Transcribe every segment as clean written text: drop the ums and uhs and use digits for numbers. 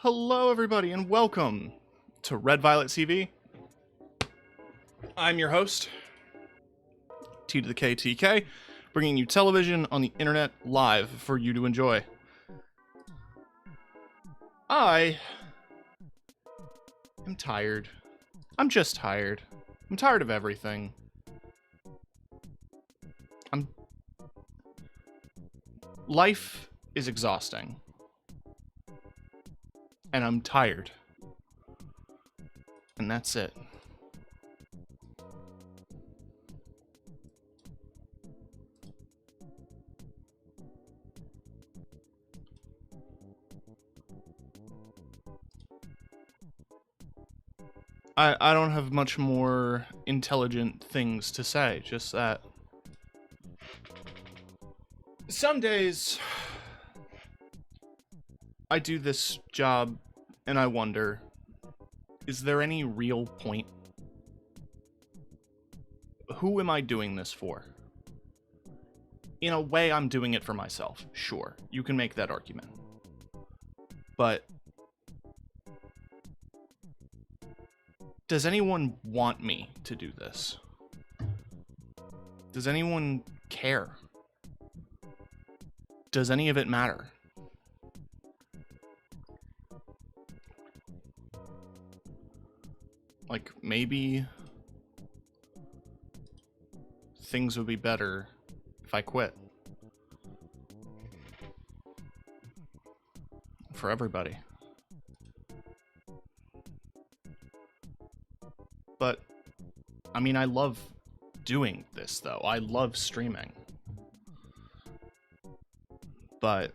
Hello, everybody, and welcome to Red Violet TV. I'm your host, T to the KTK, bringing you television on the internet live for you to enjoy. I am tired. I'm just tired. I'm tired of everything. Life is exhausting. And I'm tired. And that's it. I don't have much more intelligent things to say, just that. Some days, I do this job and I wonder, is there any real point? Who am I doing this for? In a way, I'm doing it for myself. Sure, you can make that argument. But does anyone want me to do this? Does anyone care? Does any of it matter? Like, maybe things would be better if I quit. For everybody. But, I mean, I love doing this, though. I love streaming. But,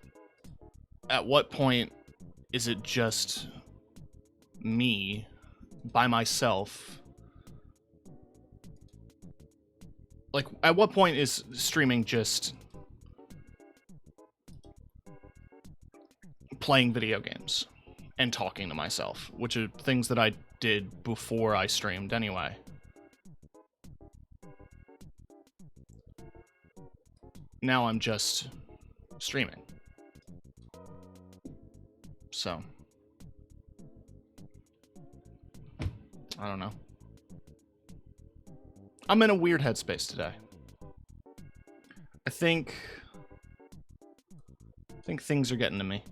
at what point is it just me, by myself? Like, at what point is streaming just playing video games and talking to myself, which are things that I did before I streamed anyway. Now I'm just streaming. So, I don't know. I'm in a weird headspace today. I think things are getting to me.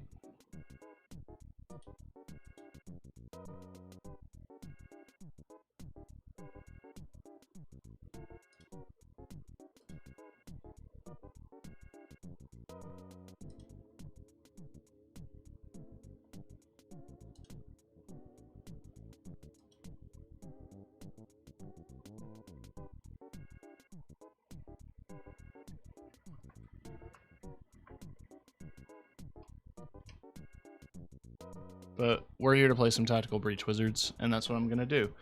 But we're here to play some Tactical Breach Wizards, and that's what I'm gonna do.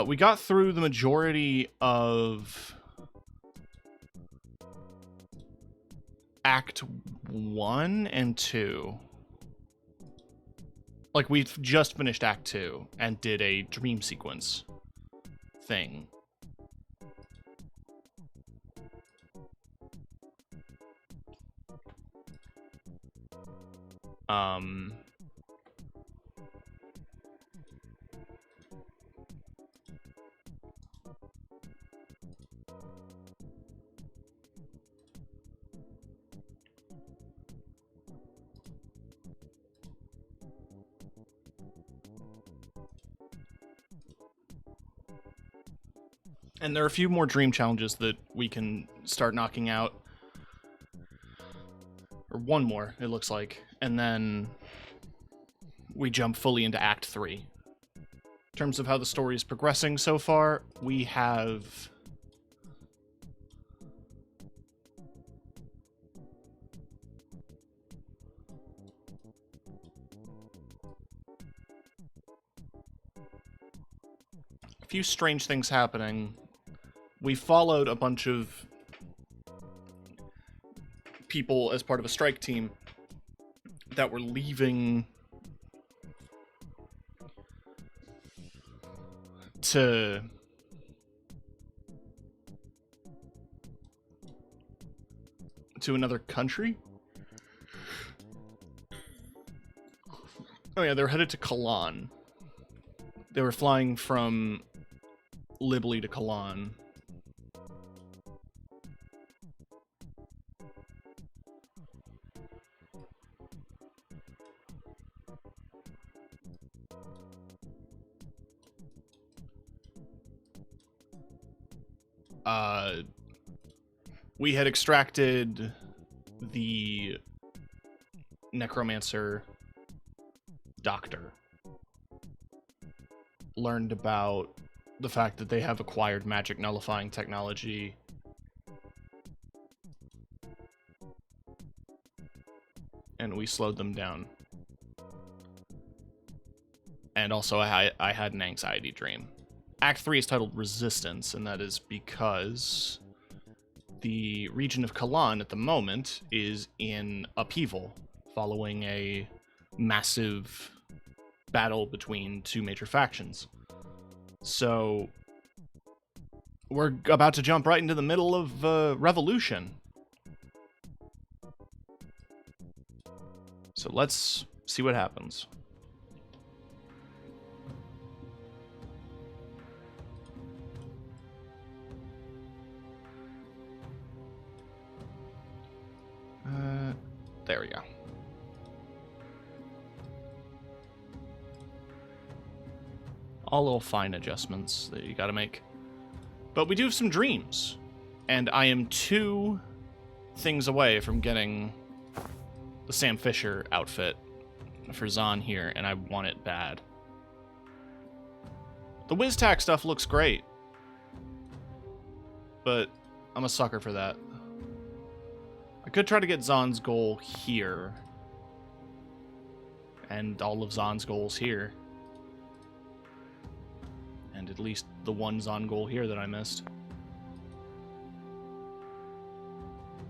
We got through the majority of Act 1 and 2. Like, we've just finished Act 2 and did a dream sequence thing. And there are a few more dream challenges that we can start knocking out. Or one more, it looks like. And then we jump fully into Act 3. In terms of how the story is progressing so far, we have a few strange things happening. We followed a bunch of people as part of a strike team that were leaving to another country. Oh yeah, they're headed to Kalan. They were flying from Libli to Kalan. We had extracted the necromancer doctor. Learned about the fact that they have acquired magic nullifying technology. And we slowed them down. And also I had an anxiety dream. Act 3 is titled Resistance, and that is because the region of Kalan at the moment is in upheaval following a massive battle between two major factions. So we're about to jump right into the middle of revolution. So let's see what happens. There we go. All little fine adjustments that you gotta make. But we do have some dreams. And I am 2 things away from getting the Sam Fisher outfit for Zahn here, and I want it bad. The WizTac stuff looks great. But I'm a sucker for that. I could try to get Zahn's goal here. And all of Zahn's goals here. And at least the one Zahn goal here that I missed.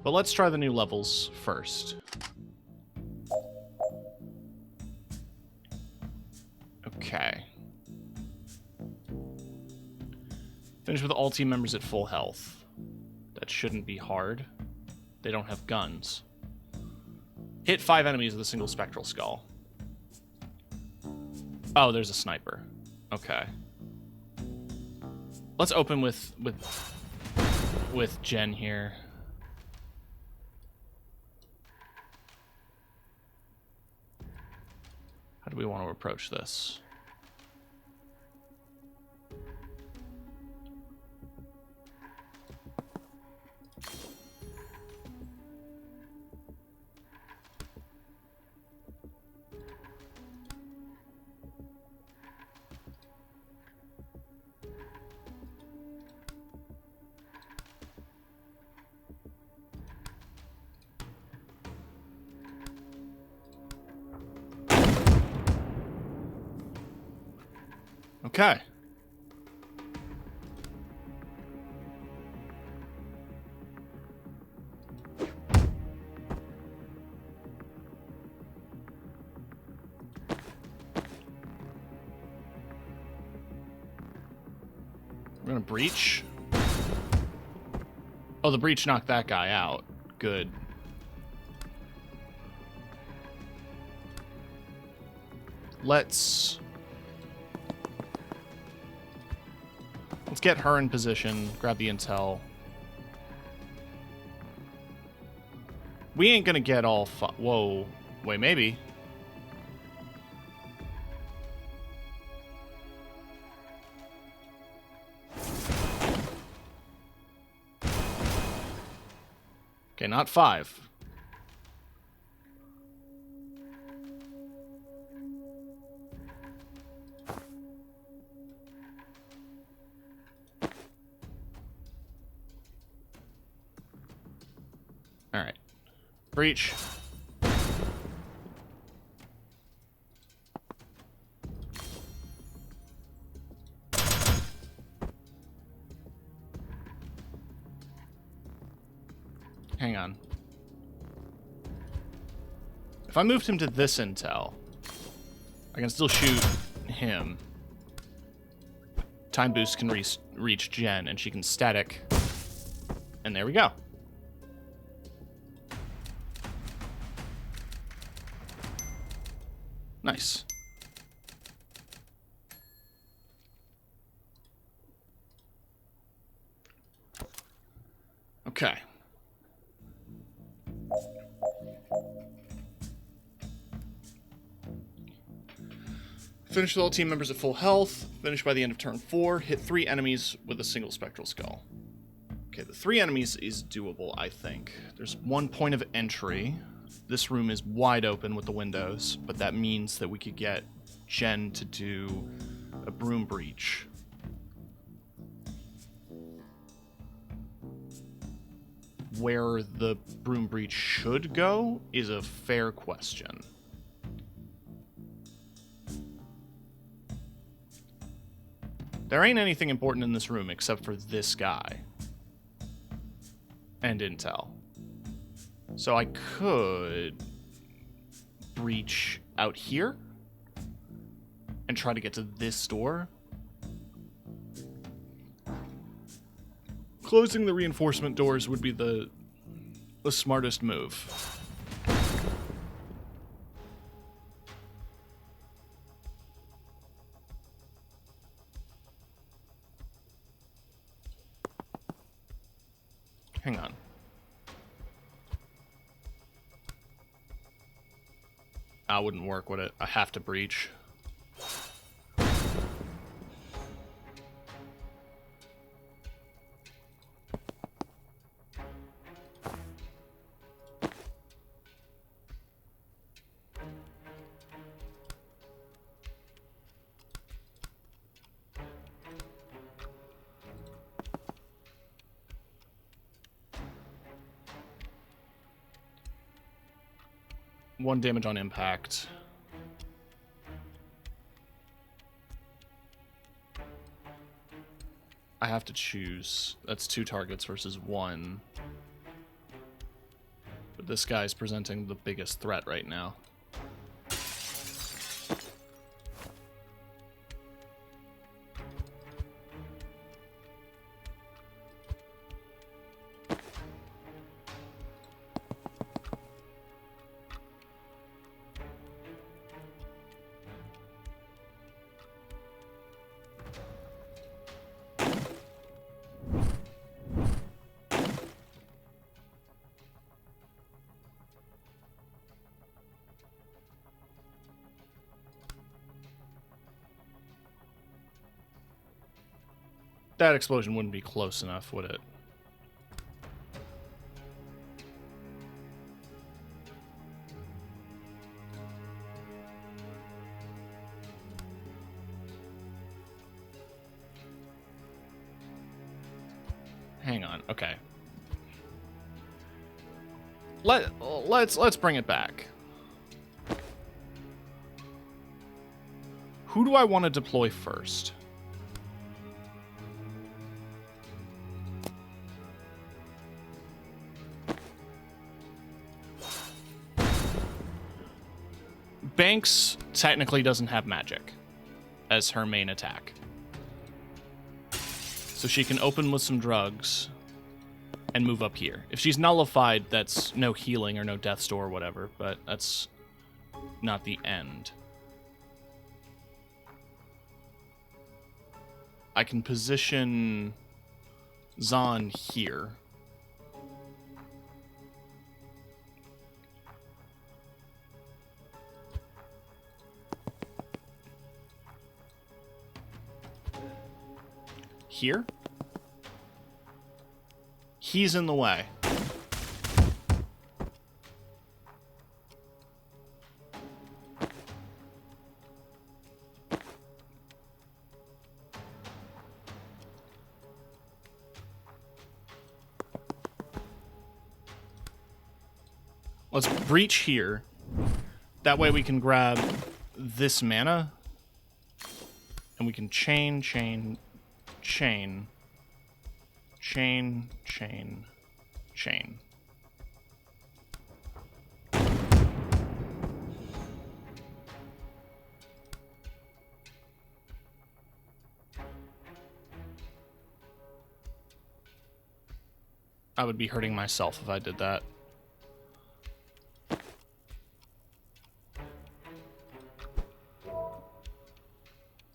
But let's try the new levels first. Okay. Finish with all team members at full health. That shouldn't be hard. They don't have guns. Hit 5 enemies with a single spectral skull. Oh, there's a sniper. Okay. Let's open with Jen here. How do we want to approach this? Okay. We're gonna breach. Oh, the breach knocked that guy out. Good. Let's get her in position, grab the intel. We ain't gonna get all whoa. Wait, maybe. Okay, not 5. All right. Breach. Hang on. If I moved him to this intel, I can still shoot him. Time boost can reach Jen, and she can static. And there we go. Nice. Okay. Finish with all team members at full health. Finish by the end of turn 4. Hit 3 enemies with a single spectral skull. Okay, the 3 enemies is doable, I think. There's 1 point of entry. This room is wide open with the windows, but that means that we could get Jen to do a broom breach. Where the broom breach should go is a fair question. There ain't anything important in this room except for this guy. And intel. So I could breach out here and try to get to this door. Closing the reinforcement doors would be the smartest move. Hang on. I wouldn't work with it. I have to breach. One damage on impact. I have to choose. That's 2 targets versus 1. But this guy's presenting the biggest threat right now. That explosion wouldn't be close enough, would it? Hang on. Okay. Let's bring it back. Who do I want to deploy first? Banks technically doesn't have magic as her main attack. So she can open with some drugs and move up here. If she's nullified, that's no healing or no death's door or whatever, but that's not the end. I can position Zahn here. Here? He's in the way. Let's breach here. That way we can grab this mana. And we can chain. I would be hurting myself if I did that.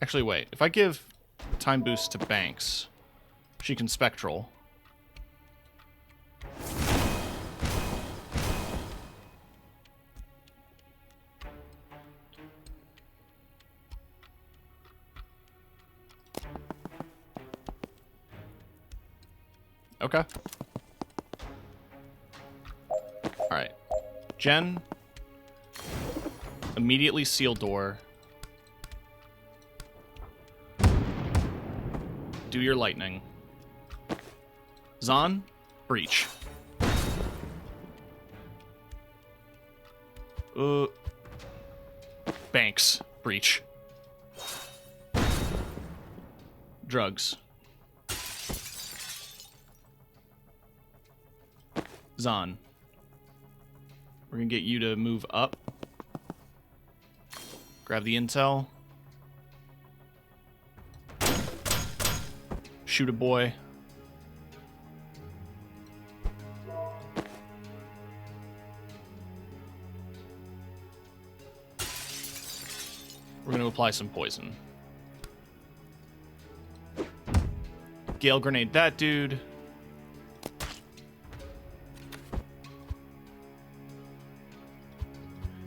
Actually, wait. If I give time boost to Banks, she can Spectral. Okay. Alright. Jen, immediately seal door. Do your lightning. Zahn, breach. Banks, breach. Drugs. Zahn. We're gonna get you to move up. Grab the intel. Shoot a boy. We're gonna apply some poison. Gale grenade that dude.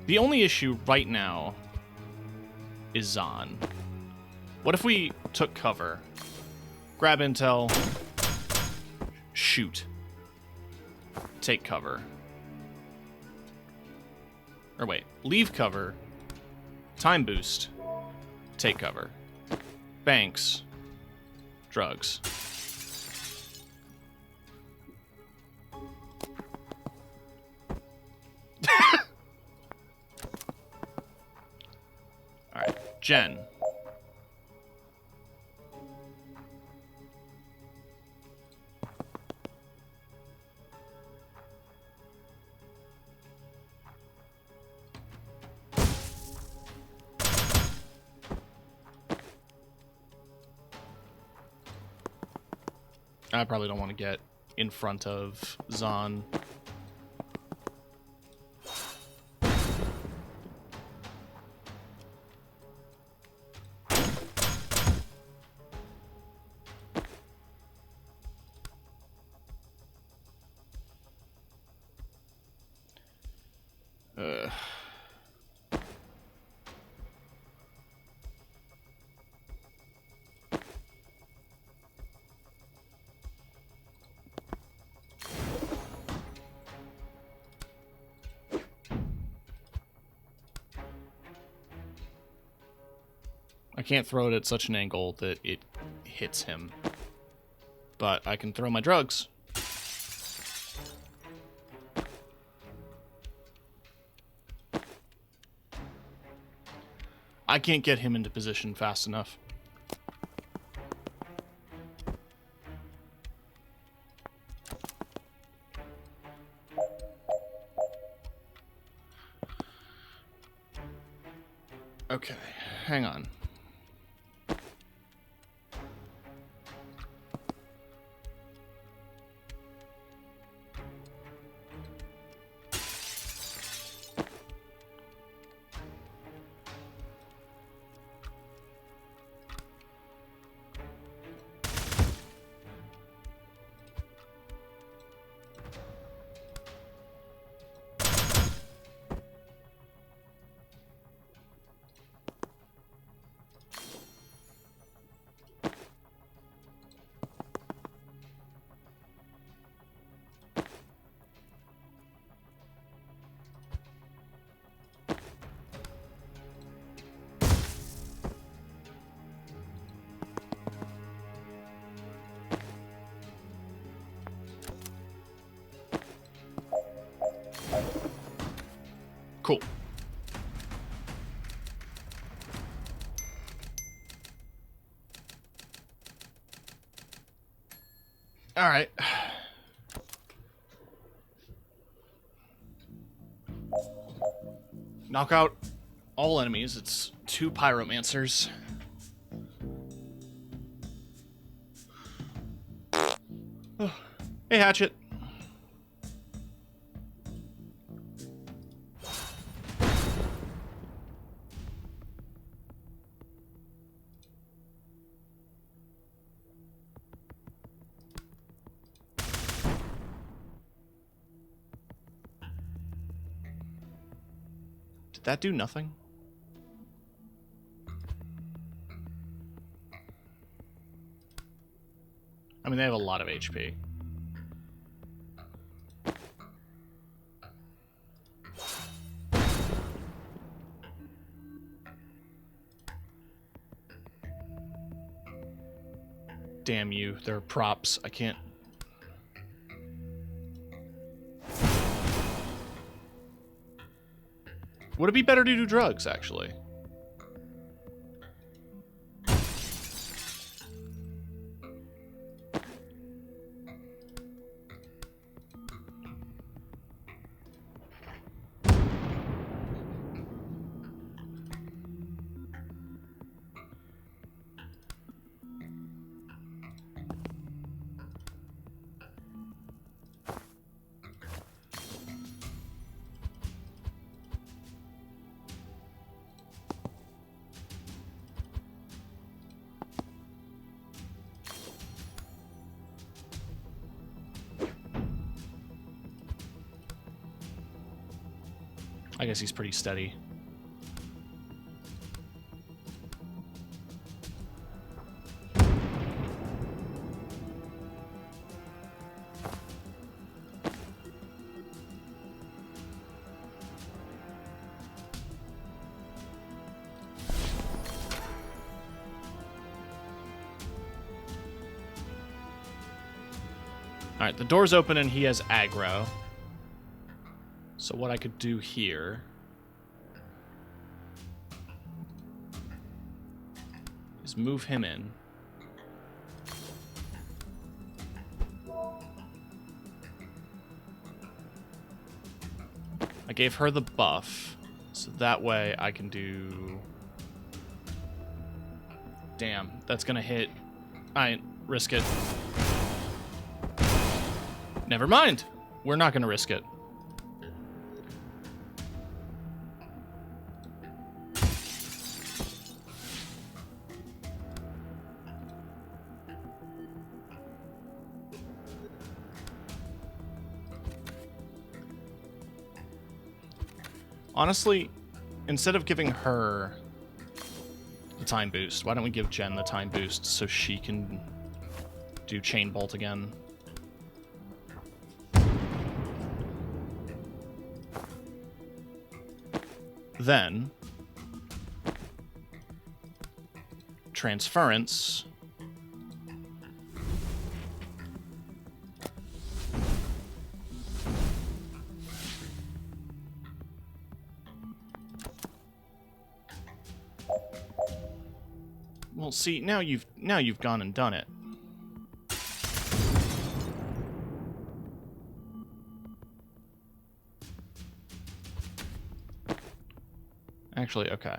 The only issue right now is Zahn. What if we took cover? Grab intel. Shoot. Take cover. Or wait, leave cover. Time boost. Take cover. Banks. Drugs. Alright, Jen. I probably don't want to get in front of Zahn. I can't throw it at such an angle that it hits him. But I can throw my drugs. I can't get him into position fast enough. Okay, hang on. Cool. All right. Knock out all enemies. It's 2 pyromancers. Oh. Hey, Hatchet. Did that do nothing? I mean, they have a lot of HP. Damn you, they're props. I can't... Would it be better to do drugs, actually? I guess he's pretty steady. Alright, the door's open and he has aggro. So what I could do here is move him in. I gave her the buff, so that way I can do... Damn, that's gonna hit. I risk it. Never mind. We're not gonna risk it. Honestly, instead of giving her the time boost, why don't we give Jen the time boost so she can do Chain Bolt again? Then, Transference. Well, see, now you've gone and done it. Actually, okay.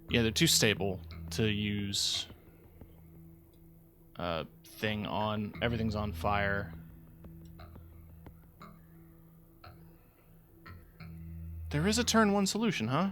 Yeah, they're too stable to use thing on. Everything's on fire. There is a turn one solution, huh?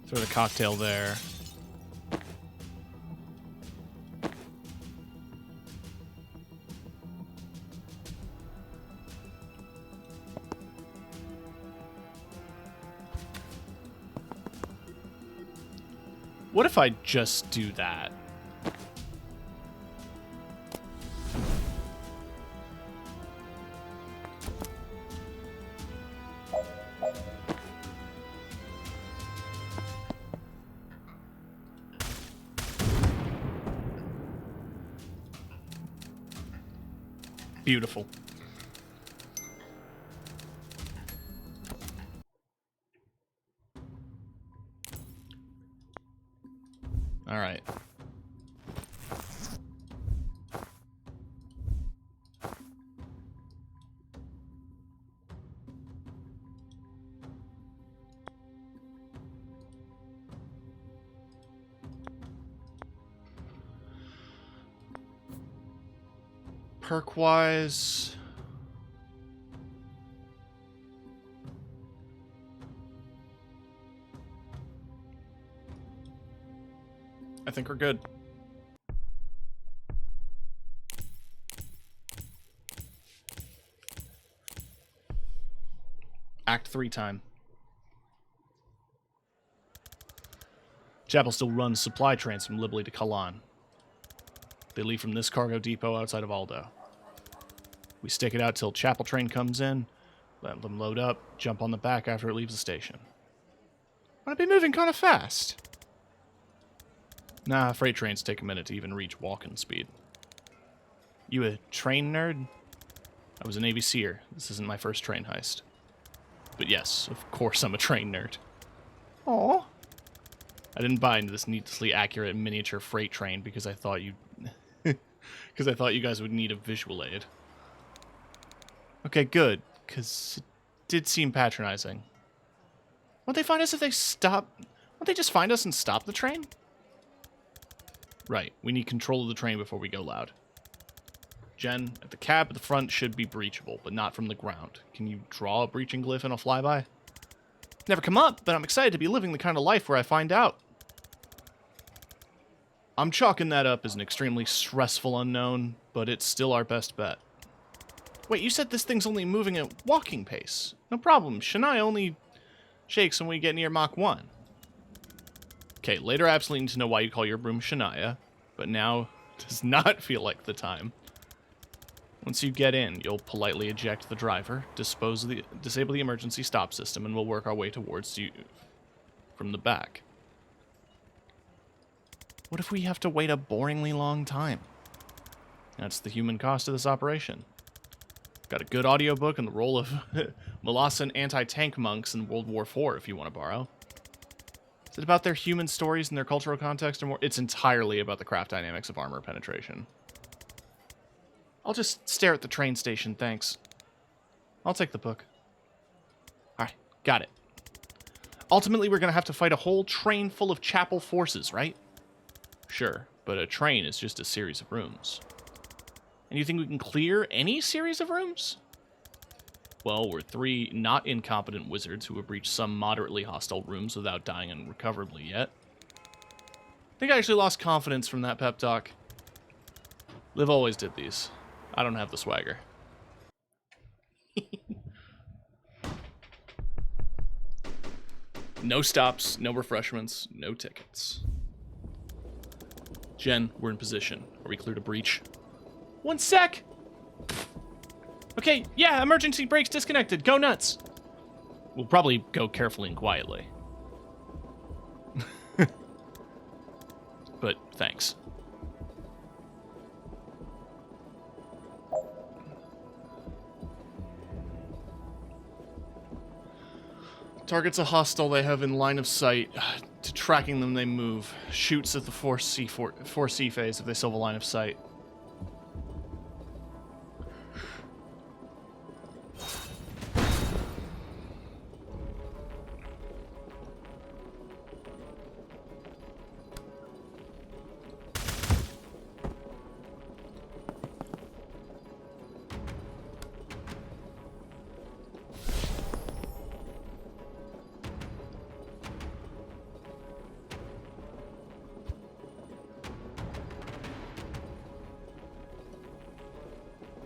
Throw the cocktail there. What if I just do that? Beautiful. Perk-wise... I think we're good. Act 3 time. Chapel still runs supply trains from Libli to Kalan. They leave from this cargo depot outside of Aldo. We stick it out till Chapel train comes in, let them load up, jump on the back after it leaves the station. Might be moving kind of fast. Nah, freight trains take a minute to even reach walking speed. You a train nerd? I was a Navy Seer. This isn't my first train heist. But yes, of course I'm a train nerd. Aww. I didn't buy into this needlessly accurate miniature freight train because I thought you guys would need a visual aid. Okay, good, because it did seem patronizing. Won't they find us if they stop? Won't they just find us and stop the train? Right, we need control of the train before we go loud. Jen, at the cab at the front should be breachable, but not from the ground. Can you draw a breaching glyph in a flyby? Never come up, but I'm excited to be living the kind of life where I find out. I'm chalking that up as an extremely stressful unknown, but it's still our best bet. Wait, you said this thing's only moving at walking pace. No problem, Shania only shakes when we get near Mach 1. Okay, later I absolutely need to know why you call your broom Shania, but now does not feel like the time. Once you get in, you'll politely eject the driver, disable the emergency stop system, and we'll work our way towards you from the back. What if we have to wait a boringly long time? That's the human cost of this operation. Got a good audiobook and the role of Molasan anti-tank monks in World War IV if you want to borrow. Is it about their human stories and their cultural context or more? It's entirely about the craft dynamics of armor penetration. I'll just stare at the train station, thanks. I'll take the book. Alright, got it. Ultimately, we're going to have to fight a whole train full of Chapel forces, right? Sure, but a train is just a series of rooms. And you think we can clear any series of rooms? Well, we're 3 not incompetent wizards who have breached some moderately hostile rooms without dying irrecoverably yet. I think I actually lost confidence from that pep talk. Liv always did these. I don't have the swagger. No stops, no refreshments, no tickets. Jen, we're in position. Are we clear to breach? 1 sec! Okay, yeah, emergency brakes disconnected. Go nuts! We'll probably go carefully and quietly. But thanks. Targets a hostile they have in line of sight. To tracking them, they move. Shoots at the 4C phase if they still have a line of sight.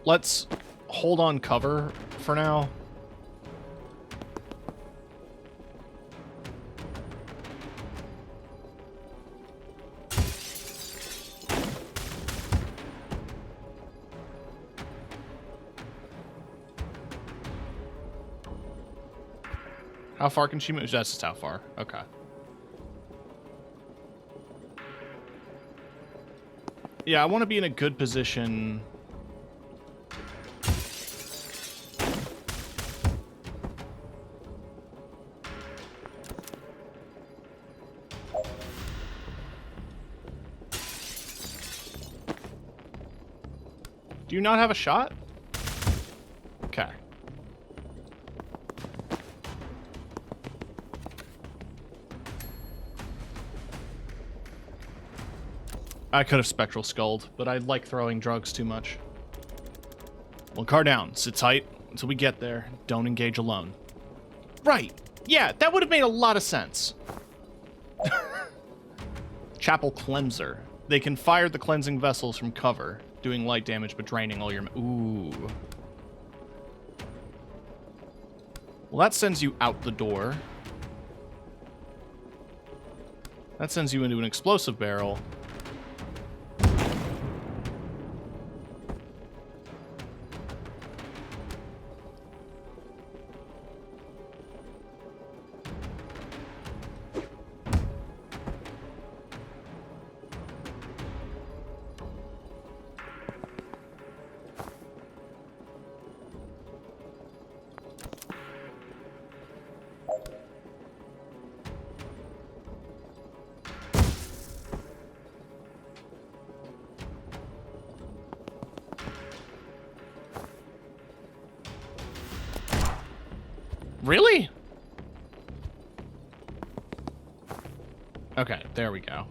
Let's hold on cover for now. How far can she move? That's just how far. Okay. Yeah, I want to be in a good position. Do you not have a shot? Okay. I could have Spectral Skulled, but I like throwing drugs too much. Well, car down. Sit tight until we get there. Don't engage alone. Right. Yeah, that would have made a lot of sense. Chapel Cleanser. They can fire the cleansing vessels from cover, doing light damage but draining all your... Ooh. Well, that sends you out the door. That sends you into an explosive barrel. Really? Okay, there we go.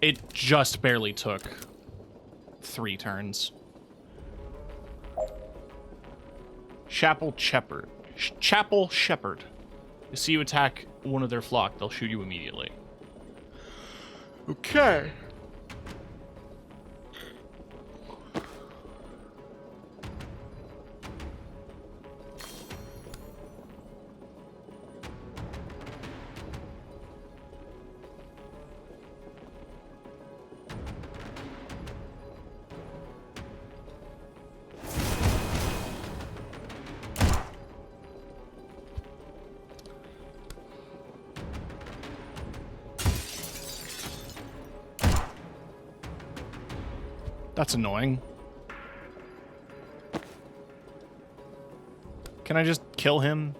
It just barely took 3 turns. Chapel Shepherd. Chapel Shepherd. You see you attack one of their flock, they'll shoot you immediately. Okay. That's annoying. Can I just kill him?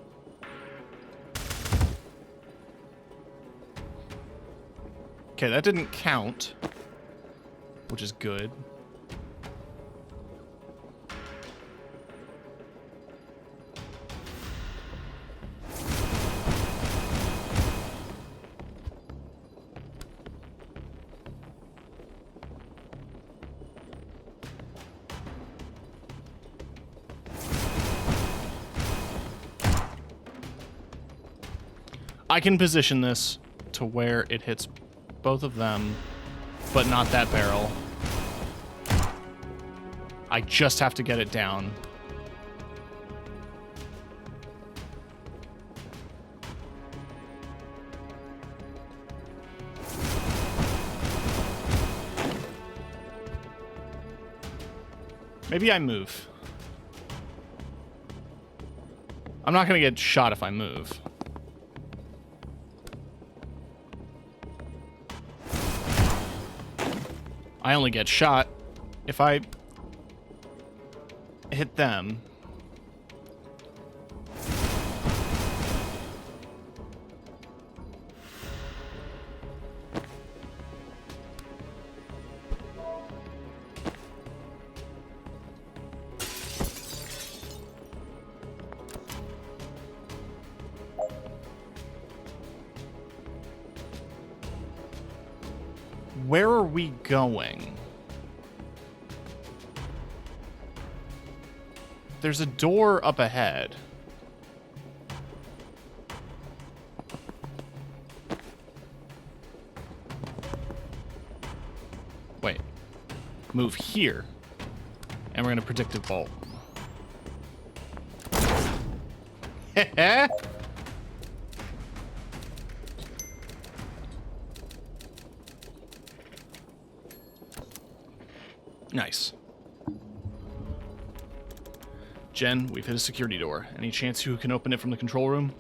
Okay, that didn't count, which is good. I can position this to where it hits both of them, but not that barrel. I just have to get it down. Maybe I move. I'm not gonna get shot if I move. I only get shot if I hit them. Where are we going? There's a door up ahead. Wait. Move here. And we're gonna predictive bolt. Heh. Nice. Jen, we've hit a security door. Any chance you can open it from the control room?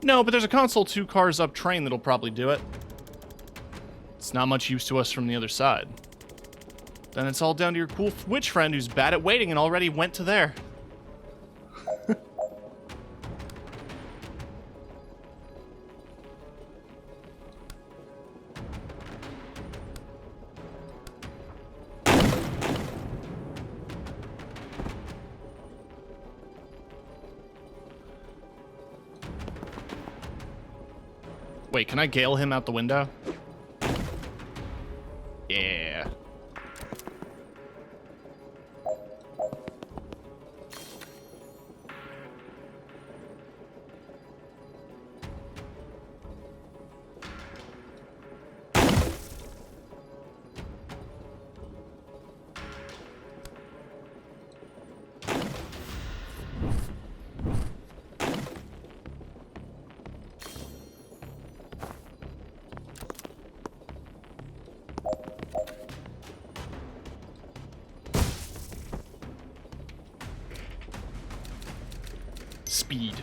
No, but there's a console 2 cars up train that'll probably do it. It's not much use to us from the other side. Then it's all down to your cool witch friend who's bad at waiting and already went to there. Wait, can I gale him out the window? Yeah. Speed.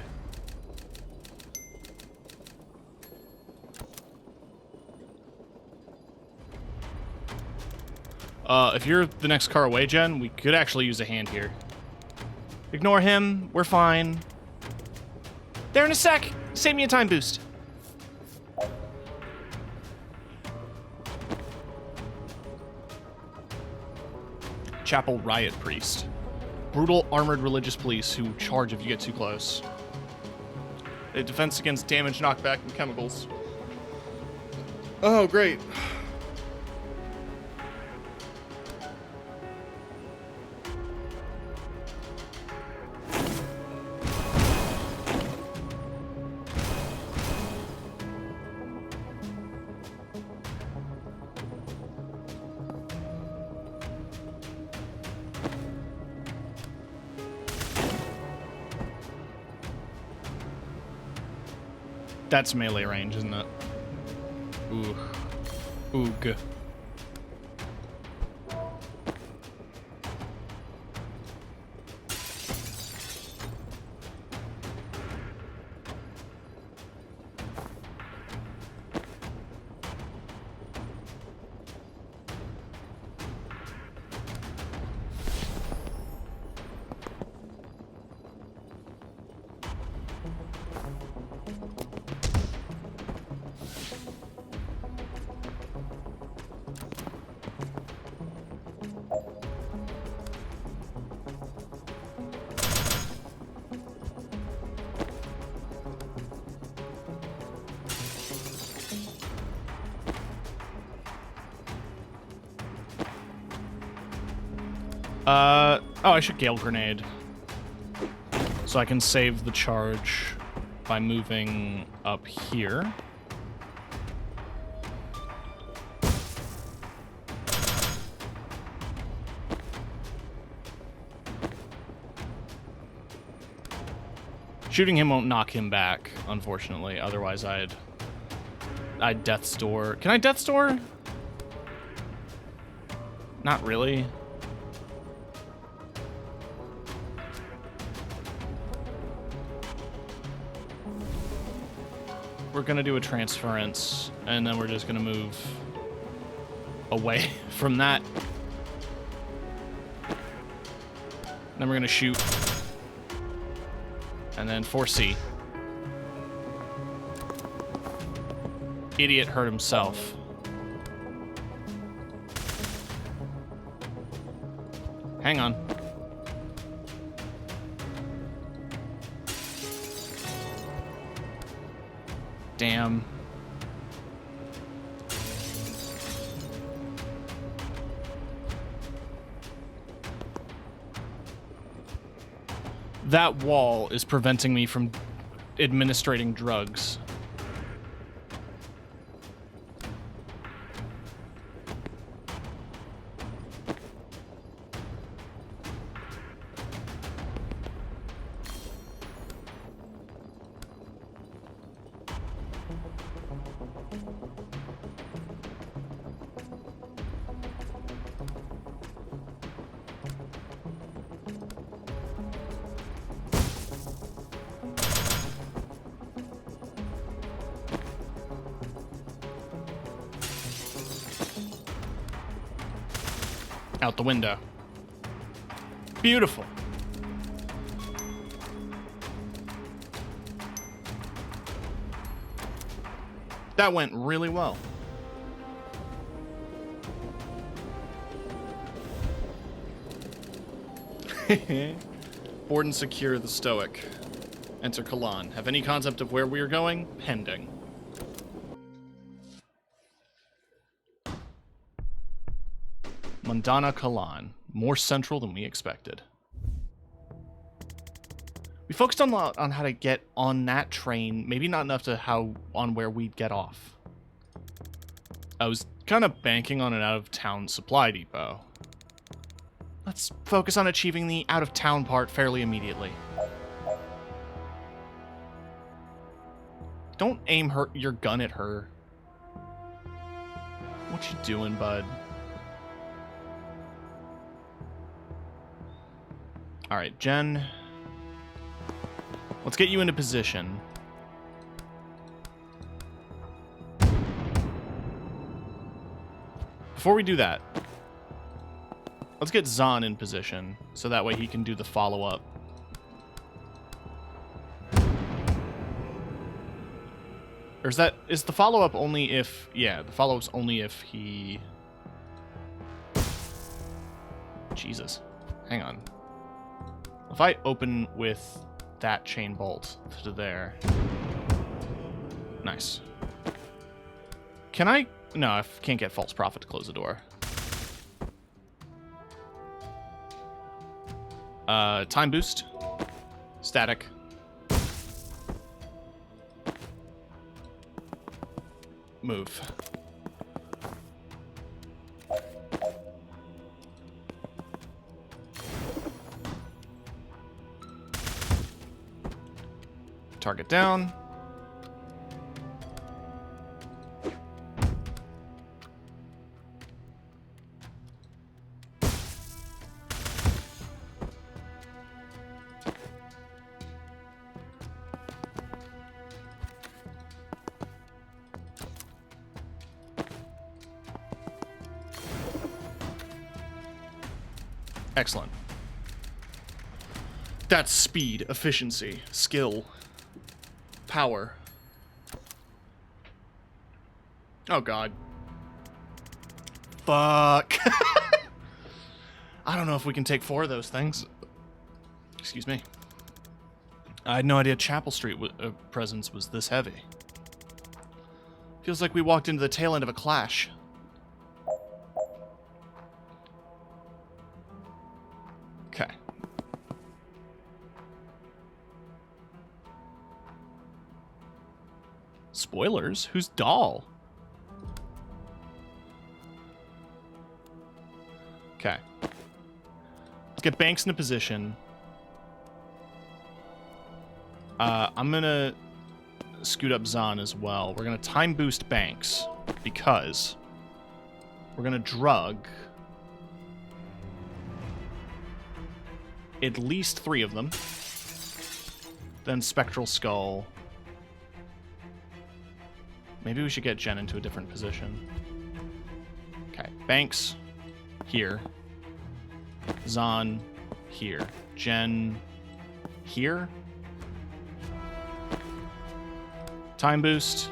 If you're the next car away, Jen, we could actually use a hand here. Ignore him. We're fine. There in a sec. Save me a time boost. Chapel Riot Priest. Brutal armored religious police who charge if you get too close. A defense against damage, knockback, and chemicals. Oh, great. That's melee range, isn't it? Ooh. Oog. Oh, I should Gale Grenade. So I can save the charge by moving up here. Shooting him won't knock him back, unfortunately. Otherwise, I'd Death's Door. Can I Death's Door? Not really. We're gonna do a transference, and then we're just gonna move away from that. Then we're gonna shoot. And then 4C. Idiot hurt himself. Hang on. Damn. That wall is preventing me from administrating drugs. Out the window. Beautiful. That went really well. Board and secure the Stoic. Enter Kalan. Have any concept of where we are going? Pending. Mundana Kalan. More central than we expected. We focused on how to get on that train, maybe not enough to on where we'd get off. I was kind of banking on an out-of-town supply depot. Let's focus on achieving the out-of-town part fairly immediately. Don't aim your gun at her. What you doing, bud? Alright, Jen. Let's get you into position. Before we do that, let's get Zahn in position, so that way he can do the follow-up. Or is the follow-up only if... Yeah, the follow-up's only if he... Jesus. Hang on. If I open with that chain bolt to there... Nice. Can I... No, I can't get False Prophet to close the door. Time boost. Static. Move. Target down. Excellent. That's speed, efficiency, skill, power. Oh god. Fuck. I don't know if we can take 4 of those things. Excuse me. I had no idea Chapel Street presence was this heavy. Feels like we walked into the tail end of a clash. Okay. Spoilers? Who's Doll? Okay. Let's get Banks into position. I'm gonna scoot up Zahn as well. We're gonna time boost Banks because we're gonna drug at least 3 of them. Then Spectral Skull. Maybe we should get Jen into a different position. Okay, Banks here. Zahn here. Jen here. Time boost.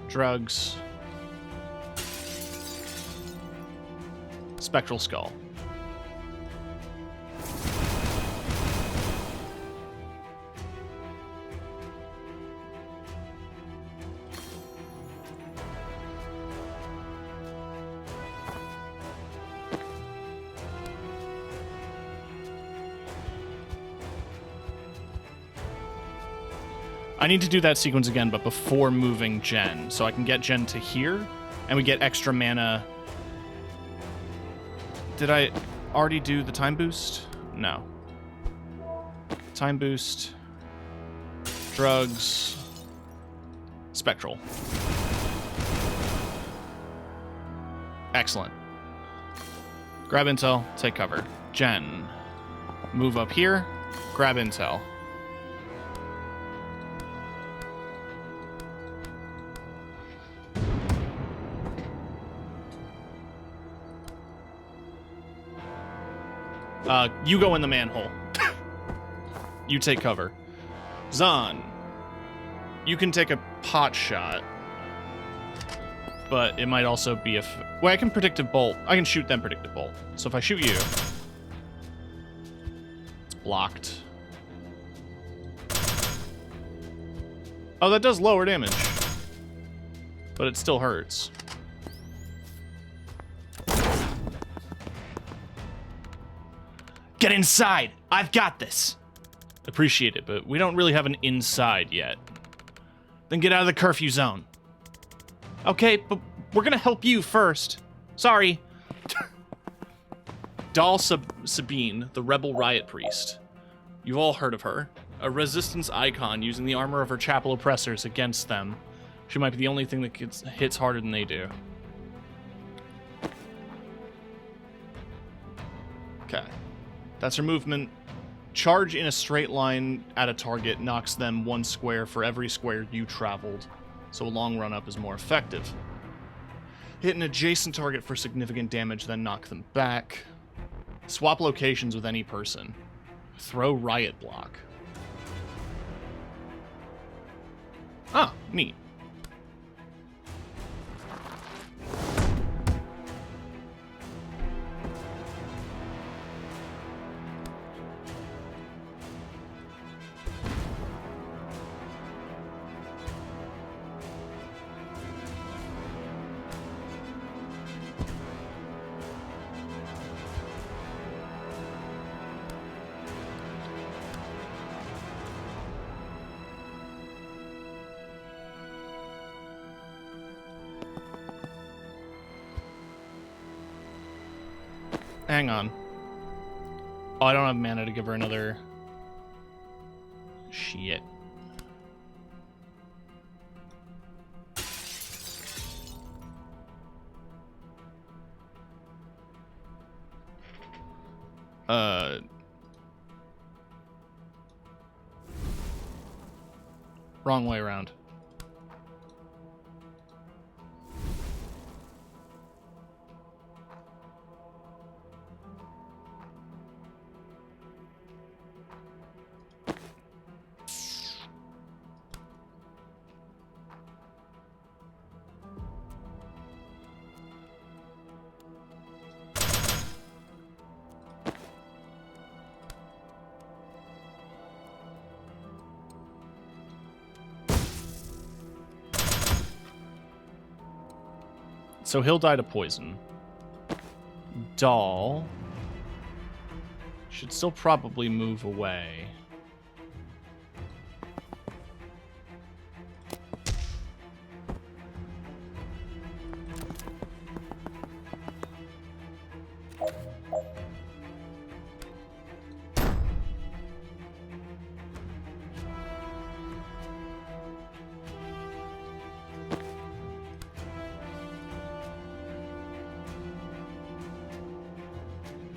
Drugs. Spectral Skull. I need to do that sequence again, but before moving Jen, so I can get Jen to here, and we get extra mana. Did I already do the time boost? No. Time boost. Drugs. Spectral. Excellent. Grab intel, take cover. Jen. Move up here, grab intel. You go in the manhole. You take cover. Zahn, you can take a pot shot. But it might also be if... Well, I can predictive bolt. I can shoot then predictive bolt. So if I shoot you... It's blocked. Oh, that does lower damage. But it still hurts. Get inside! I've got this! Appreciate it, but we don't really have an inside yet. Then get out of the curfew zone. Okay, but we're gonna help you first. Sorry. Dal Sabine, the rebel riot priest. You've all heard of her. A resistance icon using the armor of her chapel oppressors against them. She might be the only thing that hits harder than they do. Okay. That's her movement. Charge in a straight line at a target knocks them 1 square for every square you traveled, so a long run up is more effective. Hit an adjacent target for significant damage, then knock them back. Swap locations with any person. Throw riot block. Ah, neat. Hang on. Oh, I don't have mana to give her another... Shit. Wrong way around. So he'll die to poison. Dal should still probably move away.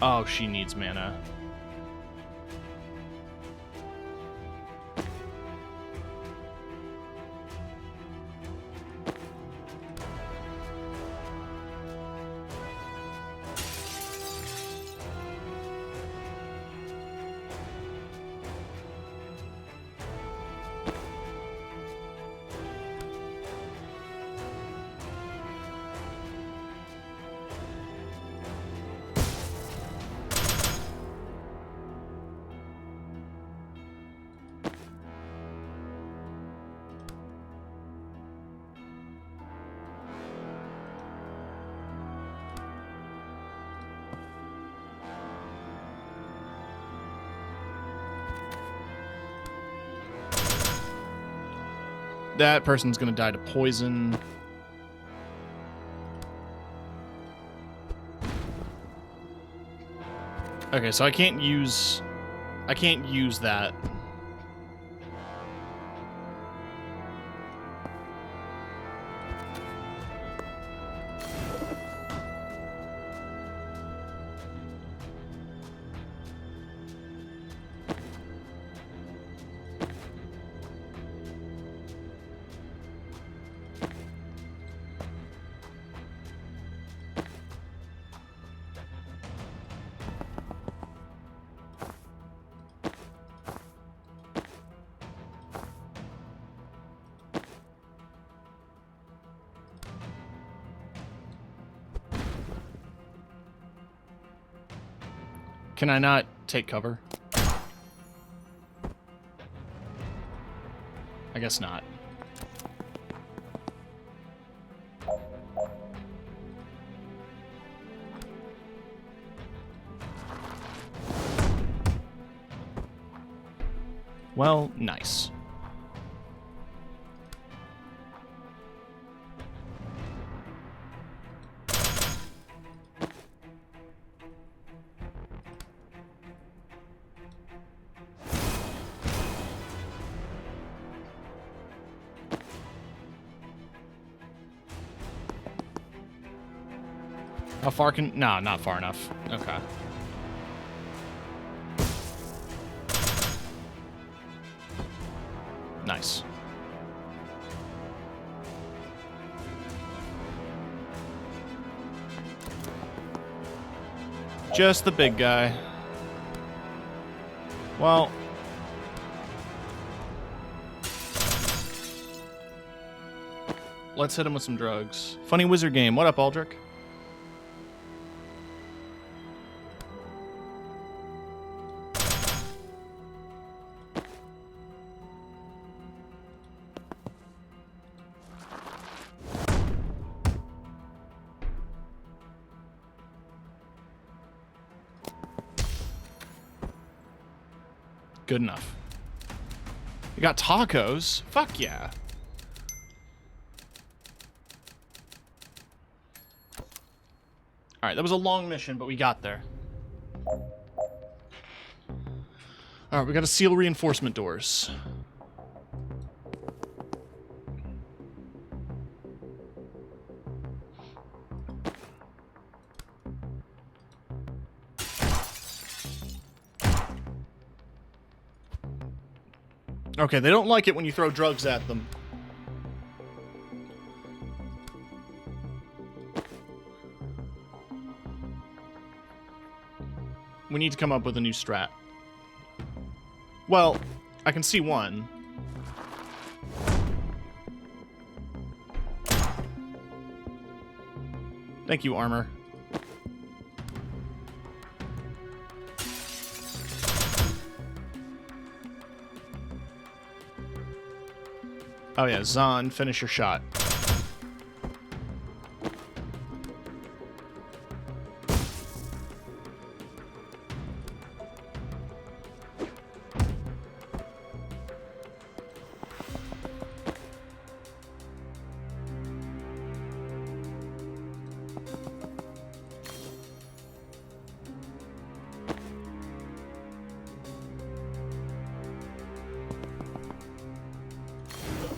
Oh, she needs mana. That person's gonna die to poison. Okay, so I can't use that. Can I not take cover? I guess not. Well, nice. How far can... No, not far enough. Okay. Nice. Just the big guy. Well... let's hit him with some drugs. Funny wizard game. What up, Aldrich? Good enough. We got tacos? Fuck yeah. Alright, that was a long mission, but we got there. Alright, we gotta seal reinforcement doors. Okay, they don't like it when you throw drugs at them. We need to come up with a new strat. Well, I can see one. Thank you, armor. Oh yeah, Zahn, finish your shot.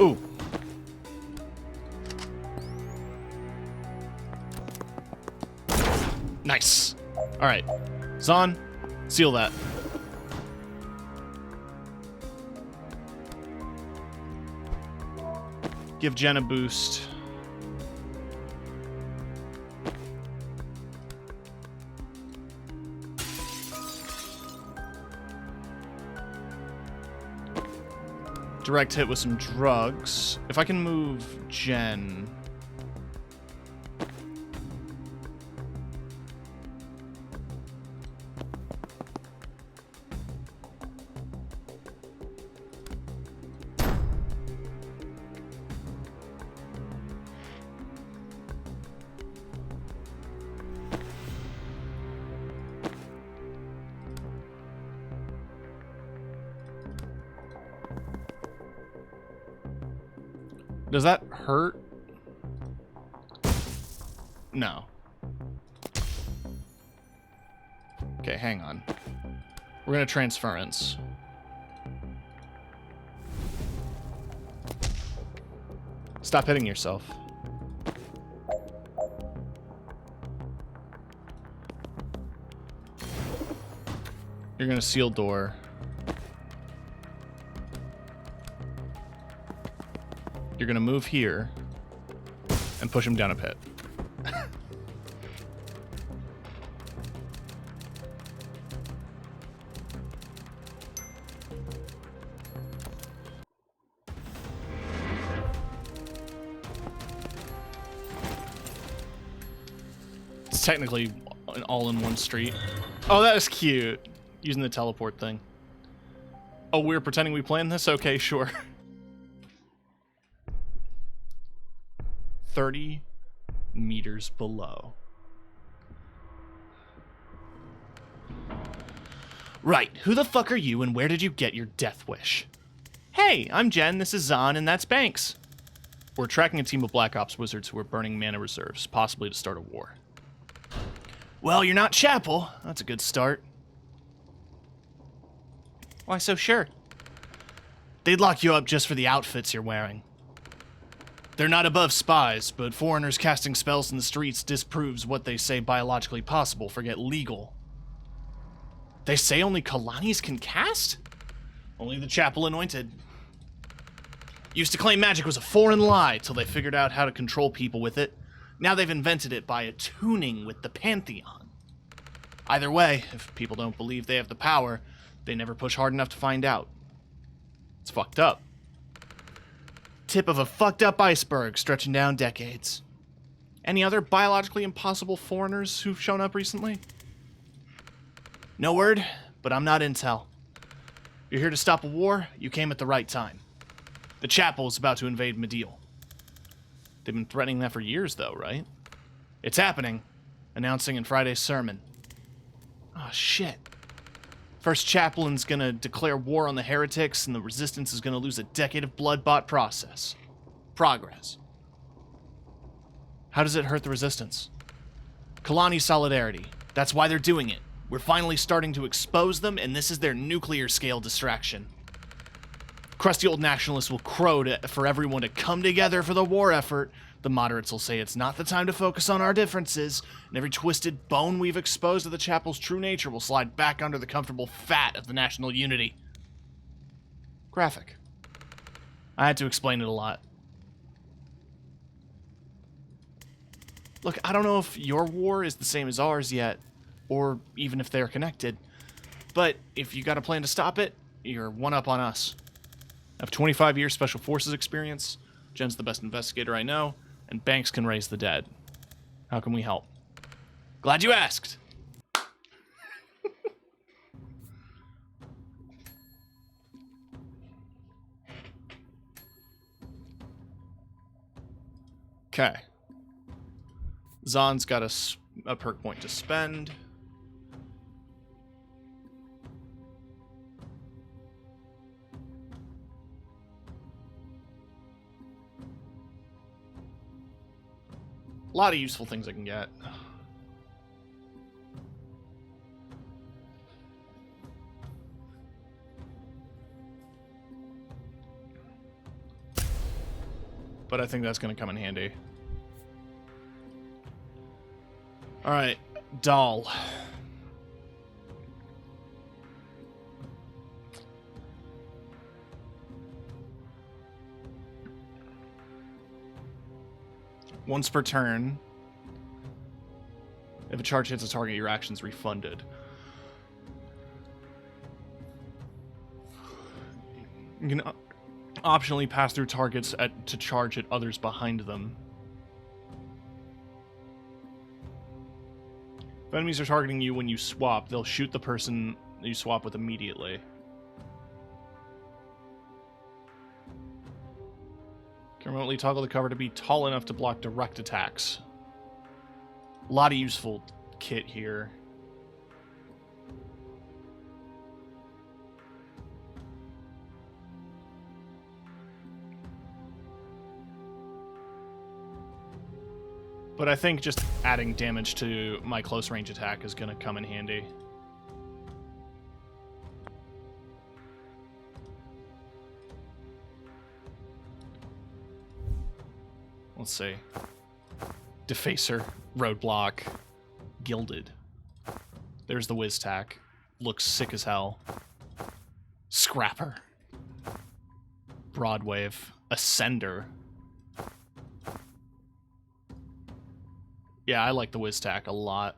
Ooh. Nice. Alright. Zahn, seal that. Give Jen a boost. Direct hit with some drugs. If I can move Jen... Does that hurt? No. Okay, hang on. We're gonna transference. Stop hitting yourself. You're gonna seal door. You're gonna move here and push him down a pit. It's technically all in one street. Oh, that is cute. Using the teleport thing. Oh, we're pretending we planned this? Okay, sure. 30 meters below. Right, who the fuck are you and where did you get your death wish? Hey, I'm Jen, this is Zahn, and that's Banks. We're tracking a team of Black Ops wizards who are burning mana reserves, possibly to start a war. Well, you're not Chapel. That's a good start. Why so sure? They'd lock you up just for the outfits you're wearing. They're not above spies, but foreigners casting spells in the streets disproves what they say biologically possible, forget legal. They say only Kalanis can cast? Only the Chapel Anointed. Used to claim magic was a foreign lie till they figured out how to control people with it. Now they've invented it by attuning with the Pantheon. Either way, if people don't believe they have the power, they never push hard enough to find out. It's fucked up. Tip of a fucked up iceberg stretching down decades. Any other biologically impossible foreigners who've shown up recently? No word, but I'm not intel. You're here to stop a war, you came at the right time. The Chapel is about to invade Mideel. They've been threatening that for years, though, right? It's happening. Announcing in Friday's sermon. Oh, shit. First Chaplain's gonna declare war on the heretics, and the Resistance is gonna lose a decade of blood-bought progress. How does it hurt the Resistance? Kalani solidarity. That's why they're doing it. We're finally starting to expose them, and this is their nuclear-scale distraction. Crusty old nationalists will crow for everyone to come together for the war effort. The moderates will say it's not the time to focus on our differences, and every twisted bone we've exposed of the Chapel's true nature will slide back under the comfortable fat of the national unity. Graphic. I had to explain it a lot. Look, I don't know if your war is the same as ours yet, or even if they're connected, but if you got a plan to stop it, you're one up on us. I have 25 years Special Forces experience, Jen's the best investigator I know, and Banks can raise the dead. How can we help? Glad you asked! Okay. Zahn's got a perk point to spend. A lot of useful things I can get. But I think that's going to come in handy. Alright, Doll. Once per turn, if a charge hits a target, your action's refunded. You can optionally pass through targets to charge at others behind them. If enemies are targeting you when you swap, they'll shoot the person you swap with immediately. Can remotely toggle the cover to be tall enough to block direct attacks. A lot of useful kit here. But I think just adding damage to my close range attack is going to come in handy. Let's see. Defacer, Roadblock, Gilded. There's the Whiz-Tac. Looks sick as hell. Scrapper. Broadwave. Ascender. Yeah, I like the Whiz-Tac a lot.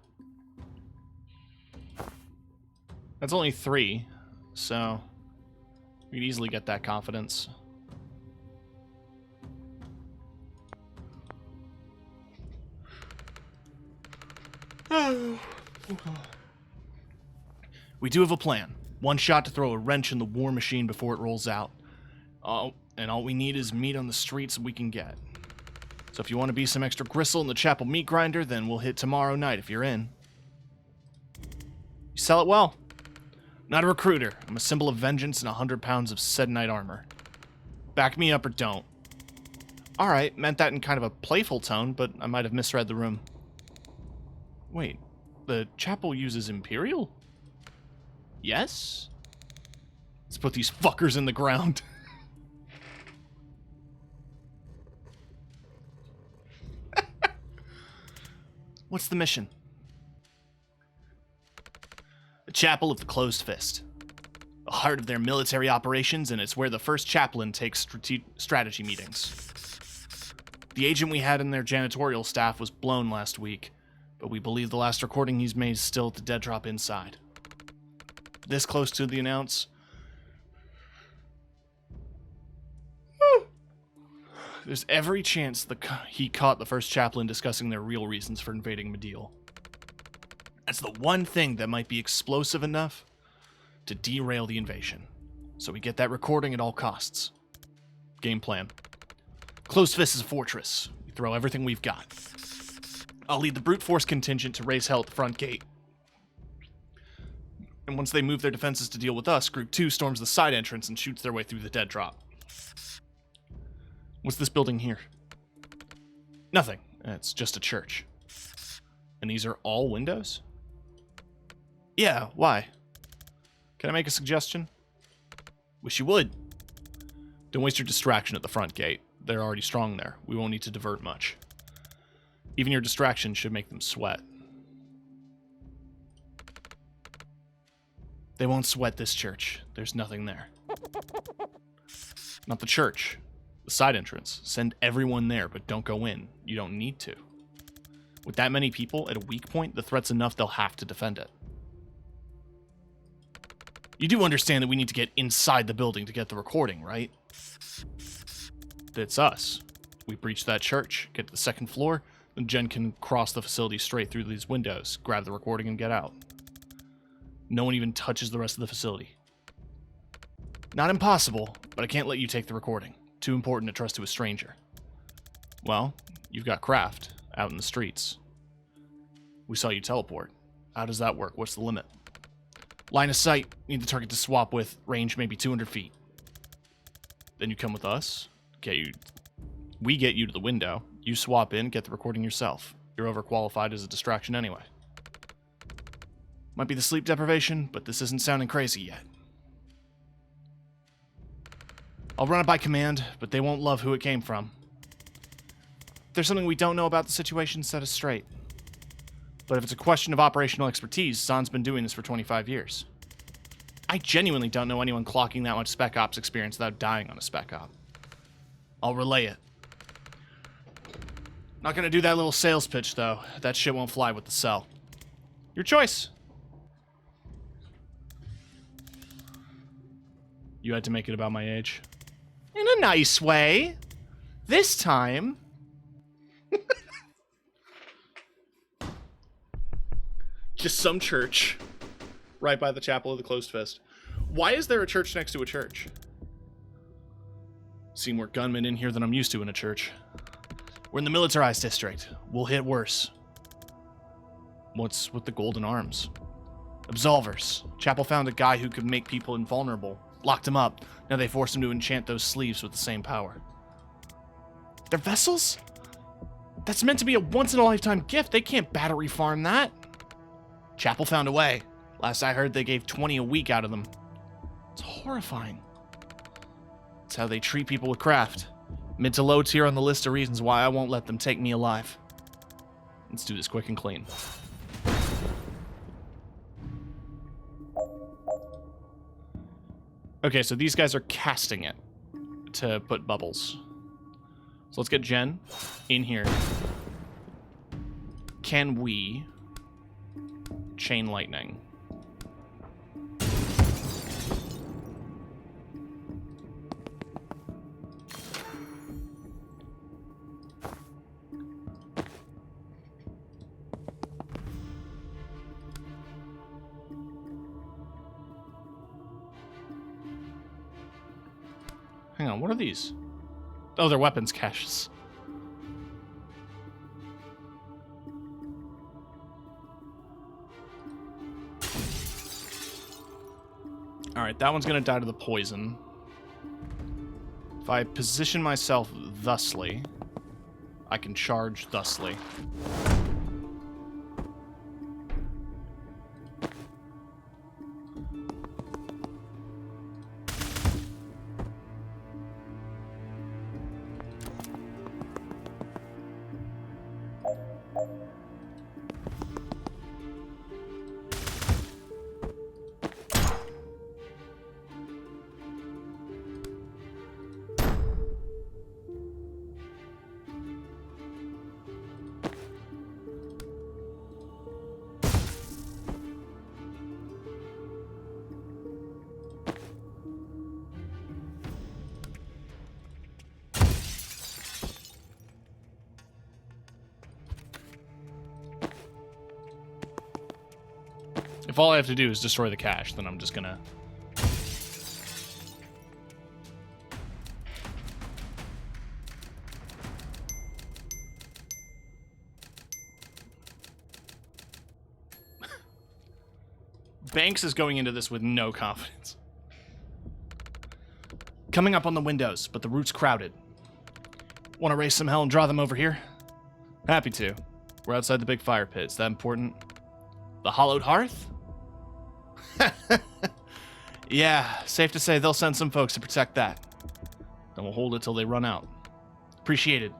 That's only 3, so we could easily get that confidence. We do have a plan. One shot to throw a wrench in the war machine before it rolls out. And all we need is meat on the streets we can get. So if you want to be some extra gristle in the Chapel meat grinder, then we'll hit tomorrow night if you're in. You sell it well. Not a recruiter. I'm a symbol of vengeance and 100 pounds of Sedonite armor. Back me up or don't. Alright, meant that in kind of a playful tone, but I might have misread the room. Wait, the chapel uses Imperial? Yes? Let's put these fuckers in the ground. What's the mission? The Chapel of the Closed Fist. The heart of their military operations, and it's where the first chaplain takes strategy meetings. The agent we had in their janitorial staff was blown last week, but we believe the last recording he's made is still at the dead drop inside. This close to the announce. There's every chance he caught the first chaplain discussing their real reasons for invading Medial. That's the one thing that might be explosive enough to derail the invasion. So we get that recording at all costs. Game plan. Closed Fist is a fortress. We throw everything we've got. I'll lead the brute force contingent to raise hell at the front gate. And once they move their defenses to deal with us, Group 2 storms the side entrance and shoots their way through the dead drop. What's this building here? Nothing. It's just a church. And these are all windows? Yeah, why? Can I make a suggestion? Wish you would. Don't waste your distraction at the front gate. They're already strong there. We won't need to divert much. Even your distraction should make them sweat. They won't sweat this church. There's nothing there. Not the church. The side entrance. Send everyone there, but don't go in. You don't need to. With that many people at a weak point, the threat's enough they'll have to defend it. You do understand that we need to get inside the building to get the recording, right? It's us. We breach that church, get to the second floor, then Jen can cross the facility straight through these windows, grab the recording, and get out. No one even touches the rest of the facility. Not impossible, but I can't let you take the recording. Too important to trust to a stranger. Well, you've got Kraft out in the streets. We saw you teleport. How does that work? What's the limit? Line of sight. Need the target to swap with. Range maybe 200 feet. Then you come with us. We get you to the window. You swap in, get the recording yourself. You're overqualified as a distraction anyway. Might be the sleep deprivation, but this isn't sounding crazy yet. I'll run it by command, but they won't love who it came from. If there's something we don't know about the situation, set us straight. But if it's a question of operational expertise, Zahn's been doing this for 25 years. I genuinely don't know anyone clocking that much Spec Ops experience without dying on a Spec Op. I'll relay it. Not gonna do that little sales pitch, though. That shit won't fly with the cell. Your choice. You had to make it about my age. In a nice way. This time. Just some church. Right by the Chapel of the Closed Fist. Why is there a church next to a church? Seen more gunmen in here than I'm used to in a church. We're in the militarized district. We'll hit worse. What's with the golden arms? Absolvers. Chapel found a guy who could make people invulnerable. Locked him up. Now they forced him to enchant those sleeves with the same power. They're vessels? That's meant to be a once-in-a-lifetime gift. They can't battery farm that. Chapel found a way. Last I heard, they gave 20 a week out of them. It's horrifying. It's how they treat people with Kraft. Mid to low tier on the list of reasons why I won't let them take me alive. Let's do this quick and clean. Okay, so these guys are casting it to put bubbles. So let's get Jen in here. Can we chain lightning? Hang on, what are these? Oh, they're weapons caches. Alright, that one's gonna die to the poison. If I position myself thusly, I can charge thusly. If all I have to do is destroy the cache, then I'm just gonna... Banks is going into this with no confidence. Coming up on the windows, but the route's crowded. Want to raise some hell and draw them over here? Happy to. We're outside the big fire pit. Is that important? The hollowed hearth? Yeah, safe to say they'll send some folks to protect that. Then we'll hold it till they run out. Appreciated.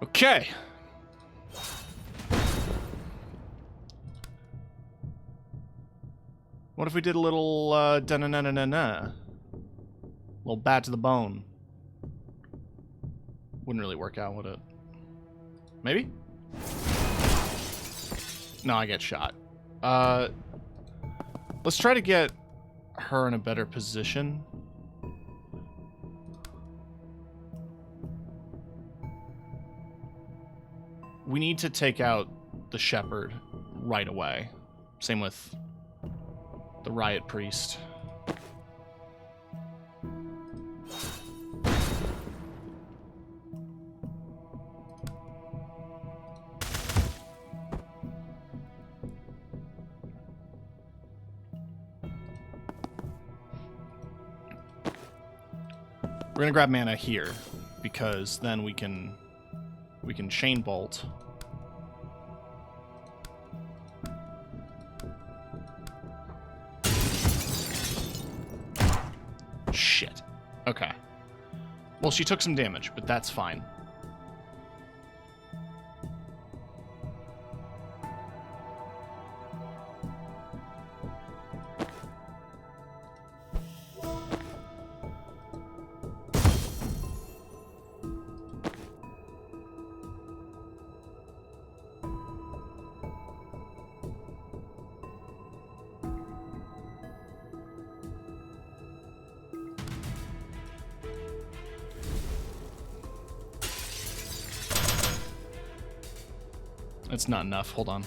Okay. What if we did a little, da-na-na-na-na-na? Little bat to the bone. Wouldn't really work out, would it? Maybe? No, I get shot. Let's try to get her in a better position. We need to take out the shepherd right away. Same with the riot priest. We're gonna grab mana here, because then we can chain bolt. Shit. Okay. Well, she took some damage, but that's fine. It's not enough. Hold on.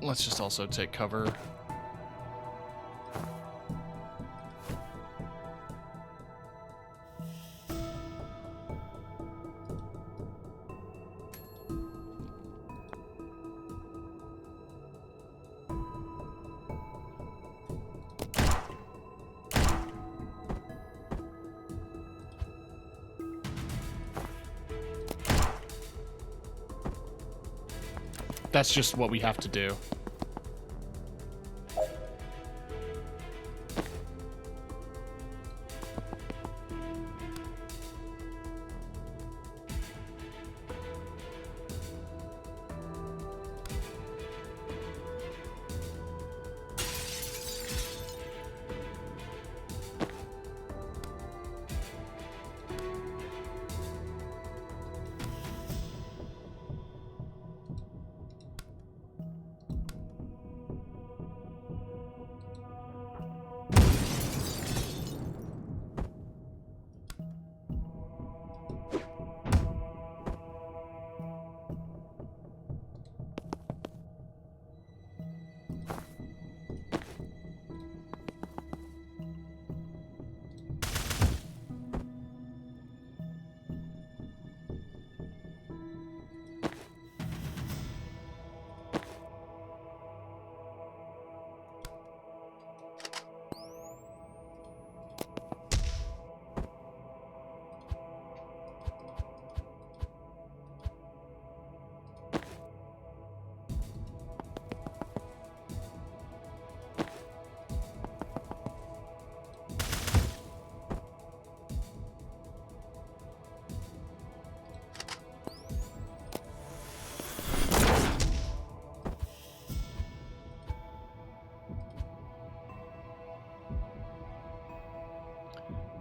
Let's just also take cover. That's just what we have to do.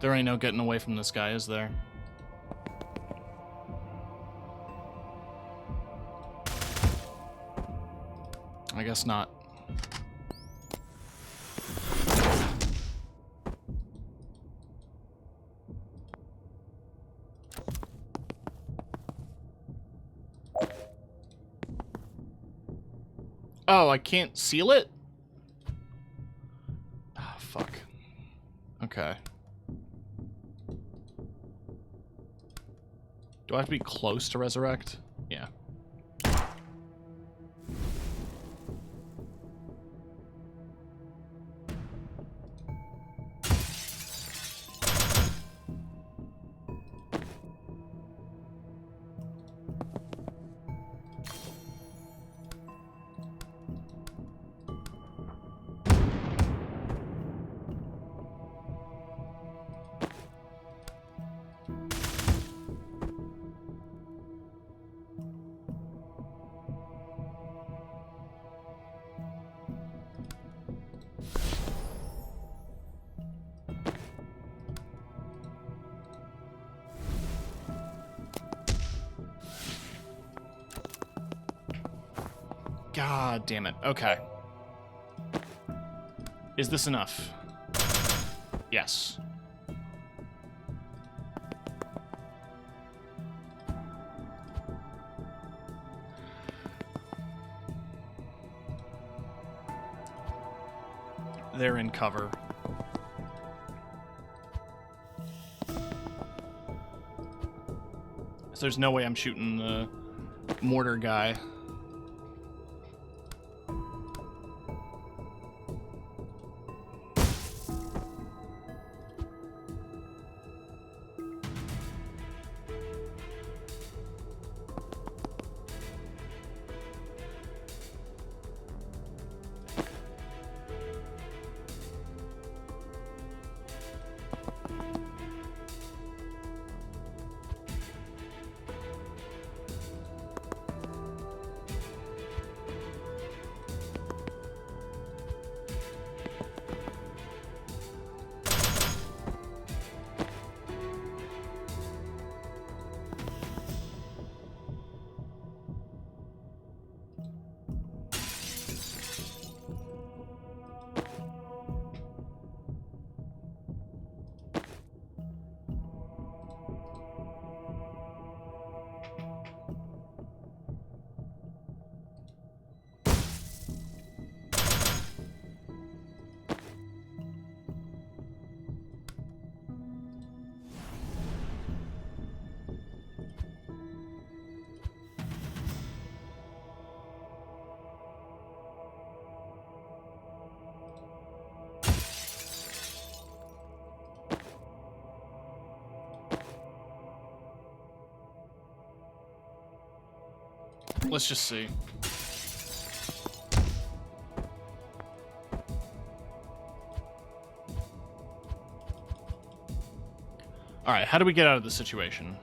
There ain't no getting away from this guy, is there? I guess not. Oh, I can't seal it? Ah, fuck. Okay. Do I have to be close to resurrect? Yeah. God damn it. Okay. Is this enough? Yes. They're in cover. So there's no way I'm shooting the mortar guy. Let's just see. Alright, how do we get out of this situation?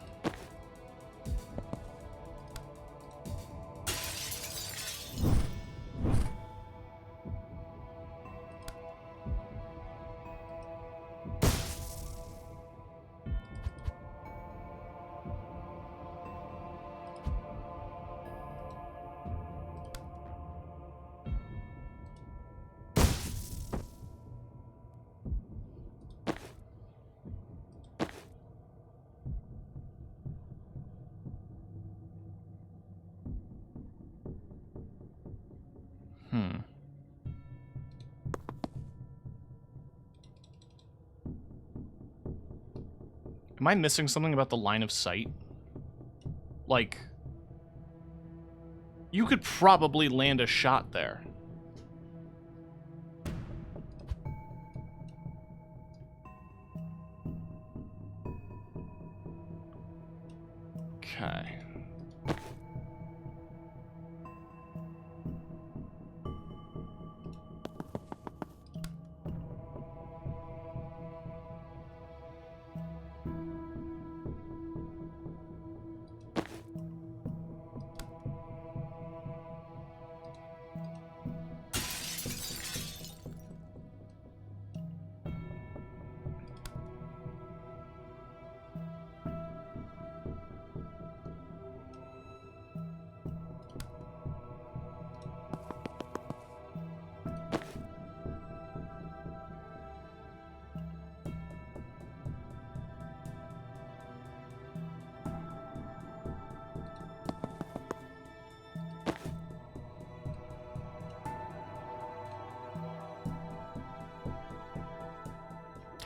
Am I missing something about the line of sight? Like, you could probably land a shot there. Okay.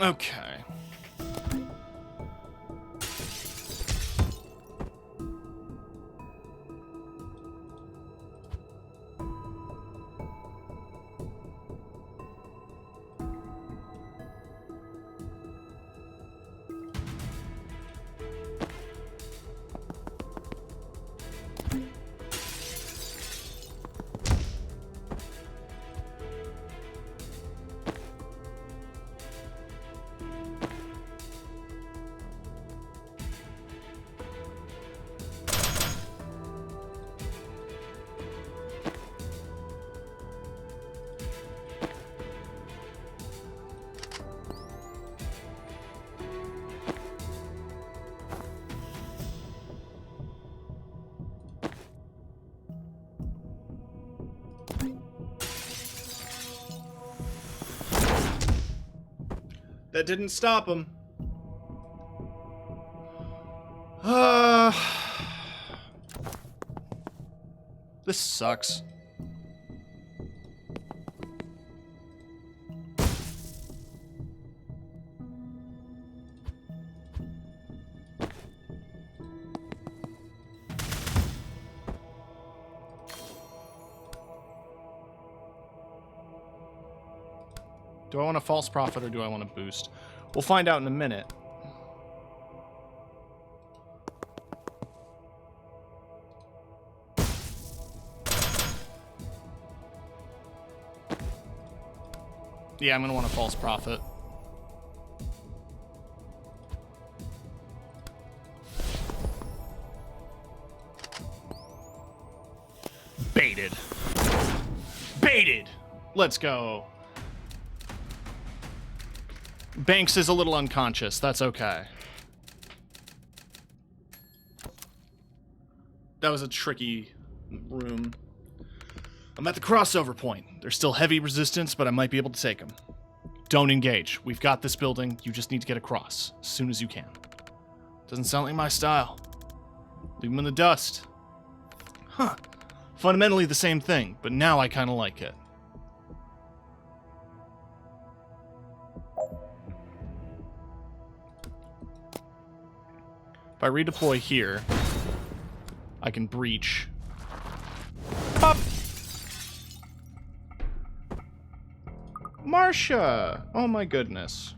Okay. That didn't stop him. This sucks. Do I want a false prophet or do I want a boost? We'll find out in a minute. Yeah, I'm gonna want a false prophet. Baited. Baited! Let's go. Banks is a little unconscious. That's okay. That was a tricky room. I'm at the crossover point. There's still heavy resistance, but I might be able to take them. Don't engage. We've got this building. You just need to get across as soon as you can. Doesn't sound like my style. Leave them in the dust. Huh. Fundamentally the same thing, but now I kind of like it. If I redeploy here, I can breach. Pop! Marcia! Oh my goodness.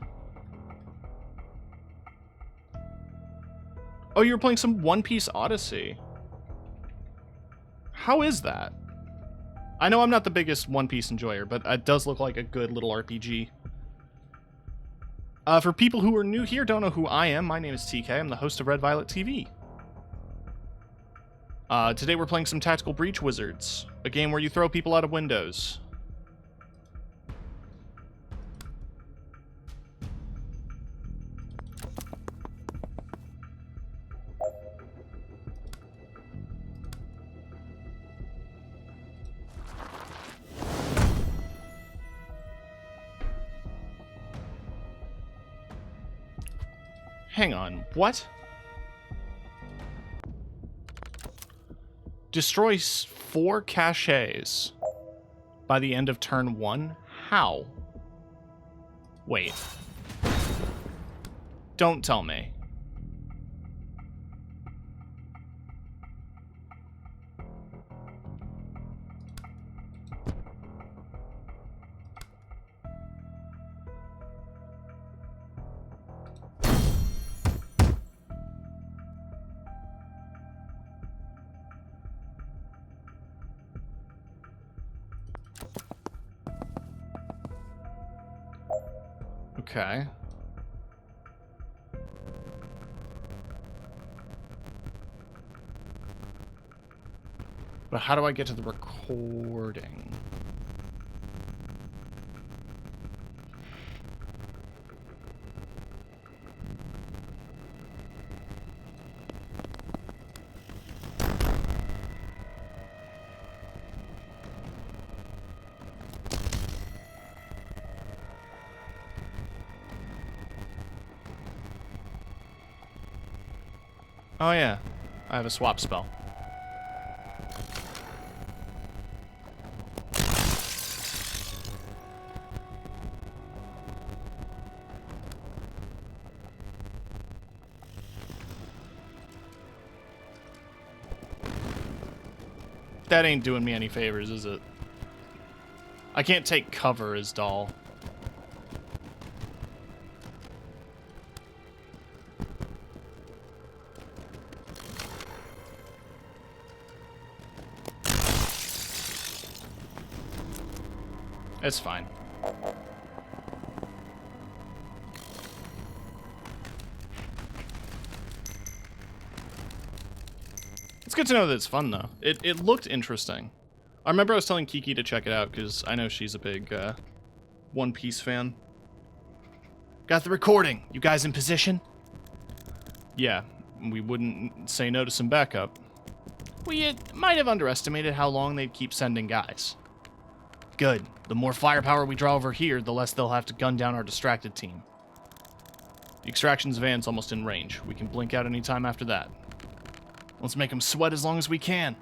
Oh, you were playing some One Piece Odyssey. How is that? I know I'm not the biggest One Piece enjoyer, but it does look like a good little RPG. For people who are new here, don't know who I am, my name is TK. I'm the host of Red Violet TV. Today we're playing some Tactical Breach Wizards, a game where you throw people out of windows. Hang on, what? Destroy 4 caches by the end of turn 1? How? Wait. Don't tell me. Okay. But how do I get to the recording? Oh yeah, I have a swap spell. That ain't doing me any favors, is it? I can't take cover as doll. It's fine. It's good to know that it's fun, though. It looked interesting. I remember I was telling Kiki to check it out, because I know she's a big One Piece fan. Got the recording. You guys in position? Yeah, we wouldn't say no to some backup. We might have underestimated how long they'd keep sending guys. Good. The more firepower we draw over here, the less they'll have to gun down our distracted team. The extractions van's almost in range. We can blink out any time after that. Let's make them sweat as long as we can.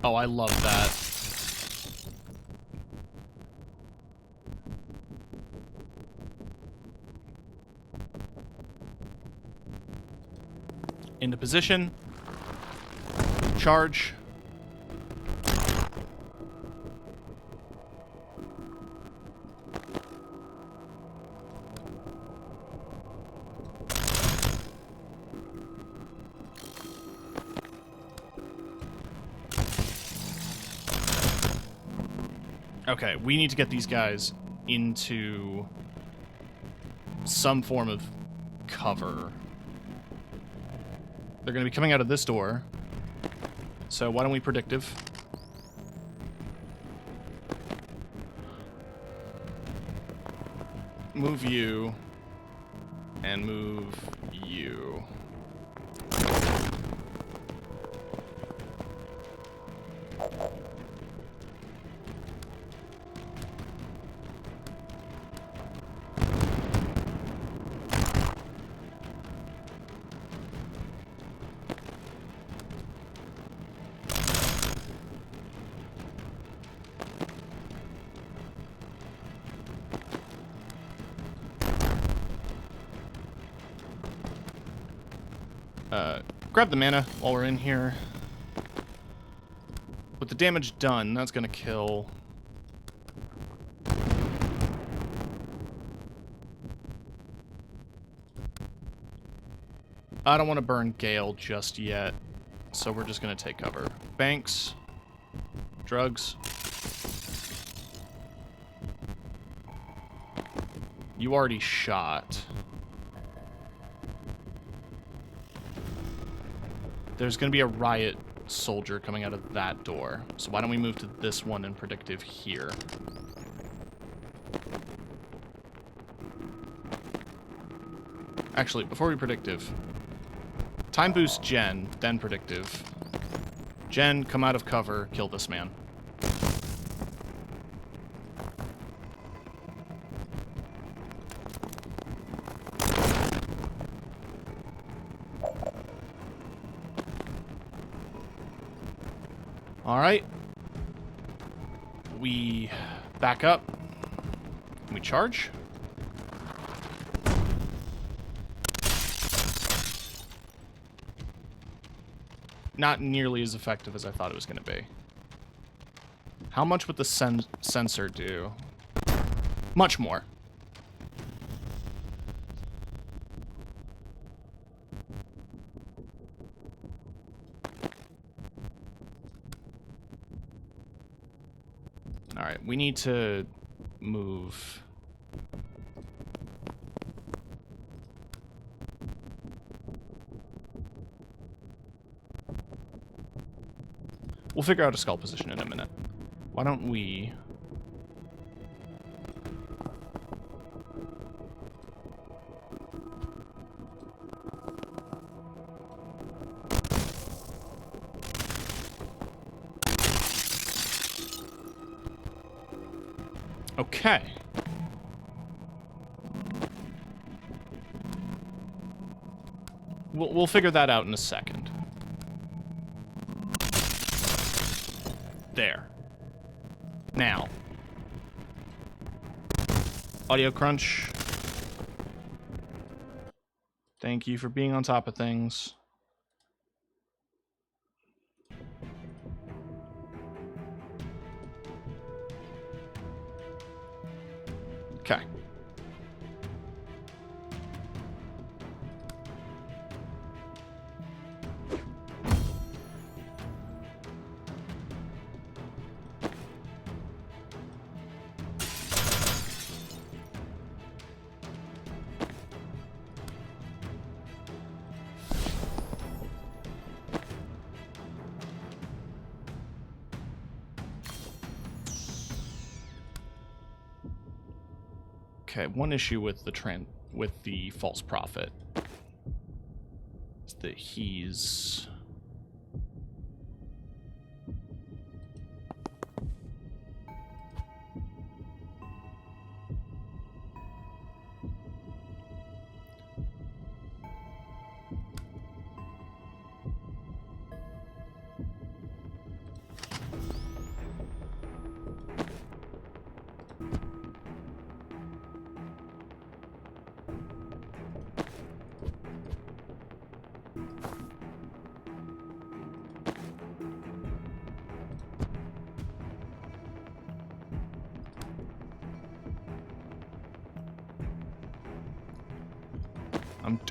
Oh, I love that. Into position. Charge. Okay, we need to get these guys into some form of cover. They're going to be coming out of this door. So why don't we predictive? Move you. And move you. Grab the mana while we're in here. With the damage done, that's gonna kill. I don't want to burn Gale just yet, so we're just gonna take cover. Banks, drugs. You already shot. There's going to be a riot soldier coming out of that door. So why don't we move to this one in predictive here? Actually, before we predictive, time boost Jen, then predictive. Jen, come out of cover, kill this man. Alright. We back up. Can we charge? Not nearly as effective as I thought it was going to be. How much would the sensor do? Much more. Alright, we need to move. We'll figure out a skull position in a minute. Why don't we... Okay. We'll figure that out in a second. There. Now. Audio crunch. Thank you for being on top of things. Okay. Okay, one issue with the false prophet is that he's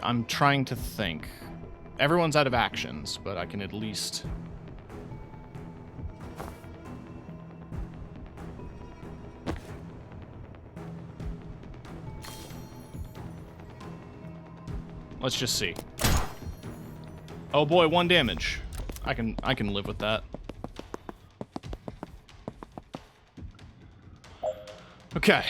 I'm trying to think. Everyone's out of actions, but I can at least... Let's just see. Oh boy, 1 damage. I can live with that. Okay.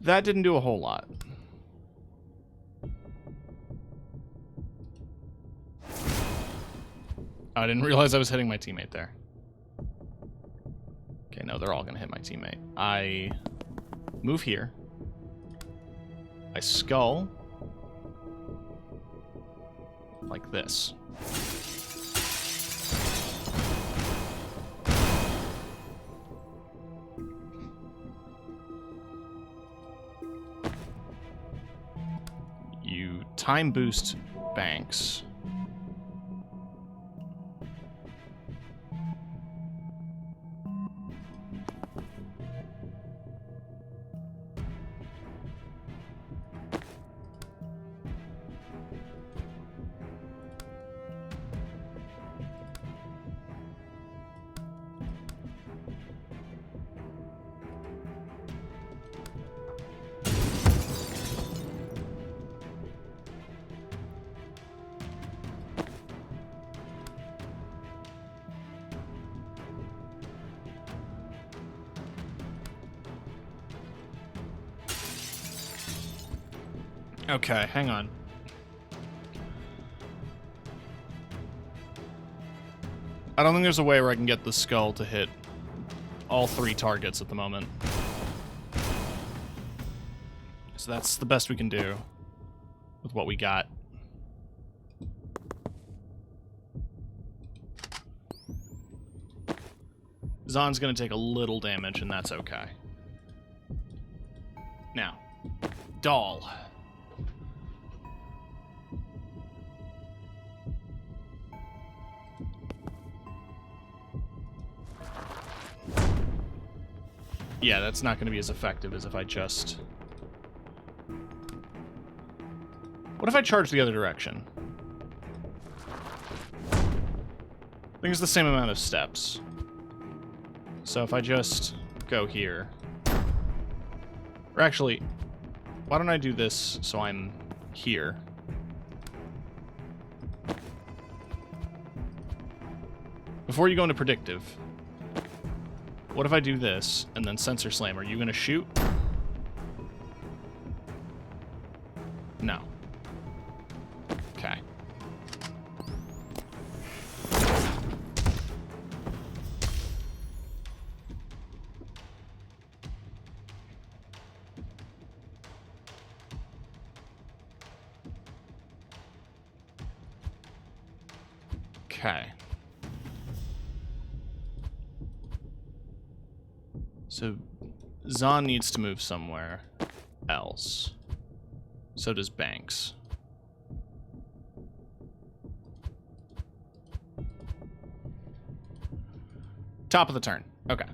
That didn't do a whole lot. I didn't realize I was hitting my teammate there. Okay, no, they're all gonna hit my teammate. I move here. I skull. Like this. You time boost Banks. Okay, hang on. I don't think there's a way where I can get the skull to hit all 3 targets at the moment. So that's the best we can do with what we got. Zaan's gonna take a little damage, and that's okay. Now, Doll. Yeah, that's not going to be as effective as if I just... What if I charge the other direction? I think it's the same amount of steps. So if I just go here... Or actually, why don't I do this so I'm here? Before you go into predictive, what if I do this and then sensor slam? Are you going to shoot? No. Okay. Okay. So, Zaan needs to move somewhere else. So does Banks. Top of the turn. Okay.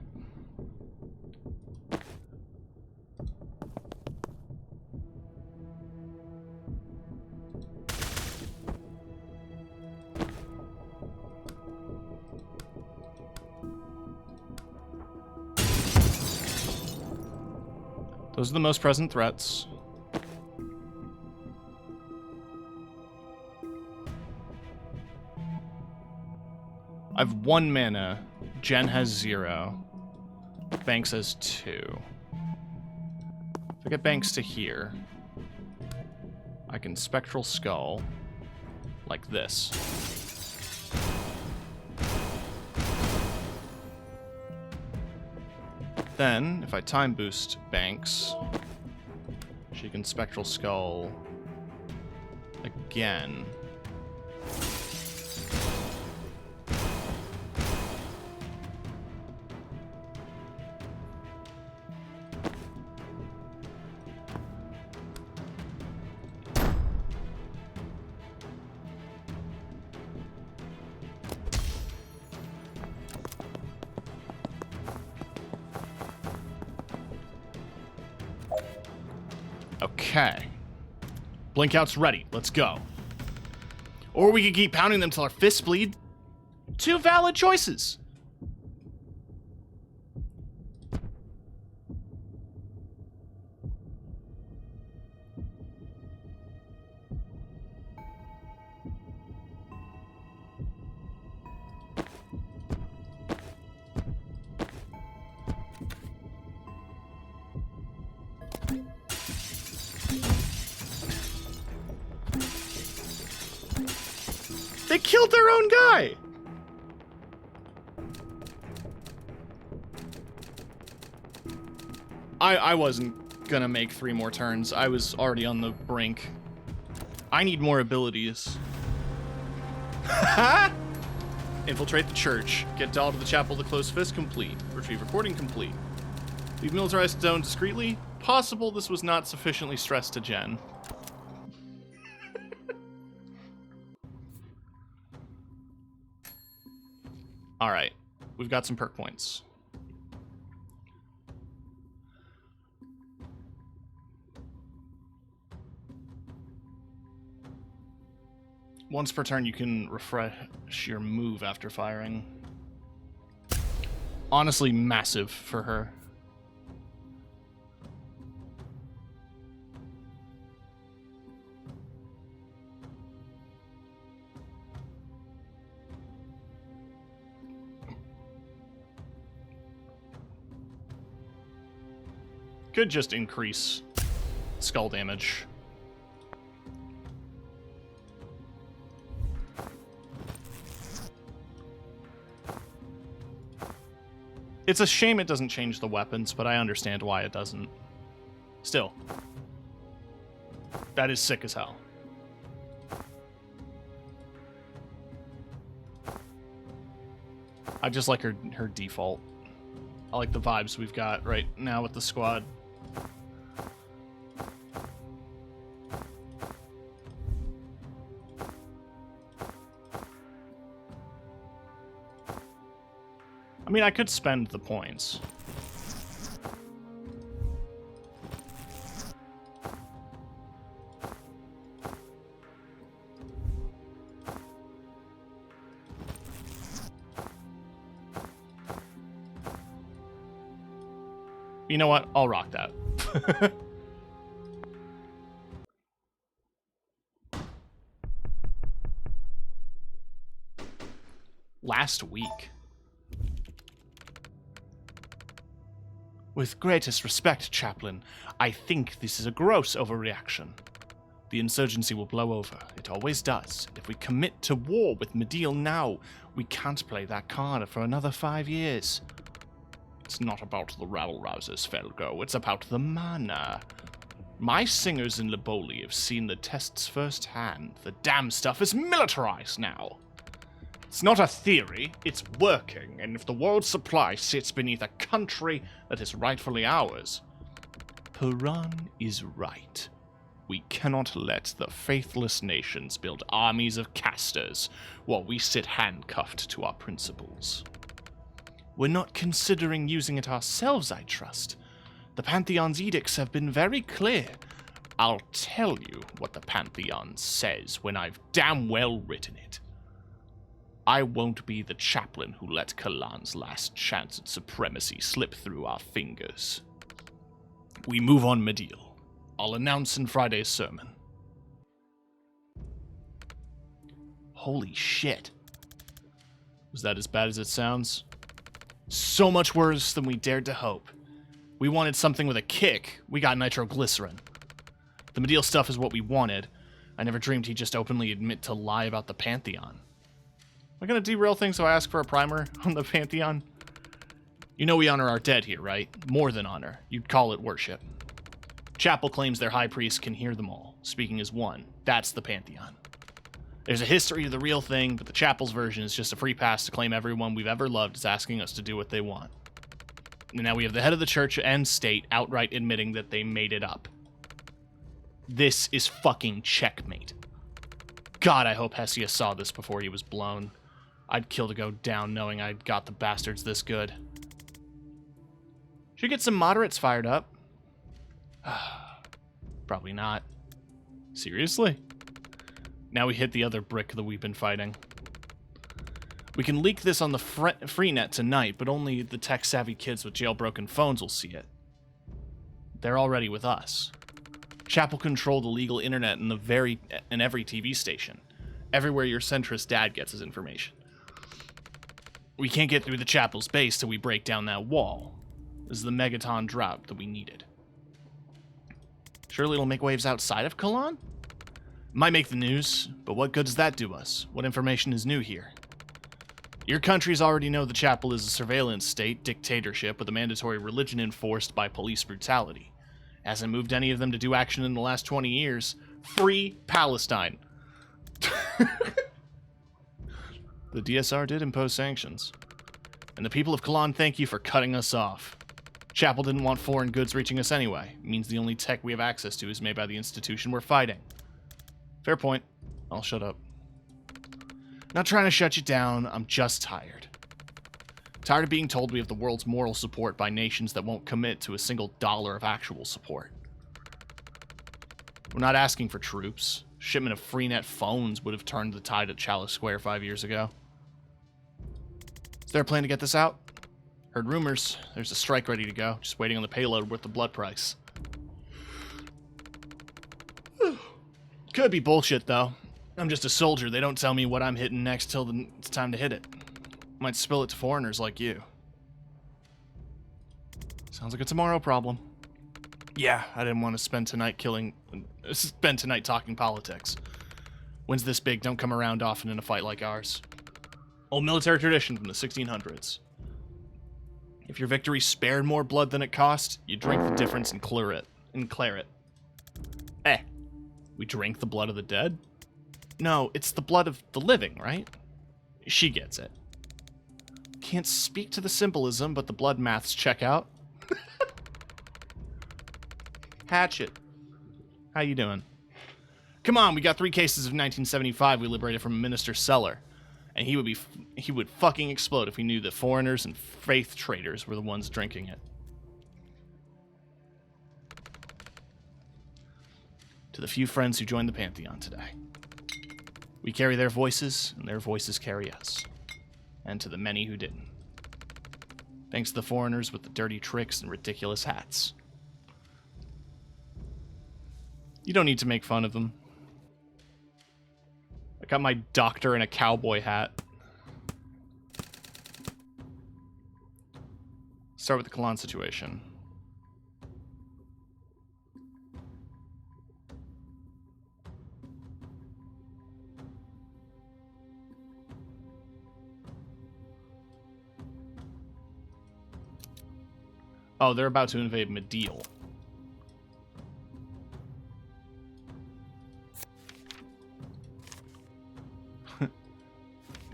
Those are the most present threats. I have 1 mana. Jen has 0. Banks has 2. If I get Banks to here, I can Spectral Skull like this. Then, if I time boost Banks, she can Spectral Skull again. Okay. Blink out's ready. Let's go. Or we could keep pounding them till our fists bleed. 2 valid choices. They killed their own guy! I wasn't gonna make 3 more turns. I was already on the brink. I need more abilities. Infiltrate the church. Get Doll to the chapel to close fist complete. Retrieve recording complete. Leave militarized zone discreetly. Possible this was not sufficiently stressed to Jen. Alright, we've got some perk points. Once per turn, you can refresh your move after firing. Honestly, massive for her. Could just increase skull damage. It's a shame it doesn't change the weapons, but I understand why it doesn't. Still. That is sick as hell. I just like her default. I like the vibes we've got right now with the squad. I mean, I could spend the points. You know what? I'll rock that. Last week. With greatest respect, Chaplain, I think this is a gross overreaction. The insurgency will blow over. It always does. If we commit to war with Mideel now, we can't play that card for another 5 years. It's not about the rabble-rousers, Felgo. It's about the mana. My singers in Liboli have seen the tests firsthand. The damn stuff is militarized now. It's not a theory, it's working, and if the world's supply sits beneath a country that is rightfully ours, Paran is right. We cannot let the faithless nations build armies of casters while we sit handcuffed to our principles. We're not considering using it ourselves, I trust. The Pantheon's edicts have been very clear. I'll tell you what the Pantheon says when I've damn well written it. I won't be the chaplain who let Kalan's last chance at supremacy slip through our fingers. We move on Mideel. I'll announce in Friday's sermon. Holy shit. Was that as bad as it sounds? So much worse than we dared to hope. We wanted something with a kick. We got nitroglycerin. The Mideel stuff is what we wanted. I never dreamed he'd just openly admit to lie about the Pantheon. Am I gonna derail things so I ask for a primer on the Pantheon? You know we honor our dead here, right? More than honor. You'd call it worship. Chapel claims their high priest can hear them all, speaking as one. That's the Pantheon. There's a history to the real thing, but the Chapel's version is just a free pass to claim everyone we've ever loved is asking us to do what they want. And now we have the head of the church and state outright admitting that they made it up. This is fucking checkmate. God, I hope Hessia saw this before he was blown. I'd kill to go down knowing I'd got the bastards this good. Should get some moderates fired up. Probably not. Seriously? Now we hit the other brick that we've been fighting. We can leak this on the Freenet tonight, but only the tech-savvy kids with jailbroken phones will see it. They're already with us. Chapel controlled the legal internet in every TV station. Everywhere your centrist dad gets his information. We can't get through the Chapel's base till we break down that wall. This is the megaton drop that we needed. Surely it'll make waves outside of Kalan? Might make the news, but what good does that do us? What information is new here? Your countries already know the Chapel is a surveillance state, dictatorship, with a mandatory religion enforced by police brutality. Hasn't moved any of them to do action in the last 20 years. Free Palestine. The DSR did impose sanctions. And the people of Kalan thank you for cutting us off. Chapel didn't want foreign goods reaching us anyway. It means the only tech we have access to is made by the institution we're fighting. Fair point. I'll shut up. Not trying to shut you down, I'm just tired. Tired of being told we have the world's moral support by nations that won't commit to a single dollar of actual support. We're not asking for troops. Shipment of Freenet phones would have turned the tide at Chalice Square 5 years ago. Is there a plan to get this out? Heard rumors. There's a strike ready to go. Just waiting on the payload worth the blood price. Could be bullshit, though. I'm just a soldier. They don't tell me what I'm hitting next till it's time to hit it. Might spill it to foreigners like you. Sounds like a tomorrow problem. Yeah, I didn't want to spend tonight talking politics. Wins this big don't come around often in a fight like ours. Old military tradition from the 1600s. If your victory spared more blood than it cost, you drink the difference and clear it. Eh. We drink the blood of the dead? No, it's the blood of the living, right? She gets it. Can't speak to the symbolism, but the blood maths check out. Hatchet. How you doing? Come on, we got 3 cases of 1975 we liberated from a minister's cellar. And he would fucking explode if he knew that foreigners and faith traders were the ones drinking it. To the few friends who joined the Pantheon today. We carry their voices, and their voices carry us. And to the many who didn't. Thanks to the foreigners with the dirty tricks and ridiculous hats. You don't need to make fun of them. I got my doctor in a cowboy hat. Start with the Kalan situation. Oh, they're about to invade Medial.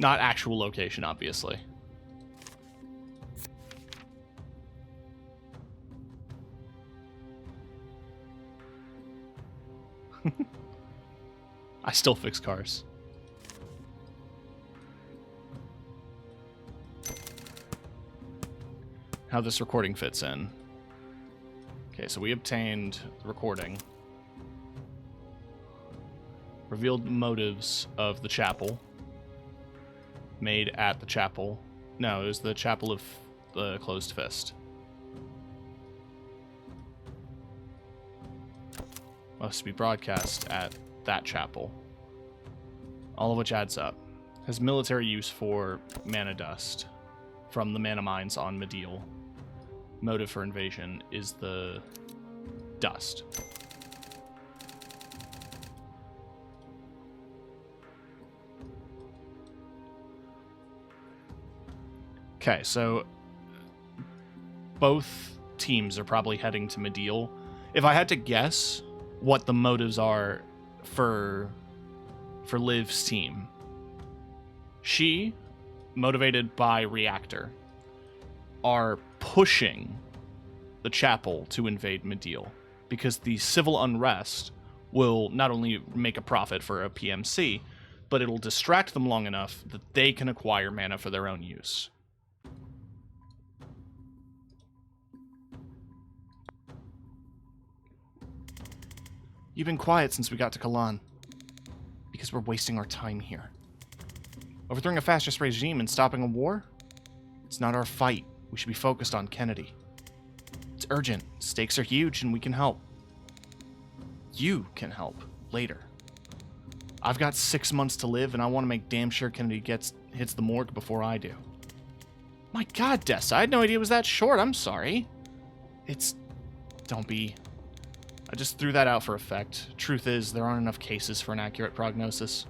Not actual location, obviously. I still fix cars. How this recording fits in. Okay, so we obtained the recording. Revealed motives of the chapel. Made at the chapel. No, it was the chapel of the Closed Fist. Must be broadcast at that chapel. All of which adds up. Has military use for mana dust from the mana mines on Medial. Motive for invasion is the dust. Okay, so both teams are probably heading to Medial. If I had to guess what the motives are for Liv's team, she, motivated by Reactor, are pushing the chapel to invade Medial because the civil unrest will not only make a profit for a PMC, but it'll distract them long enough that they can acquire mana for their own use. You've been quiet since we got to Kalan. Because we're wasting our time here. Overthrowing a fascist regime and stopping a war? It's not our fight. We should be focused on Kennedy. It's urgent. Stakes are huge and we can help. You can help. Later. I've got 6 months to live and I want to make damn sure Kennedy hits the morgue before I do. My god, Dessa, I had no idea it was that short. I'm sorry. Don't be... I just threw that out for effect. Truth is, there aren't enough cases for an accurate prognosis.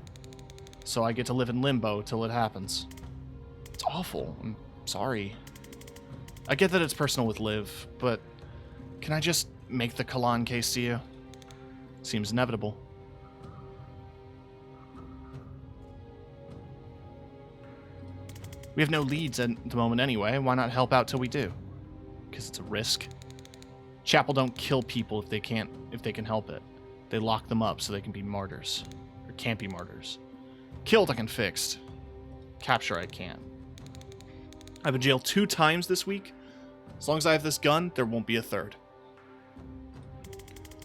So I get to live in limbo till it happens. It's awful. I'm sorry. I get that it's personal with Liv, but can I just make the Kalan case to you? Seems inevitable. We have no leads at the moment anyway. Why not help out till we do? Because it's a risk. Chapel don't kill people if they can help it. They lock them up so they can be martyrs. Or can't be martyrs. Killed I can fix. Capture I can't. I've been jailed 2 times this week. As long as I have this gun, there won't be a third.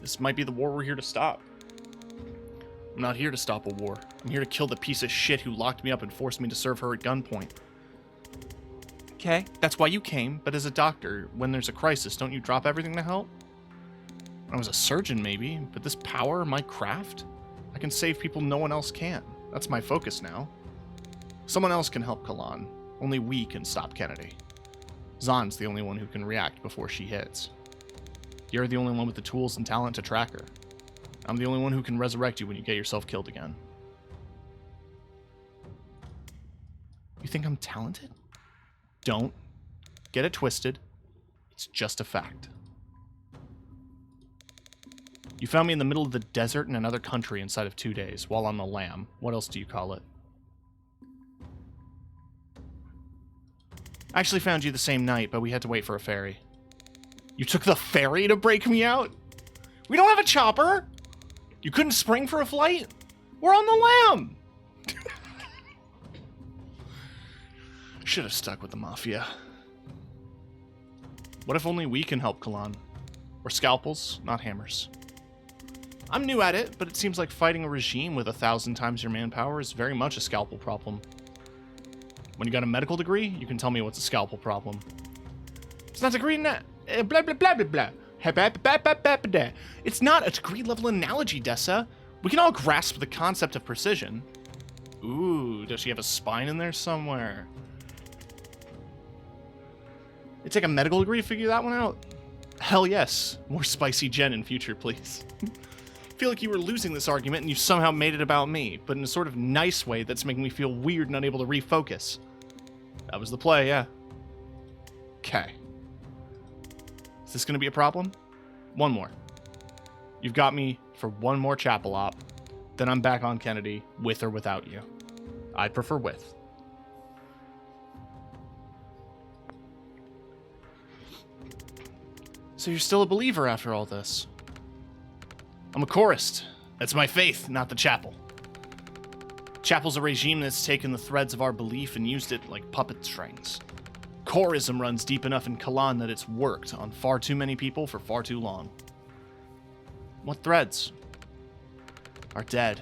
This might be the war we're here to stop. I'm not here to stop a war. I'm here to kill the piece of shit who locked me up and forced me to serve her at gunpoint. Okay, that's why you came, but as a doctor, when there's a crisis, don't you drop everything to help? I was a surgeon, maybe, but this power, my craft, I can save people no one else can. That's my focus now. Someone else can help Kalan. Only we can stop Kennedy. Zaan's the only one who can react before she hits. You're the only one with the tools and talent to track her. I'm the only one who can resurrect you when you get yourself killed again. You think I'm talented? Don't. get it twisted. It's just a fact. You found me in the middle of the desert in another country inside of 2 days, while on the lam. What else do you call it? I actually found you the same night, but we had to wait for a ferry. You took the ferry to break me out? We don't have a chopper! You couldn't spring for a flight? We're on the lam! Should have stuck with the Mafia. What if only we can help Kalan? We're scalpels, not hammers. I'm new at it, but it seems like fighting a regime with 1,000 times your manpower is very much a scalpel problem. When you got a medical degree, you can tell me what's a scalpel problem. It's not a degree blah blah blah blah blah. It's not a degree-level analogy, Dessa. We can all grasp the concept of precision. Ooh, does she have a spine in there somewhere? It take a medical degree to figure that one out? Hell yes. More spicy Gen in future, please. I feel like you were losing this argument and you somehow made it about me, but in a sort of nice way that's making me feel weird and unable to refocus. That was the play, yeah. Okay. Is this going to be a problem? One more. You've got me for one more chapel op, then I'm back on Kennedy, with or without you. I'd prefer with. So you're still a believer after all this? I'm a chorist. That's my faith, not the chapel. Chapel's a regime that's taken the threads of our belief and used it like puppet strings. Chorism runs deep enough in Kalan that it's worked on far too many people for far too long. What threads? Are dead.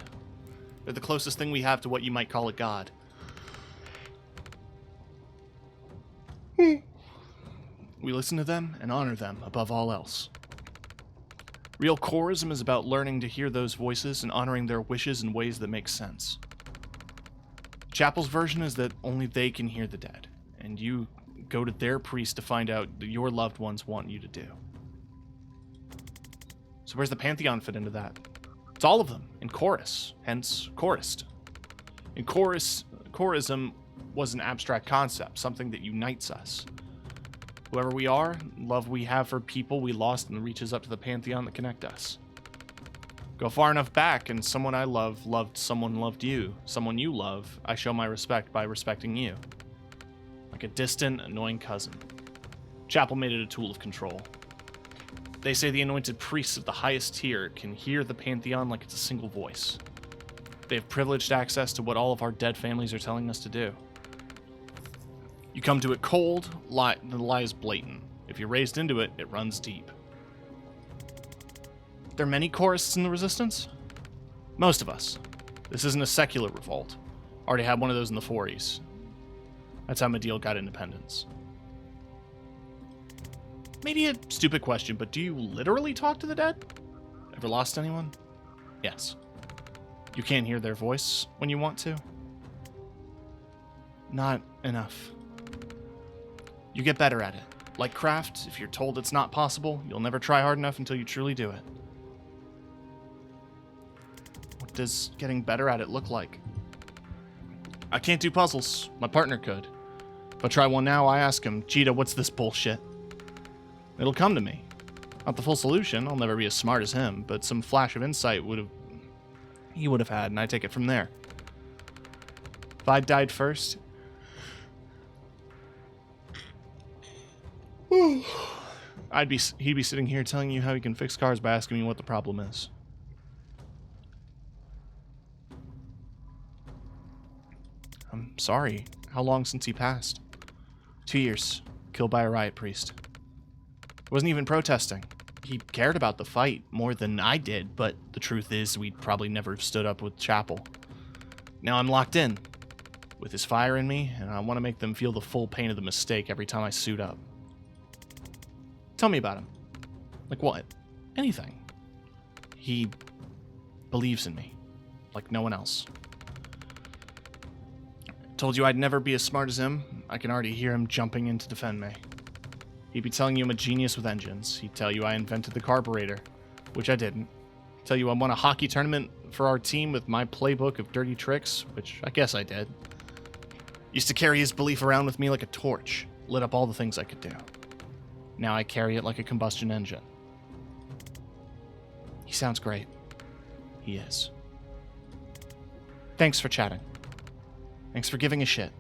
They're the closest thing we have to what you might call a god. We listen to them and honor them above all else. Real chorism is about learning to hear those voices and honoring their wishes in ways that make sense. Chapel's version is that only they can hear the dead, and you go to their priest to find out that your loved ones want you to do. So where's the Pantheon fit into that? It's all of them, in chorus, hence chorist. In chorism was an abstract concept, something that unites us. Whoever we are, love we have for people we lost and reaches up to the Pantheon that connect us. Go far enough back and someone I love loved someone loved you. Someone you love, I show my respect by respecting you. Like a distant, annoying cousin. Chapel made it a tool of control. They say the anointed priests of the highest tier can hear the Pantheon like it's a single voice. They have privileged access to what all of our dead families are telling us to do. You come to it cold, the lie is blatant. If you're raised into it, it runs deep. There are many chorists in the Resistance? Most of us. This isn't a secular revolt. Already had one of those in the 40s. That's how Mideel got independence. Maybe a stupid question, but do you literally talk to the dead? Ever lost anyone? Yes. You can't hear their voice when you want to? Not enough. You get better at it. Like craft, if you're told it's not possible, you'll never try hard enough until you truly do it. What does getting better at it look like? I can't do puzzles. My partner could. If I try one now, I ask him, Cheetah, what's this bullshit? It'll come to me. Not the full solution, I'll never be as smart as him, but some flash of insight he would have had, and I take it from there. If I died first, he'd be sitting here telling you how he can fix cars by asking me what the problem is. I'm sorry. How long since he passed? 2 years. Killed by a riot priest. Wasn't even protesting. He cared about the fight more than I did, but the truth is we'd probably never have stood up with Chapel. Now I'm locked in, with his fire in me, and I want to make them feel the full pain of the mistake every time I suit up. Tell me about him. Like what? Anything. He believes in me, like no one else. Told you I'd never be as smart as him. I can already hear him jumping in to defend me. He'd be telling you I'm a genius with engines. He'd tell you I invented the carburetor, which I didn't. Tell you I won a hockey tournament for our team with my playbook of dirty tricks, which I guess I did. Used to carry his belief around with me like a torch. lit up all the things I could do. Now I carry it like a combustion engine. He sounds great. He is. Thanks for chatting. Thanks for giving a shit.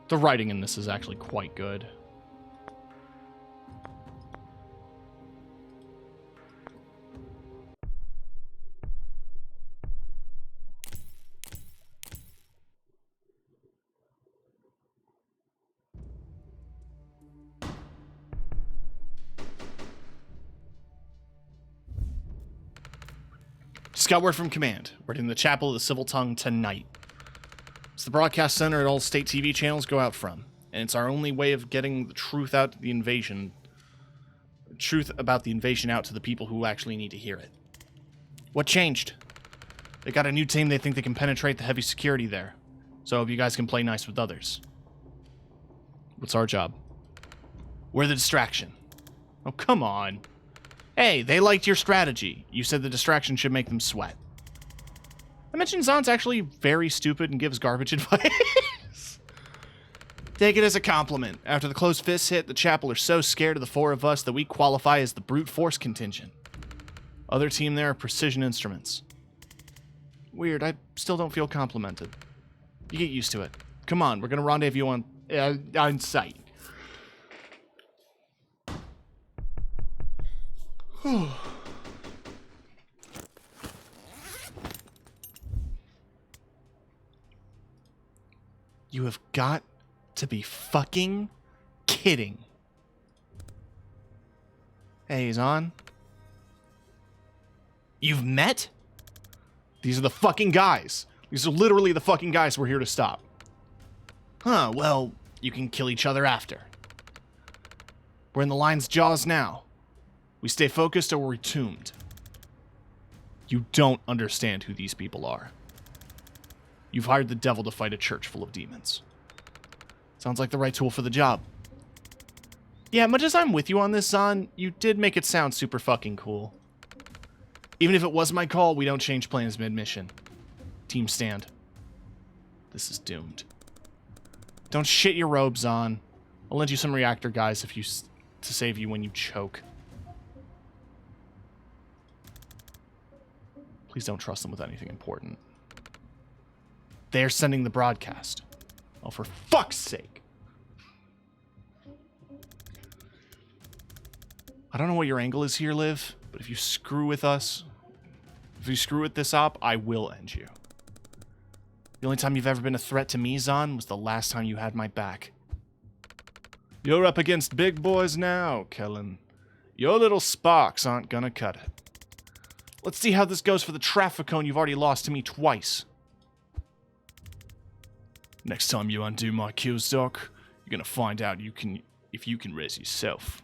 The writing in this is actually quite good. Just got word from command. We're in the Chapel of the Civil Tongue tonight. It's the broadcast center at all state TV channels go out from, and it's our only way of getting the truth out to the invasion. Truth about the invasion out to the people who actually need to hear it. What changed? They got a new team they think they can penetrate the heavy security there. So I hope you guys can play nice with others. What's our job? We're the distraction. Oh, come on. Hey, they liked your strategy. You said the distraction should make them sweat. I mentioned Zaan's actually very stupid and gives garbage advice. Take it as a compliment. After the closed fists hit, the chapel are so scared of the four of us that we qualify as the brute force contingent. Other team there are precision instruments. Weird, I still don't feel complimented. You get used to it. Come on, we're gonna rendezvous on site. You have got to be fucking kidding. Hey, Zaan. You've met? These are the fucking guys. These are literally the fucking guys we're here to stop. Huh, well, you can kill each other after. We're in the lion's jaws now. We stay focused or we're tombed. You don't understand who these people are. You've hired the devil to fight a church full of demons. Sounds like the right tool for the job. Yeah, much as I'm with you on this, Zaan, you did make it sound super fucking cool. Even if it was my call, we don't change plans mid-mission. Team stand. This is doomed. Don't shit your robes on. I'll lend you some reactor guys if you to save you when you choke. Please don't trust them with anything important. They're sending the broadcast. Oh, for fuck's sake. I don't know what your angle is here, Liv, but if you screw with us, if you screw with this op, I will end you. The only time you've ever been a threat to me, Zaan, was the last time you had my back. You're up against big boys now, Kellen. Your little sparks aren't gonna cut it. Let's see how this goes for the Trafficone you've already lost to me twice. Next time you undo my kills, Doc, you're gonna find out if you can res yourself.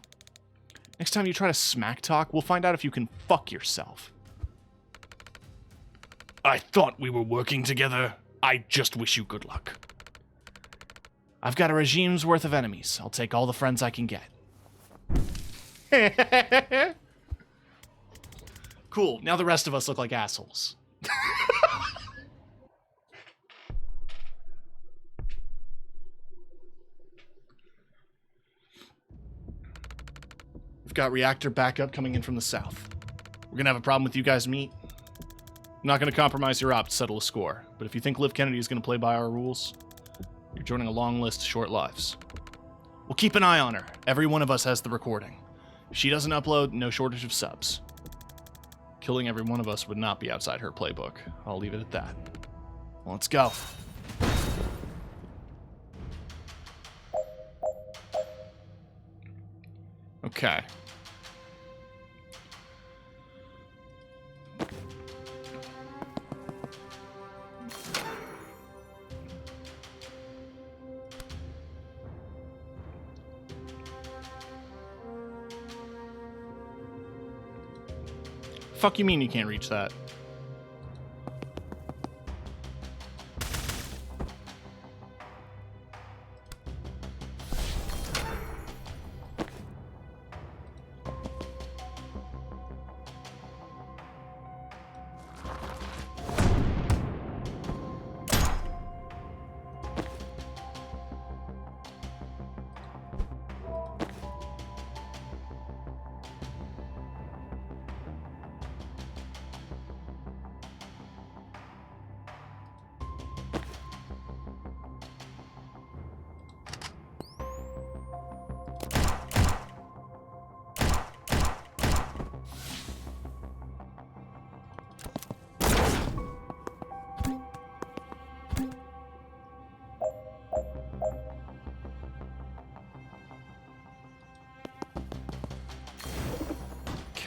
Next time you try to smack talk, we'll find out if you can fuck yourself. I thought we were working together. I just wish you good luck. I've got a regime's worth of enemies. I'll take all the friends I can get. Cool, now the rest of us look like assholes. We've got reactor backup coming in from the south. We're gonna have a problem with you guys meet. I'm not gonna compromise your op to settle a score, but if you think Liv Kennedy is gonna play by our rules, you're joining a long list of short lives. We'll keep an eye on her. Every one of us has the recording. If she doesn't upload, no shortage of subs. Killing every one of us would not be outside her playbook. I'll leave it at that. Well, let's go. Okay. Fuck you mean you can't reach that?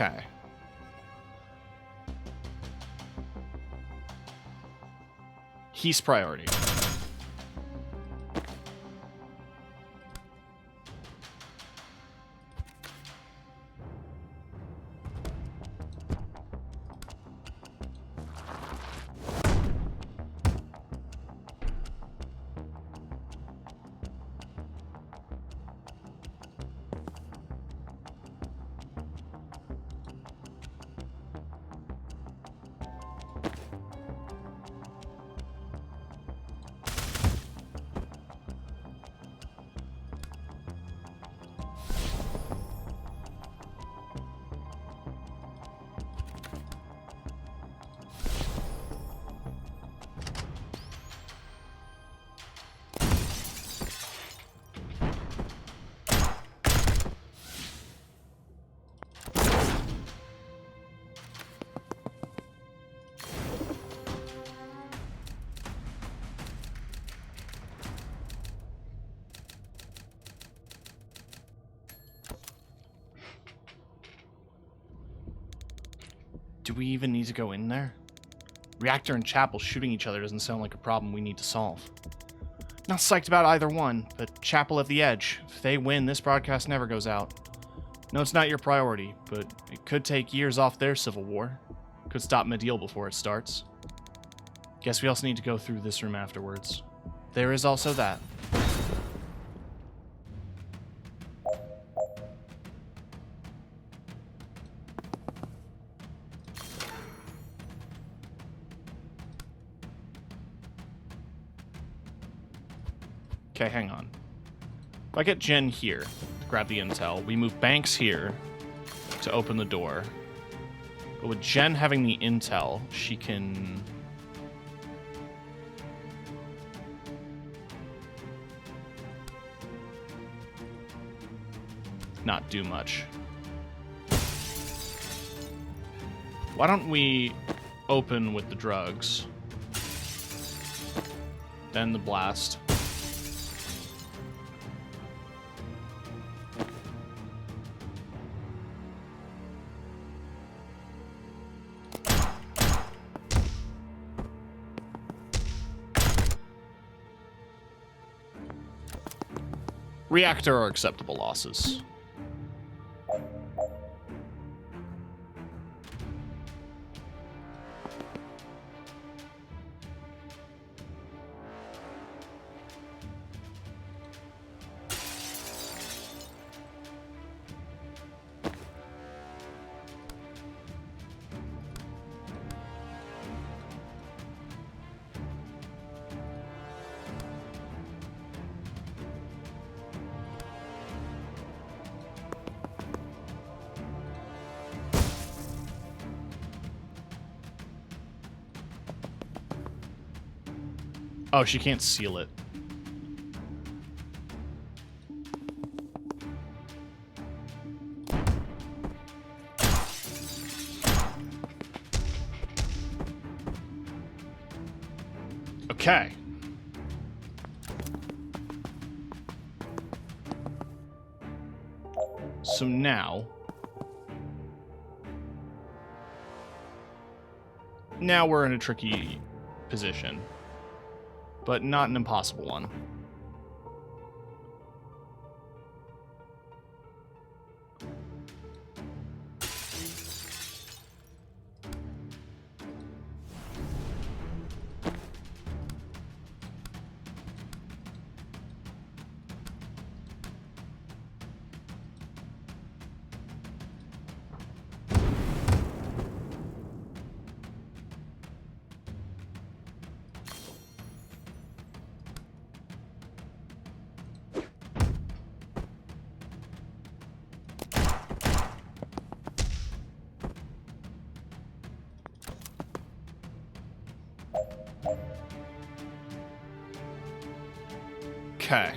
Okay. He's priority. Do we even need to go in there? Reactor and Chapel shooting each other doesn't sound like a problem we need to solve. Not psyched about either one, but Chapel at the edge. If they win, this broadcast never goes out. No, it's not your priority, but it could take years off their civil war. Could stop Medeal before it starts. Guess we also need to go through this room afterwards. There is also that. Okay, hang on. If I get Jen here to grab the intel, we move Banks here to open the door. But with Jen having the intel, she can... not do much. Why don't we open with the drugs? Then the blast. Reactor are acceptable losses. Oh, she can't seal it. Okay. So now we're in a tricky position, but not an impossible one. Okay.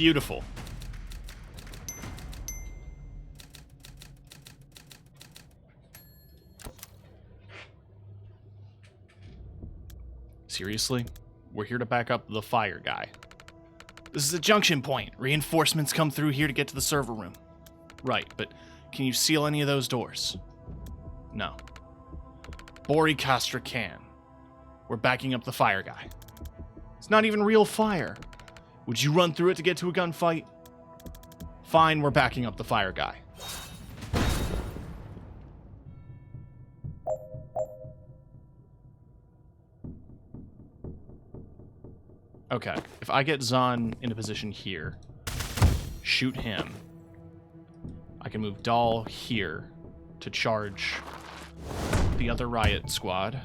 Beautiful. Seriously? We're here to back up the fire guy. This is a junction point. Reinforcements come through here to get to the server room. Right, but can you seal any of those doors? No. Bori Castra can. We're backing up the fire guy. It's not even real fire. Would you run through it to get to a gunfight? Fine, we're backing up the fire guy. Okay, if I get Zahn in a position here, shoot him, I can move Dahl here to charge the other riot squad.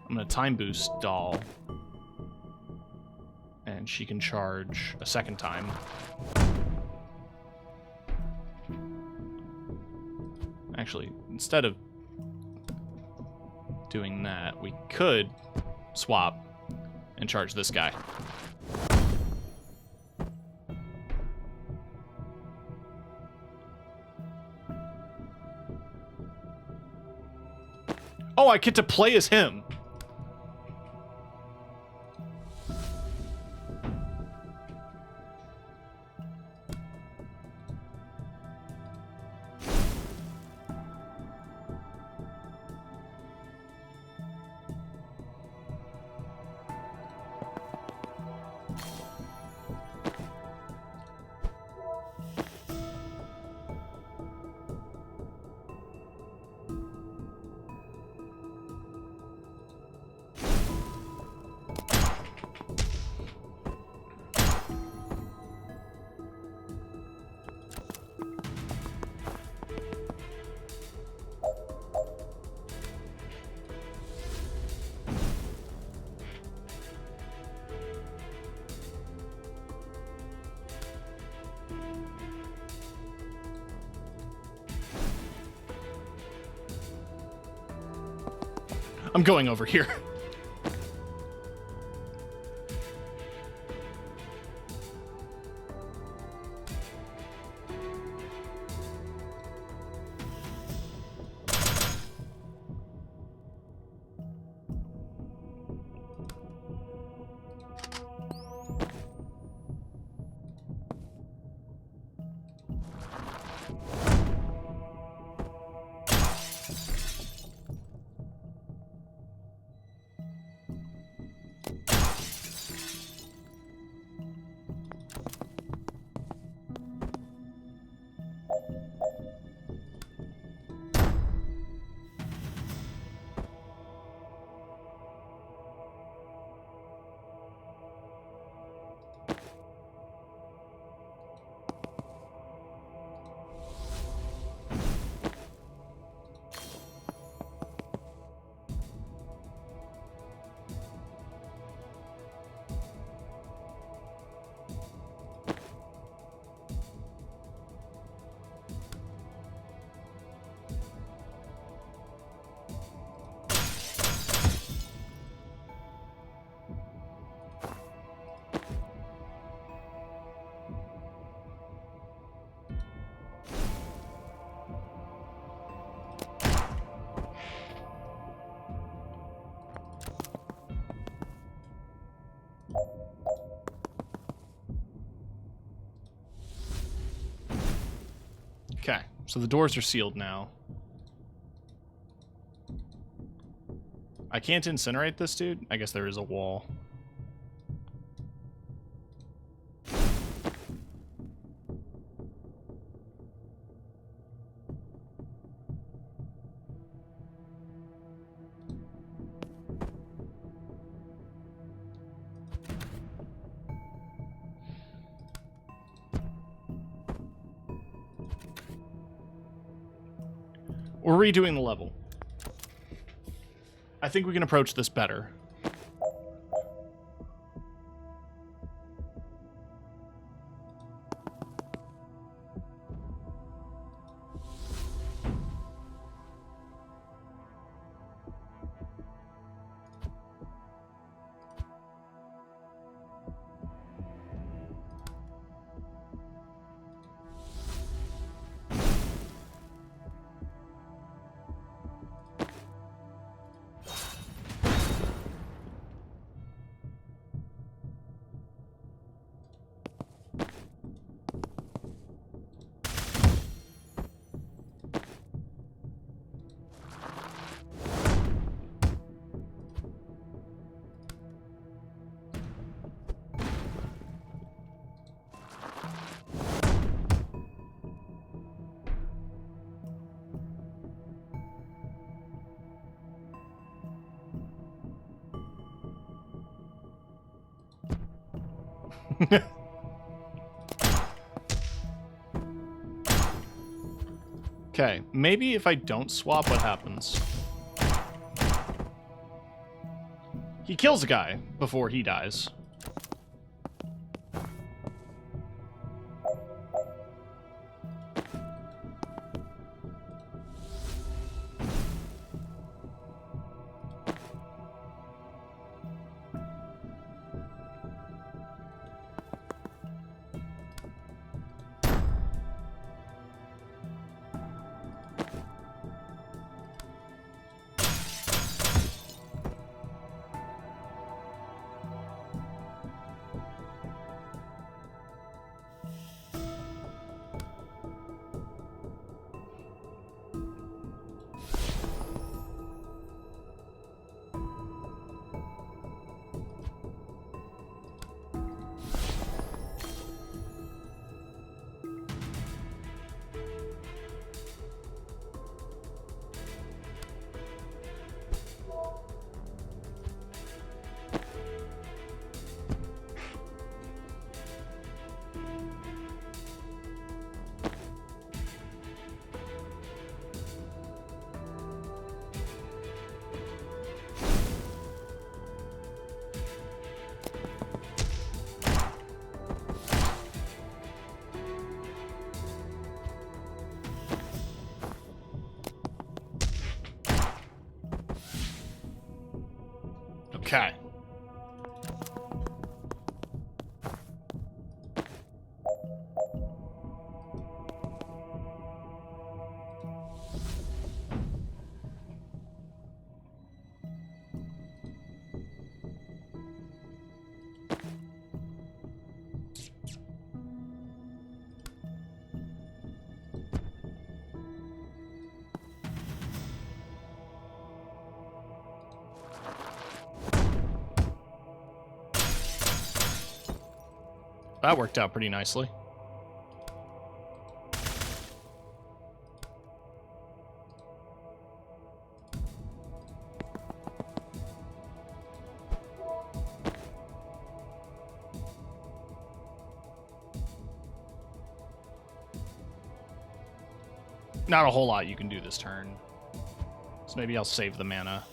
I'm going to time boost Dahl, and she can charge a second time. Actually, instead of doing that, we could swap and charge this guy. Oh, I get to play as him. I'm going over here. Okay, so the doors are sealed now. I can't incinerate this dude? I guess there is a wall. We're redoing the level. I think we can approach this better. Okay, maybe if I don't swap, what happens? He kills a guy before he dies. Okay. That worked out pretty nicely. Not a whole lot you can do this turn. So maybe I'll save the mana.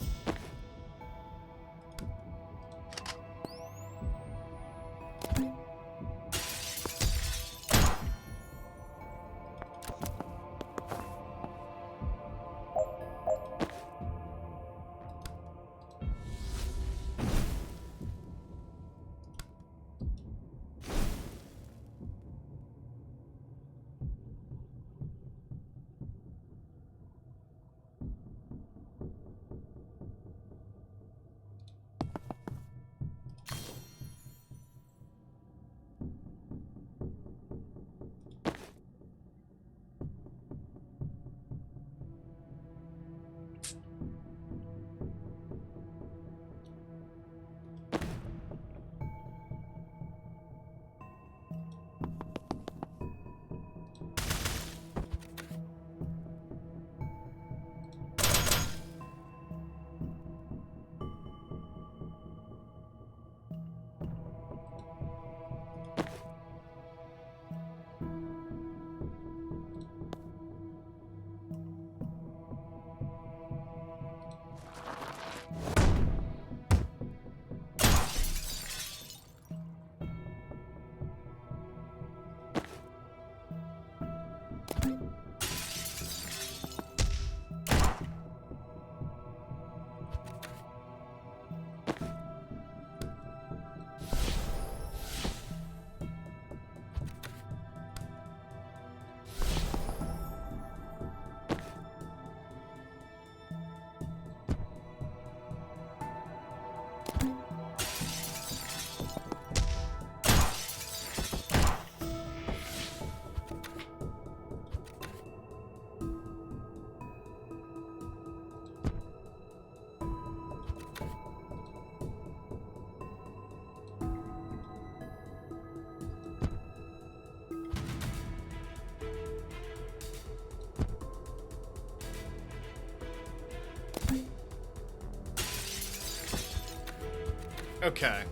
Okay.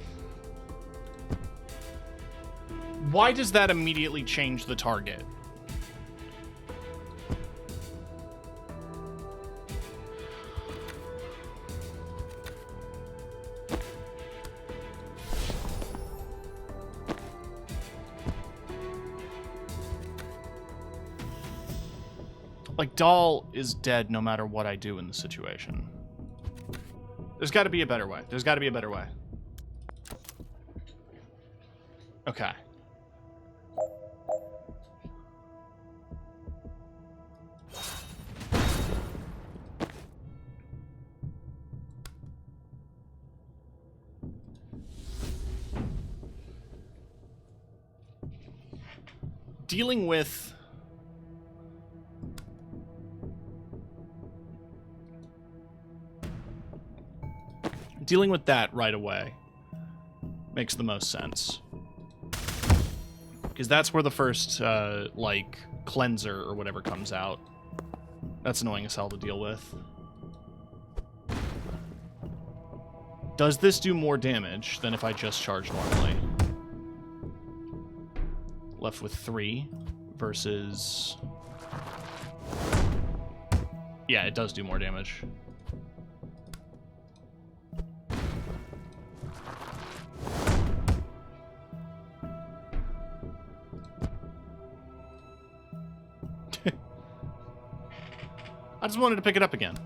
Why does that immediately change the target? Like, Dahl is dead no matter what I do in the situation. There's got to be a better way. There's got to be a better way. Okay. Dealing with... Dealing with that right away makes the most sense. Because that's where the first, like, cleanser or whatever comes out. That's annoying as hell to deal with. Does this do more damage than if I just charge normally? Left with 3 versus... Yeah, it does do more damage. I just wanted to pick it up again.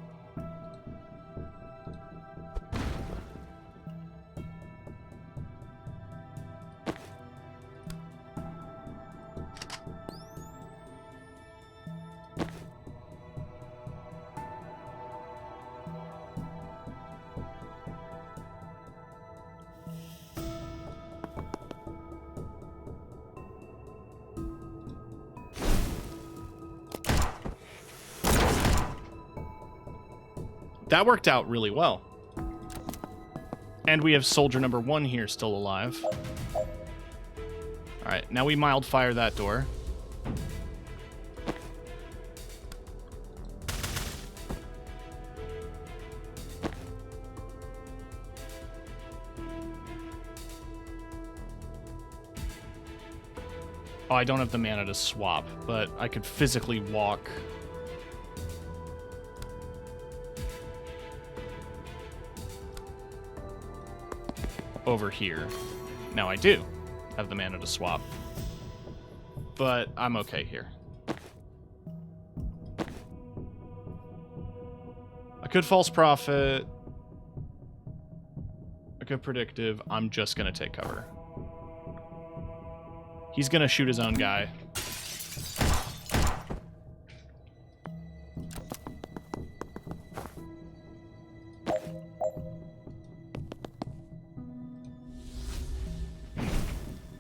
That worked out really well. And we have soldier number 1 here still alive. Alright, now we mild fire that door. Oh, I don't have the mana to swap, but I could physically walk... over here. Now I do have the mana to swap, but I'm okay here. I could false prophet. I could predictive. I'm just gonna take cover. He's gonna shoot his own guy.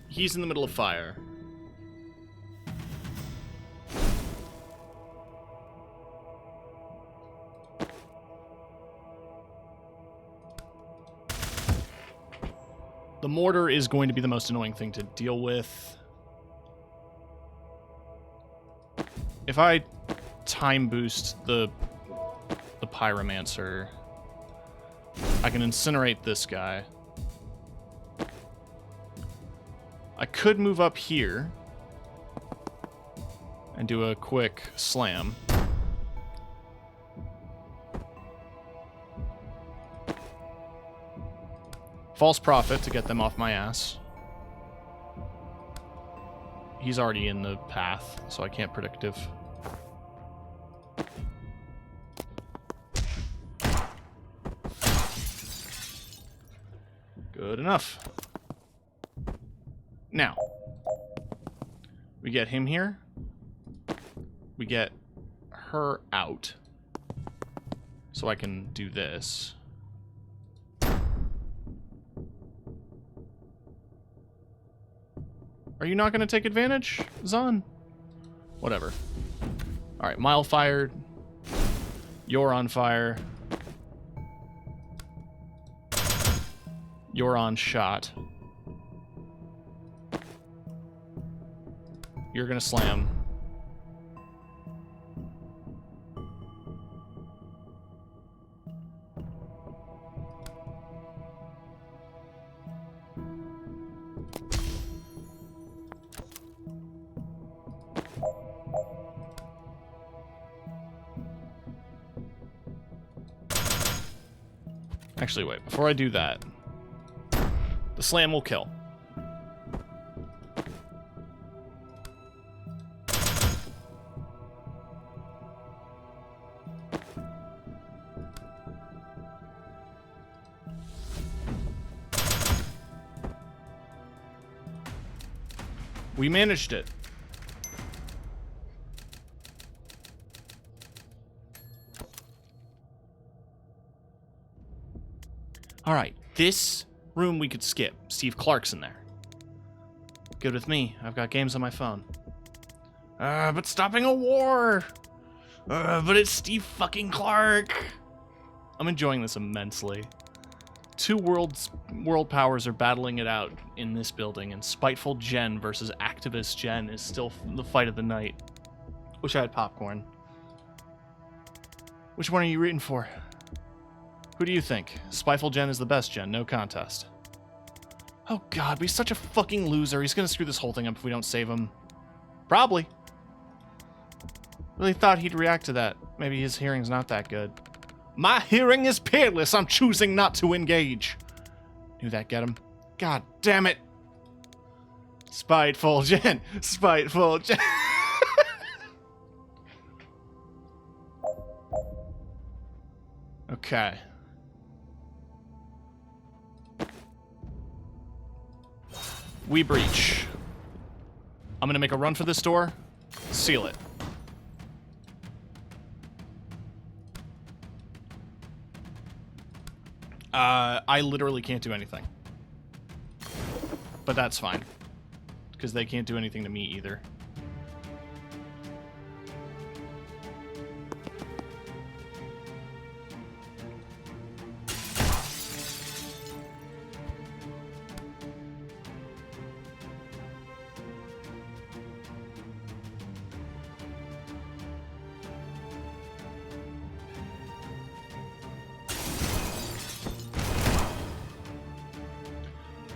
He's in the middle of fire. The mortar is going to be the most annoying thing to deal with. If I time boost the pyromancer, I can incinerate this guy. I could move up here and do a quick slam. False prophet to get them off my ass. He's already in the path, so I can't predictive. Good enough. Now, we get him here. We get her out. So I can do this. Are you not going to take advantage, Zahn? Whatever. Alright, Mile fired. You're on fire. You're on shot. You're gonna slam. Actually, wait. Before I do that, the slam will kill. We managed it. Alright, this room we could skip. Steve Clark's in there. Good with me. I've got games on my phone. But stopping a war! But it's Steve fucking Clark! I'm enjoying this immensely. Two world powers are battling it out in this building, and Spiteful Jen versus Activist Jen is still the fight of the night. Wish I had popcorn. Which one are you rooting for? Who do you think? Spiteful Jen is the best Jen, no contest. Oh god, he's such a fucking loser. He's gonna screw this whole thing up if we don't save him. Probably. Really thought he'd react to that. Maybe his hearing's not that good. My hearing is peerless. I'm choosing not to engage. Knew that get him. God damn it. Spiteful Jen. Spiteful Jen. Okay. We breach. I'm gonna make a run for this door. Seal it. I literally can't do anything. But that's fine. Because they can't do anything to me either.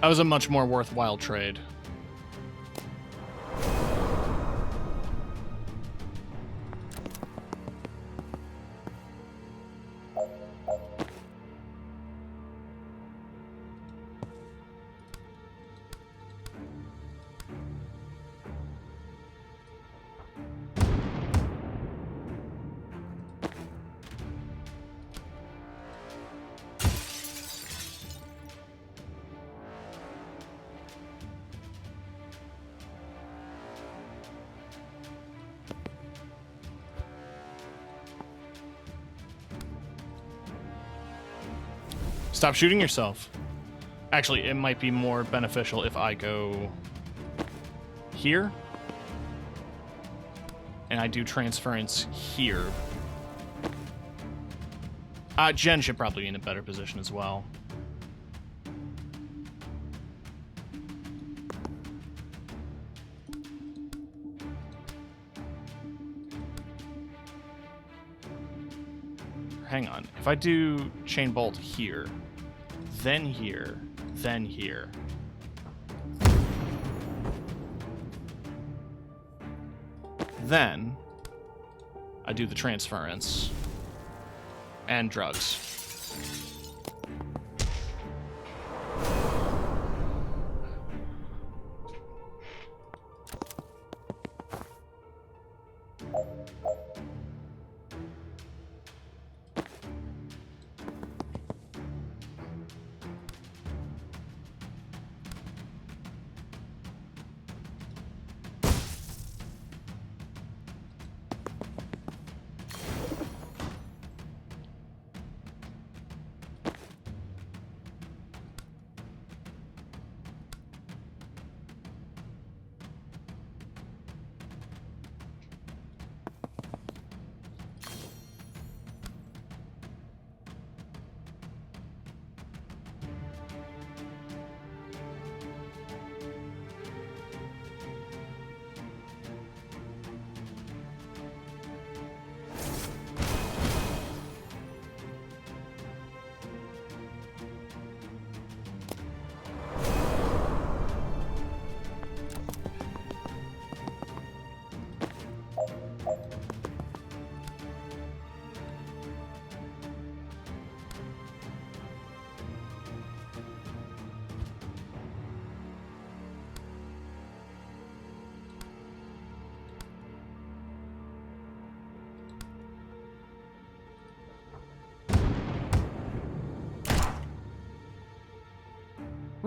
That was a much more worthwhile trade. Stop shooting yourself. Actually, it might be more beneficial if I go here and I do transference here. Jen should probably be in a better position as well. Hang on. If I do chain bolt here, then here, then here. Then I do the transference and drugs.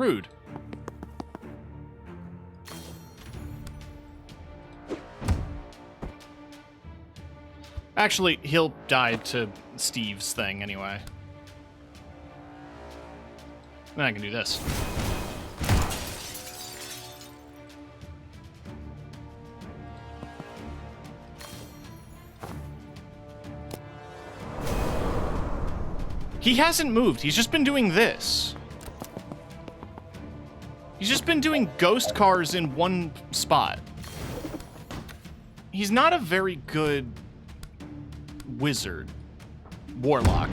Rude. Actually, he'll die to Steve's thing anyway. Then I can do this. He hasn't moved. He's just been doing this. He's just been doing ghost cars in one spot. He's not a very good wizard. Warlock.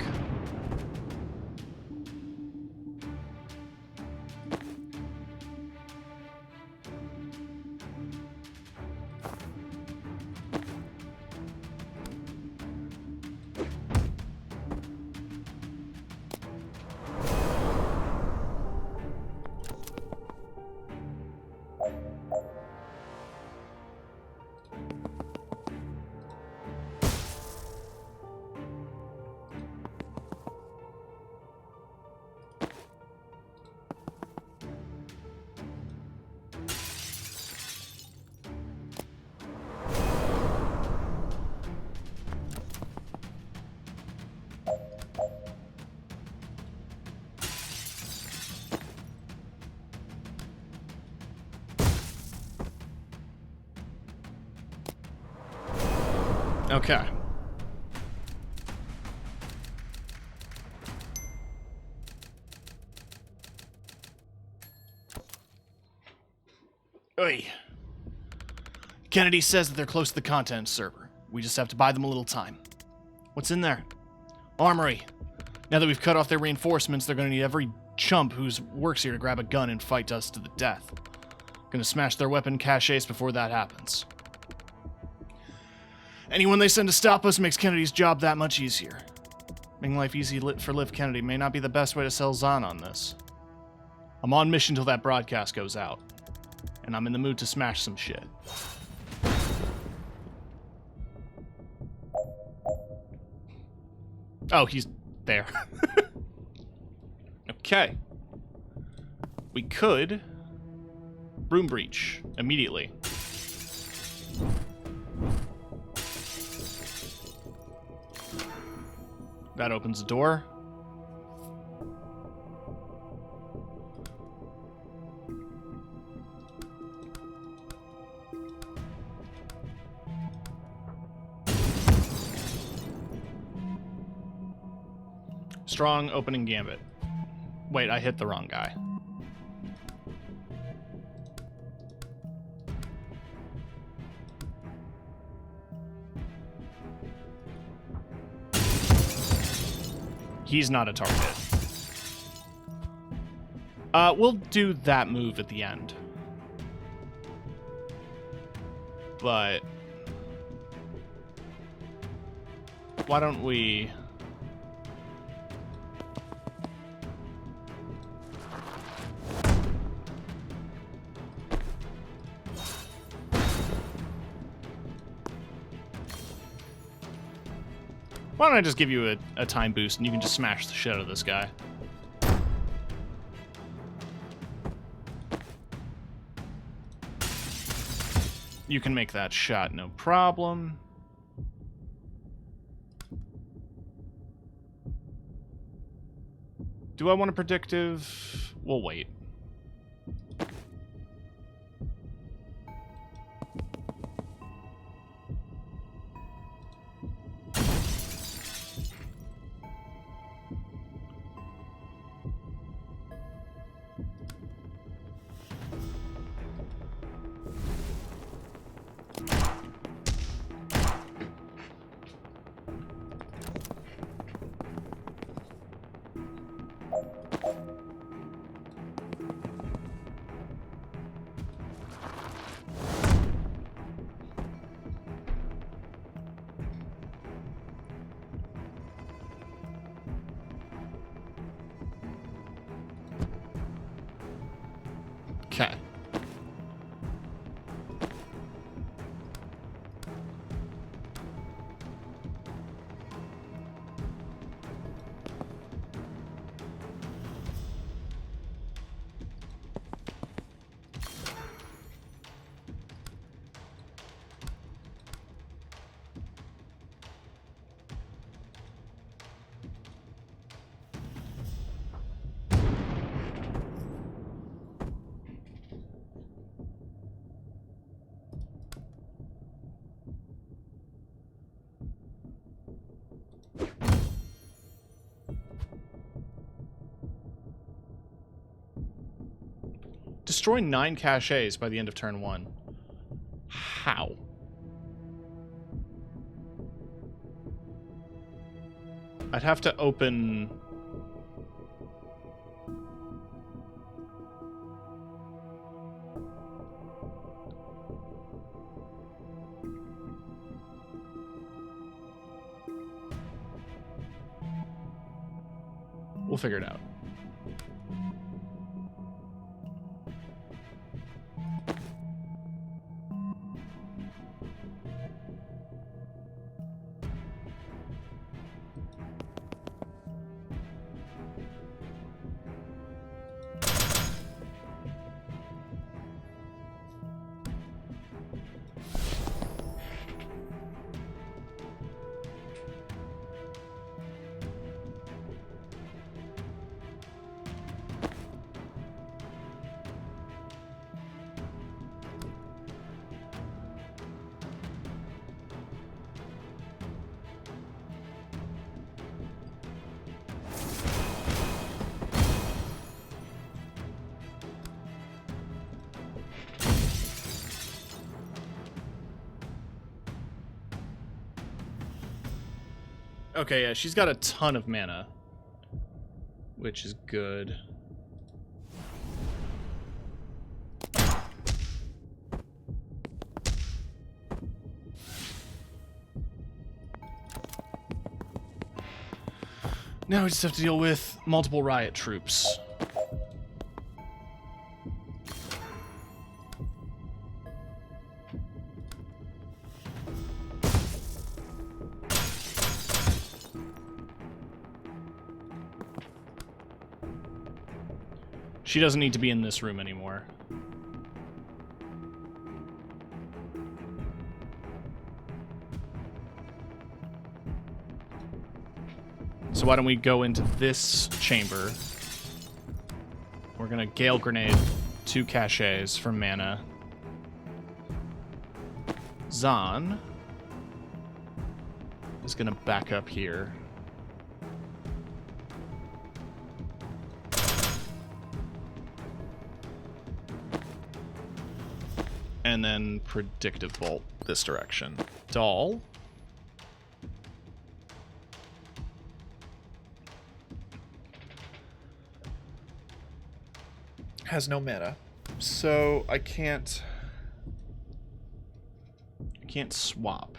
Okay. Oi. Kennedy says that they're close to the content server. We just have to buy them a little time. What's in there? Armory. Now that we've cut off their reinforcements, they're going to need every chump who works here to grab a gun and fight us to the death. Gonna smash their weapon caches before that happens. Anyone they send to stop us makes Kennedy's job that much easier. Making life easy for Liv Kennedy may not be the best way to sell Zahn on this. I'm on mission till that broadcast goes out. And I'm in the mood to smash some shit. Oh, he's there. Okay. We could Broom Breach immediately. That opens the door. Strong opening gambit. Wait, I hit the wrong guy. He's not a target. We'll do that move at the end. But why don't we... Why don't I just give you a time boost and you can just smash the shit out of this guy? You can make that shot, no problem. Do I want a predictive? We'll wait. Okay. Destroy 9 caches by the end of turn 1. How? I'd have to open... We'll figure it out. Okay, yeah, she's got a ton of mana, which is good. Now we just have to deal with multiple riot troops. She doesn't need to be in this room anymore. So why don't we go into this chamber? We're gonna Gale Grenade 2 caches for mana. Zaan is gonna back up here. And then Predictive Bolt this direction. Doll. Has no mana. So I can't swap.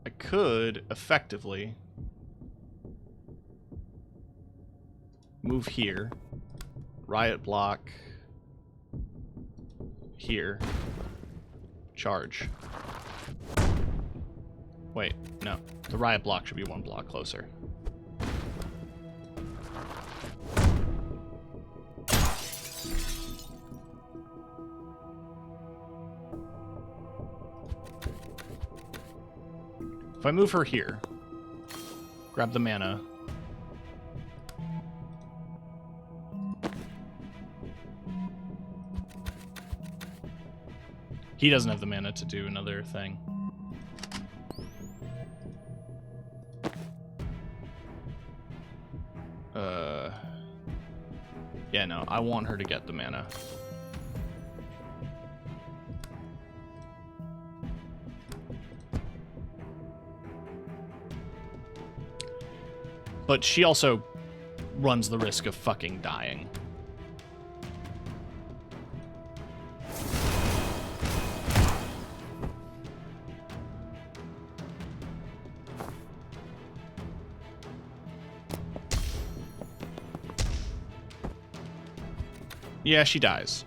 I could effectively move here. Riot block here. Charge. Wait, no. The riot block should be 1 block closer. If I move her here, grab the mana, he doesn't have the mana to do another thing. Yeah, no, I want her to get the mana. But she also runs the risk of fucking dying. Yeah, she dies.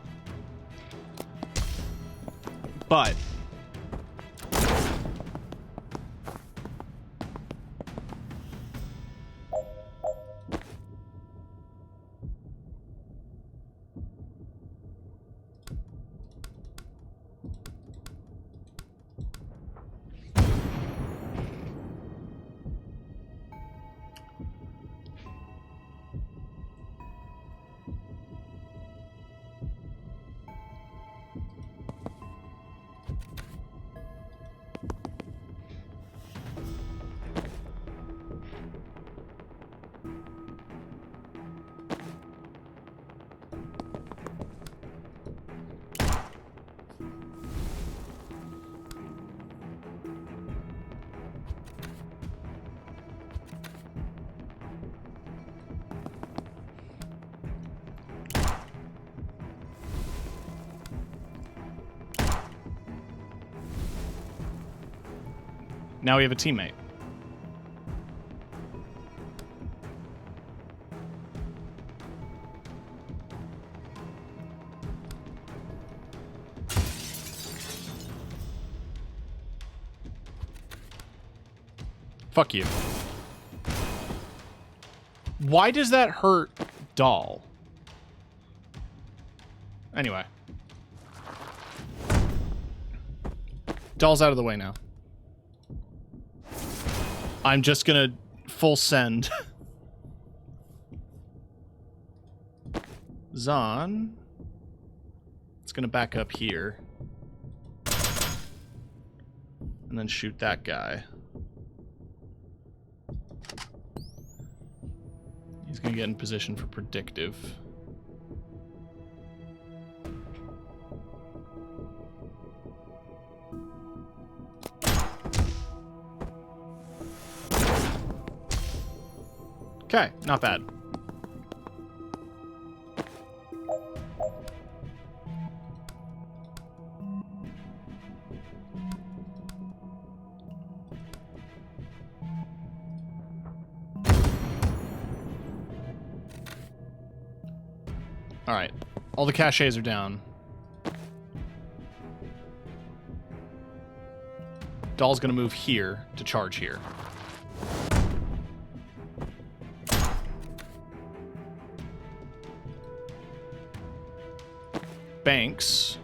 But Now we have a teammate. Fuck you. Why does that hurt Doll? Anyway. Doll's out of the way now. I'm just gonna full send. Zahn. It's gonna back up here. And then shoot that guy. He's gonna get in position for predictive. Okay, not bad. Alright, all the caches are down. Doll's gonna move here to charge here. Banks.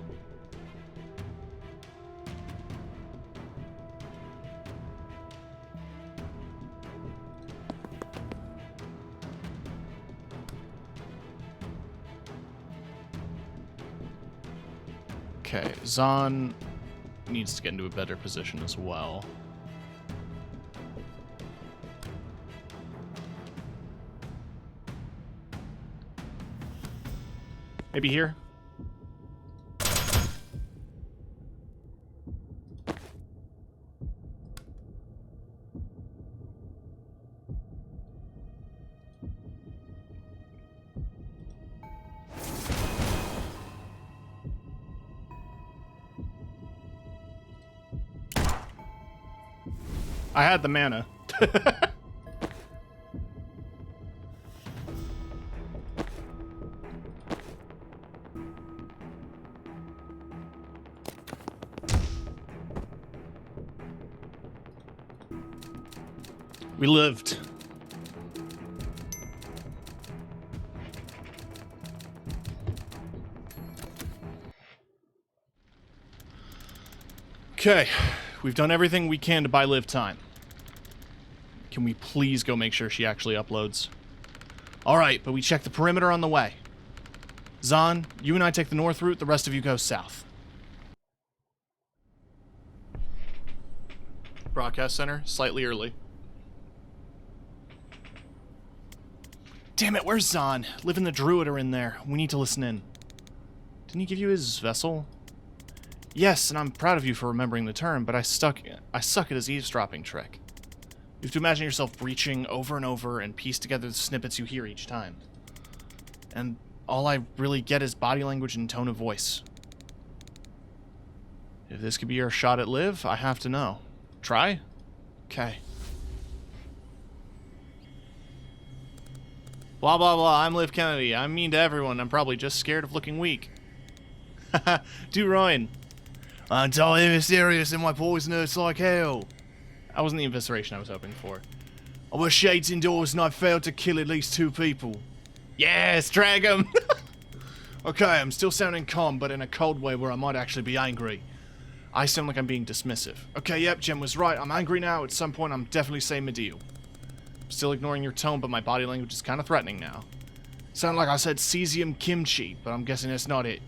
Okay, Zahn needs to get into a better position as well. Maybe here? I had the mana. We lived. Okay, we've done everything we can to buy Liv time. Can we please go make sure she actually uploads? Alright, but we check the perimeter on the way. Zahn, you and I take the north route, the rest of you go south. Broadcast center, slightly early. Damn it, where's Zahn? Liv and the Druid are in there. We need to listen in. Didn't he give you his vessel? Yes, and I'm proud of you for remembering the term, but I suck at his eavesdropping trick. You have to imagine yourself breaching over and over and piece together the snippets you hear each time. And all I really get is body language and tone of voice. If this could be your shot at Liv, I have to know. Try? Okay. Blah, blah, blah, I'm Liv Kennedy. I'm mean to everyone. I'm probably just scared of looking weak. Haha, do Ryan. I'm totally mysterious and my poison hurts like hell. That wasn't the evisceration I was hoping for. I was shades indoors and I failed to kill at least 2 people. Yes, drag 'em! Okay, I'm still sounding calm, but in a cold way where I might actually be angry. I sound like I'm being dismissive. Okay, yep, Jem was right. I'm angry now. At some point, I'm definitely saying Medieval. I'm still ignoring your tone, but my body language is kind of threatening now. Sound like I said cesium kimchi, but I'm guessing that's not it.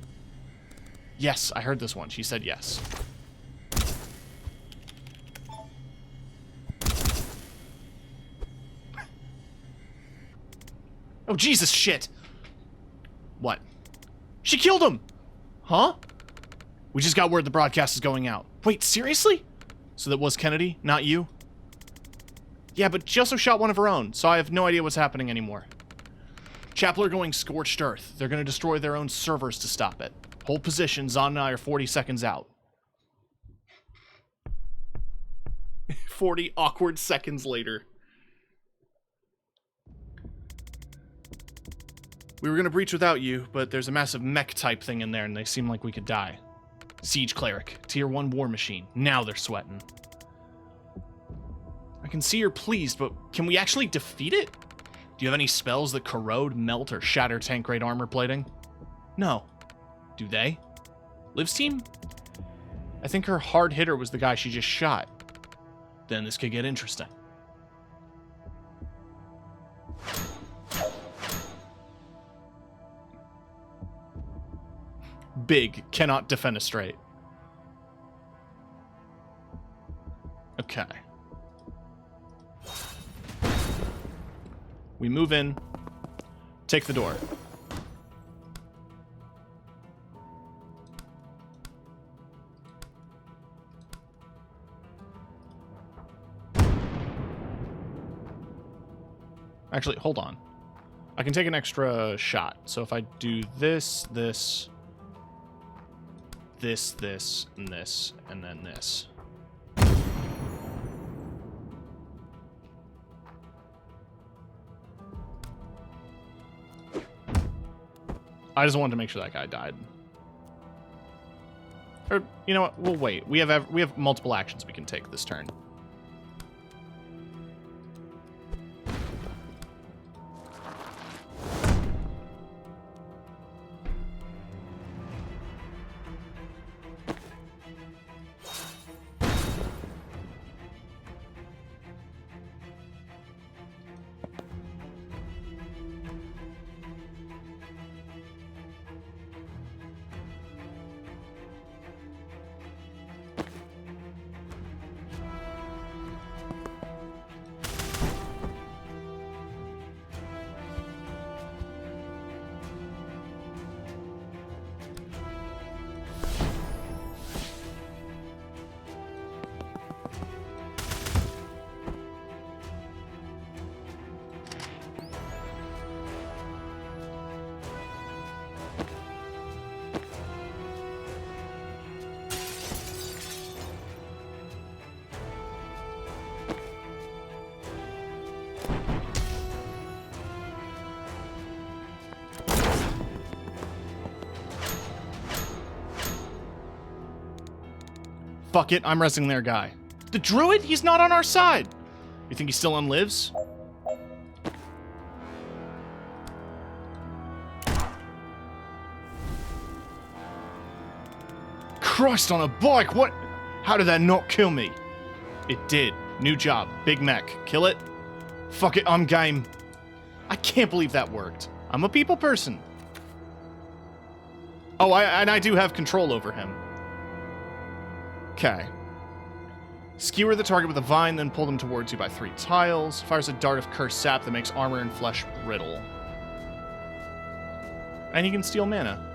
Yes, I heard this one. She said yes. Oh, Jesus, shit! What? She killed him! Huh? We just got word the broadcast is going out. Wait, seriously? So that was Kennedy, not you? Yeah, but she also shot one of her own, so I have no idea what's happening anymore. Chapel are going scorched earth. They're going to destroy their own servers to stop it. Hold position, Zahn and I are 40 seconds out. 40 awkward seconds later. We were gonna breach without you, but there's a massive mech type thing in there and they seem like we could die. Siege Cleric, Tier 1 war machine. Now they're sweating. I can see you're pleased, but can we actually defeat it? Do you have any spells that corrode, melt, or shatter tank grade armor plating? No. Do they? Liv's team? I think her hard hitter was the guy she just shot. Then this could get interesting. Big, cannot defenestrate. Okay. We move in, take the door. Actually, hold on. I can take an extra shot. So if I do this, this, and this, and then this. I just wanted to make sure that guy died. Or, you know what? We'll wait. We have multiple actions we can take this turn. Fuck it, I'm resting their guy. The druid? He's not on our side! You think he still unlives? Christ on a bike, what? How did that not kill me? It did. New job. Big mech. Kill it? Fuck it, I'm game. I can't believe that worked. I'm a people person. Oh, and I do have control over him. Okay. Skewer the target with a vine, then pull them towards you by 3 tiles. Fires a dart of cursed sap that makes armor and flesh brittle. And you can steal mana.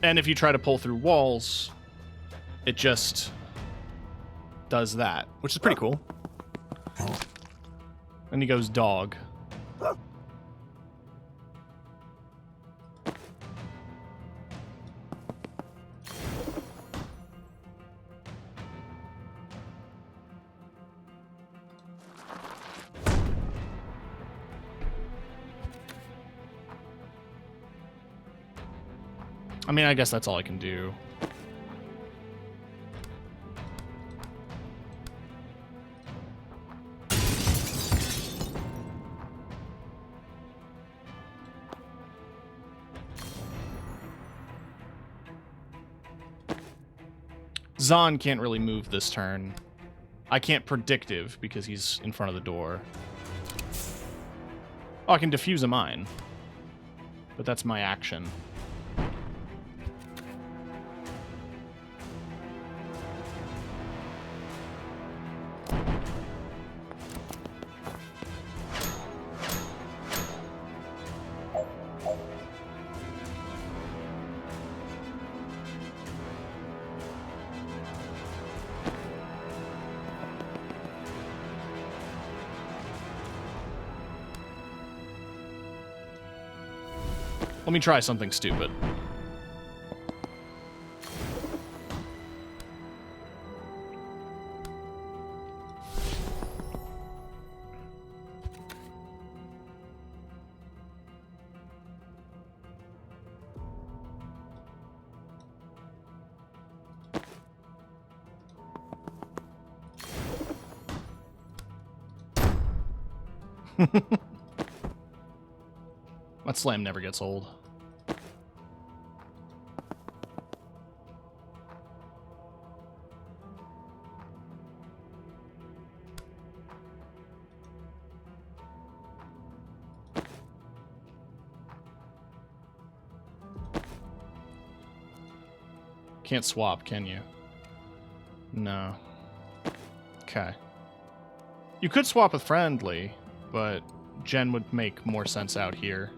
And if you try to pull through walls, it just does that, which is pretty cool. And he goes dog. I mean, I guess that's all I can do. Zahn can't really move this turn. I can't predictive because he's in front of the door. Oh, I can defuse a mine. But that's my action. Let me try something stupid. That slam never gets old. Can't swap, can you? No. Okay. You could swap with friendly, but Jen would make more sense out here.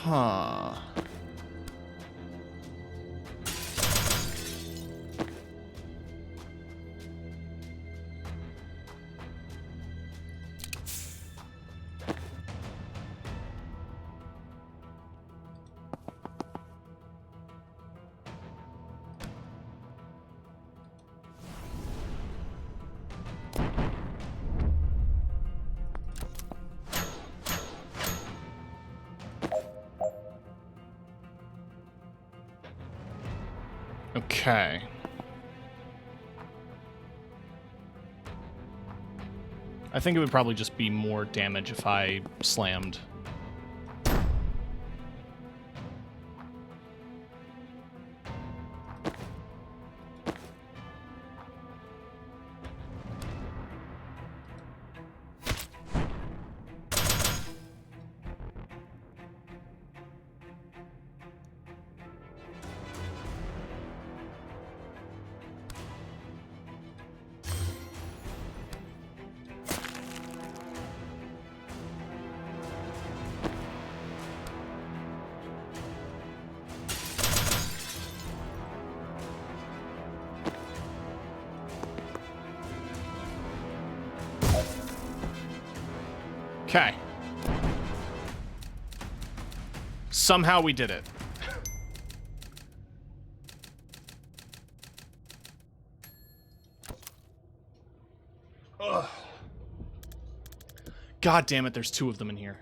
Huh. Okay. I think it would probably just be more damage if I slammed. Okay. Somehow we did it. Ugh. God damn it, there's two of them in here.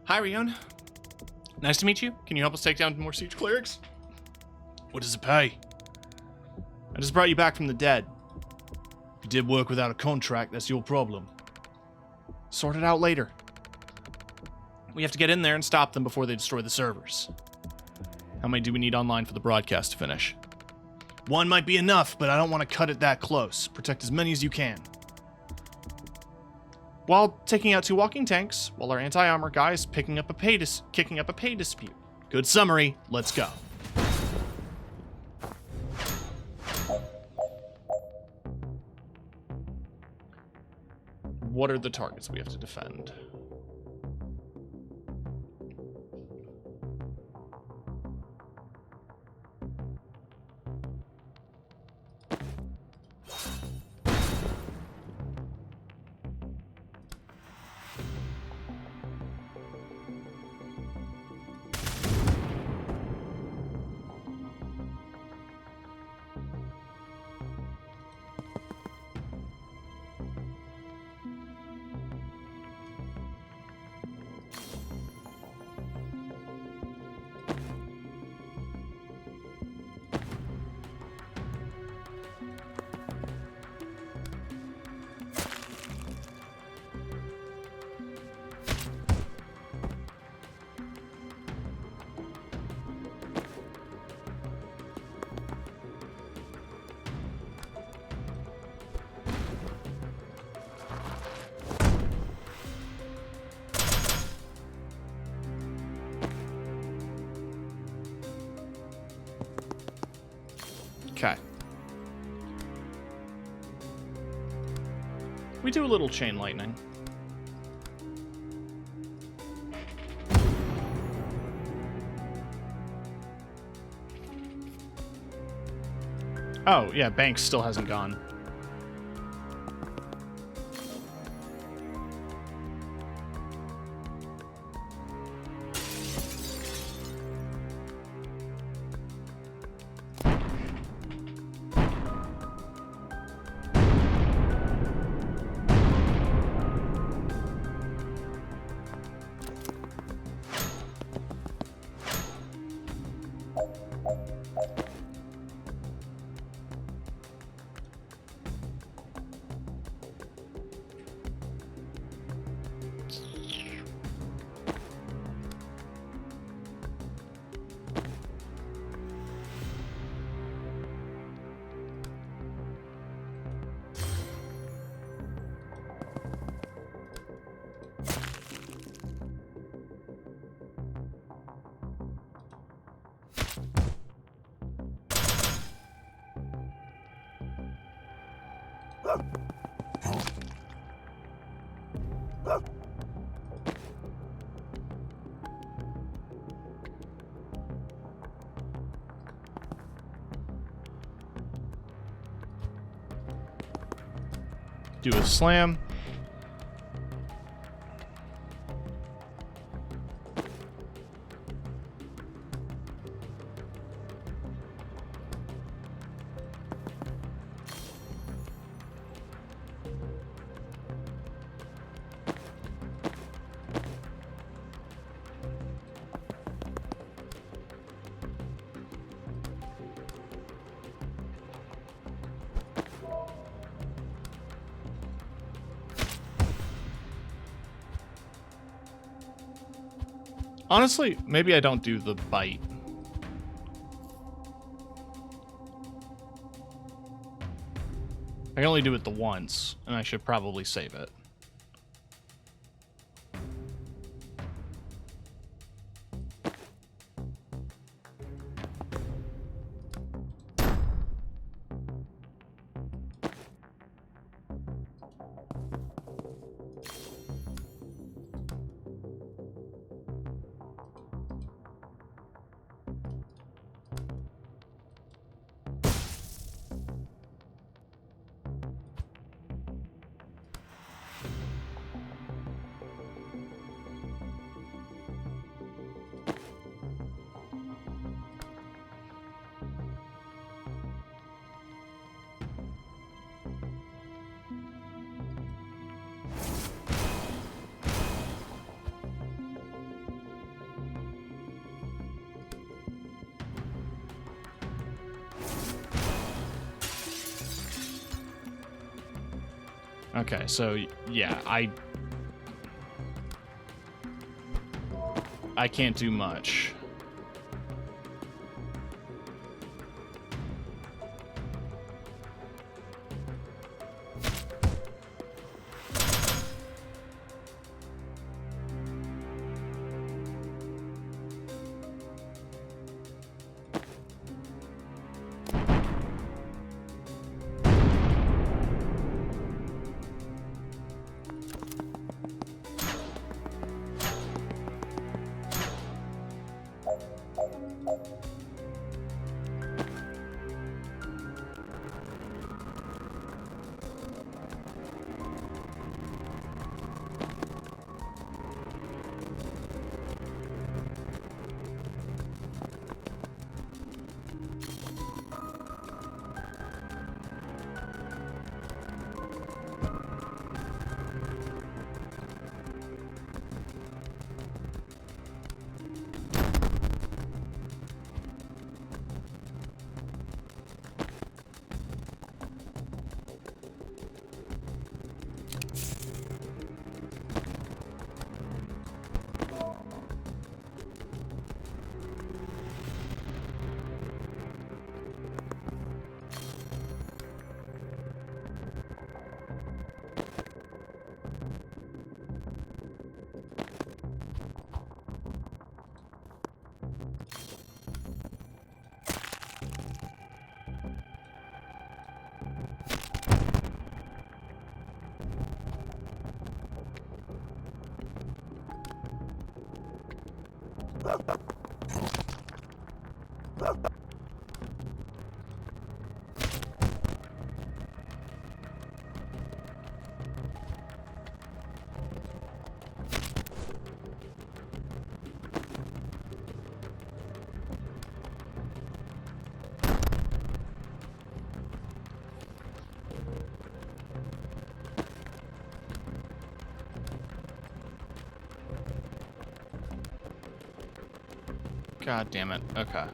Hi, Rion. Nice to meet you. Can you help us take down more siege clerics? What does it pay? I just brought you back from the dead. If you did work without a contract, that's your problem. Sort it out later. We have to get in there and stop them before they destroy the servers. How many do we need online for the broadcast to finish? One might be enough, but I don't want to cut it that close. Protect as many as you can. While taking out 2 walking tanks, while our anti-armor guy is kicking up a pay dispute. Good summary. Let's go. What are the targets we have to defend? Okay. We do a little chain lightning. Oh, yeah, Banks still hasn't gone. Do a slam. Honestly, maybe I don't do the bite. I can only do it the once, and I should probably save it. Okay, so yeah, I can't do much. God damn it. Okay.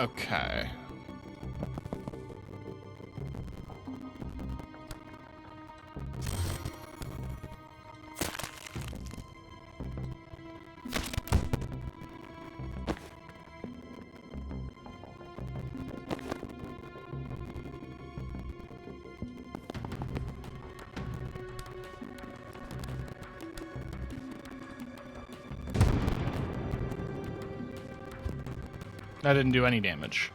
Okay. That didn't do any damage.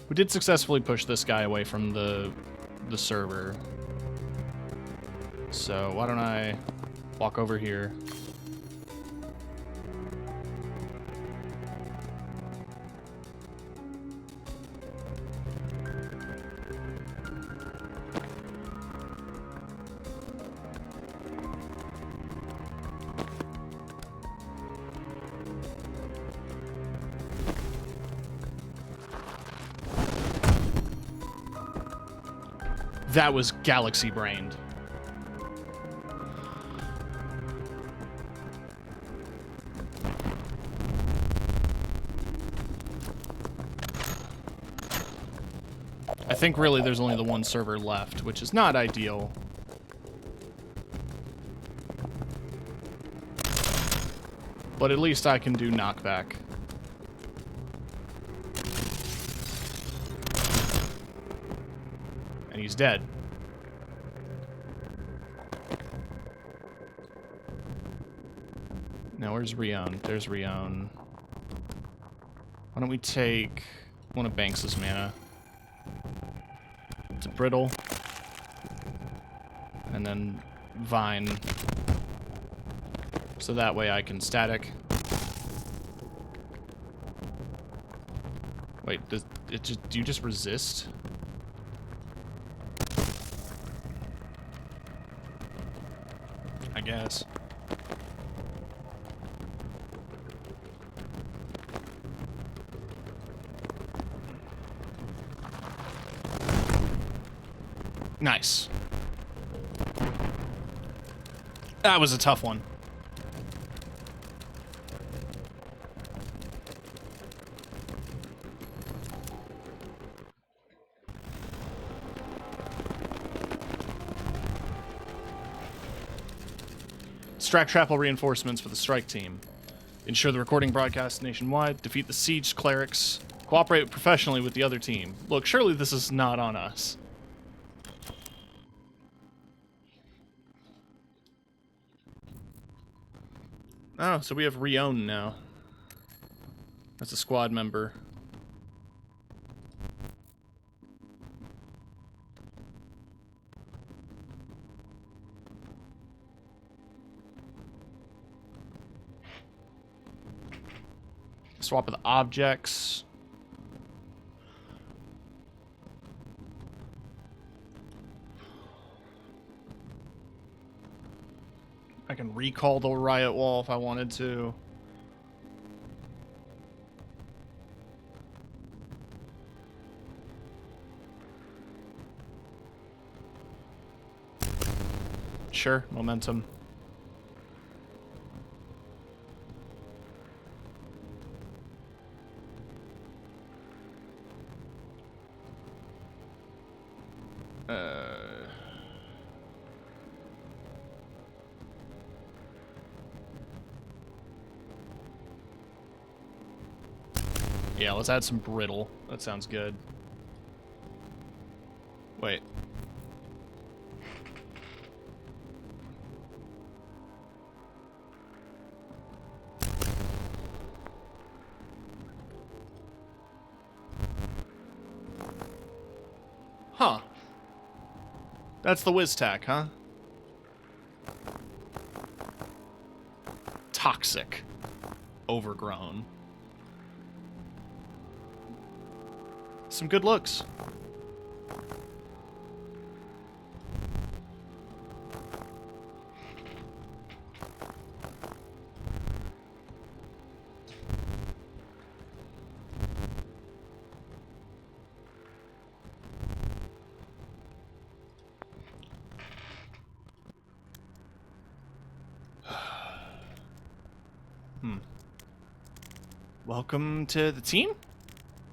We did successfully push this guy away from the server. So why don't I walk over here? That was galaxy brained. I think really there's only the one server left, which is not ideal. But at least I can do knockback. And he's dead. Now where's Rion? There's Rion. Why don't we take one of Banks's mana? It's a Brittle. And then Vine. So that way I can static. Wait, do you just resist? I guess. Nice. That was a tough one. Extract Chapel reinforcements for the strike team. Ensure the recording broadcasts nationwide. Defeat the siege clerics. Cooperate professionally with the other team. Look, surely this is not on us. Oh, so we have Rion now. That's a squad member. Swap with objects. I can recall the riot wall if I wanted to. Sure, momentum. Yeah, let's add some brittle. That sounds good. Wait. Huh. That's the WizTac, huh? Toxic. Overgrown. Some good looks. Welcome to the team?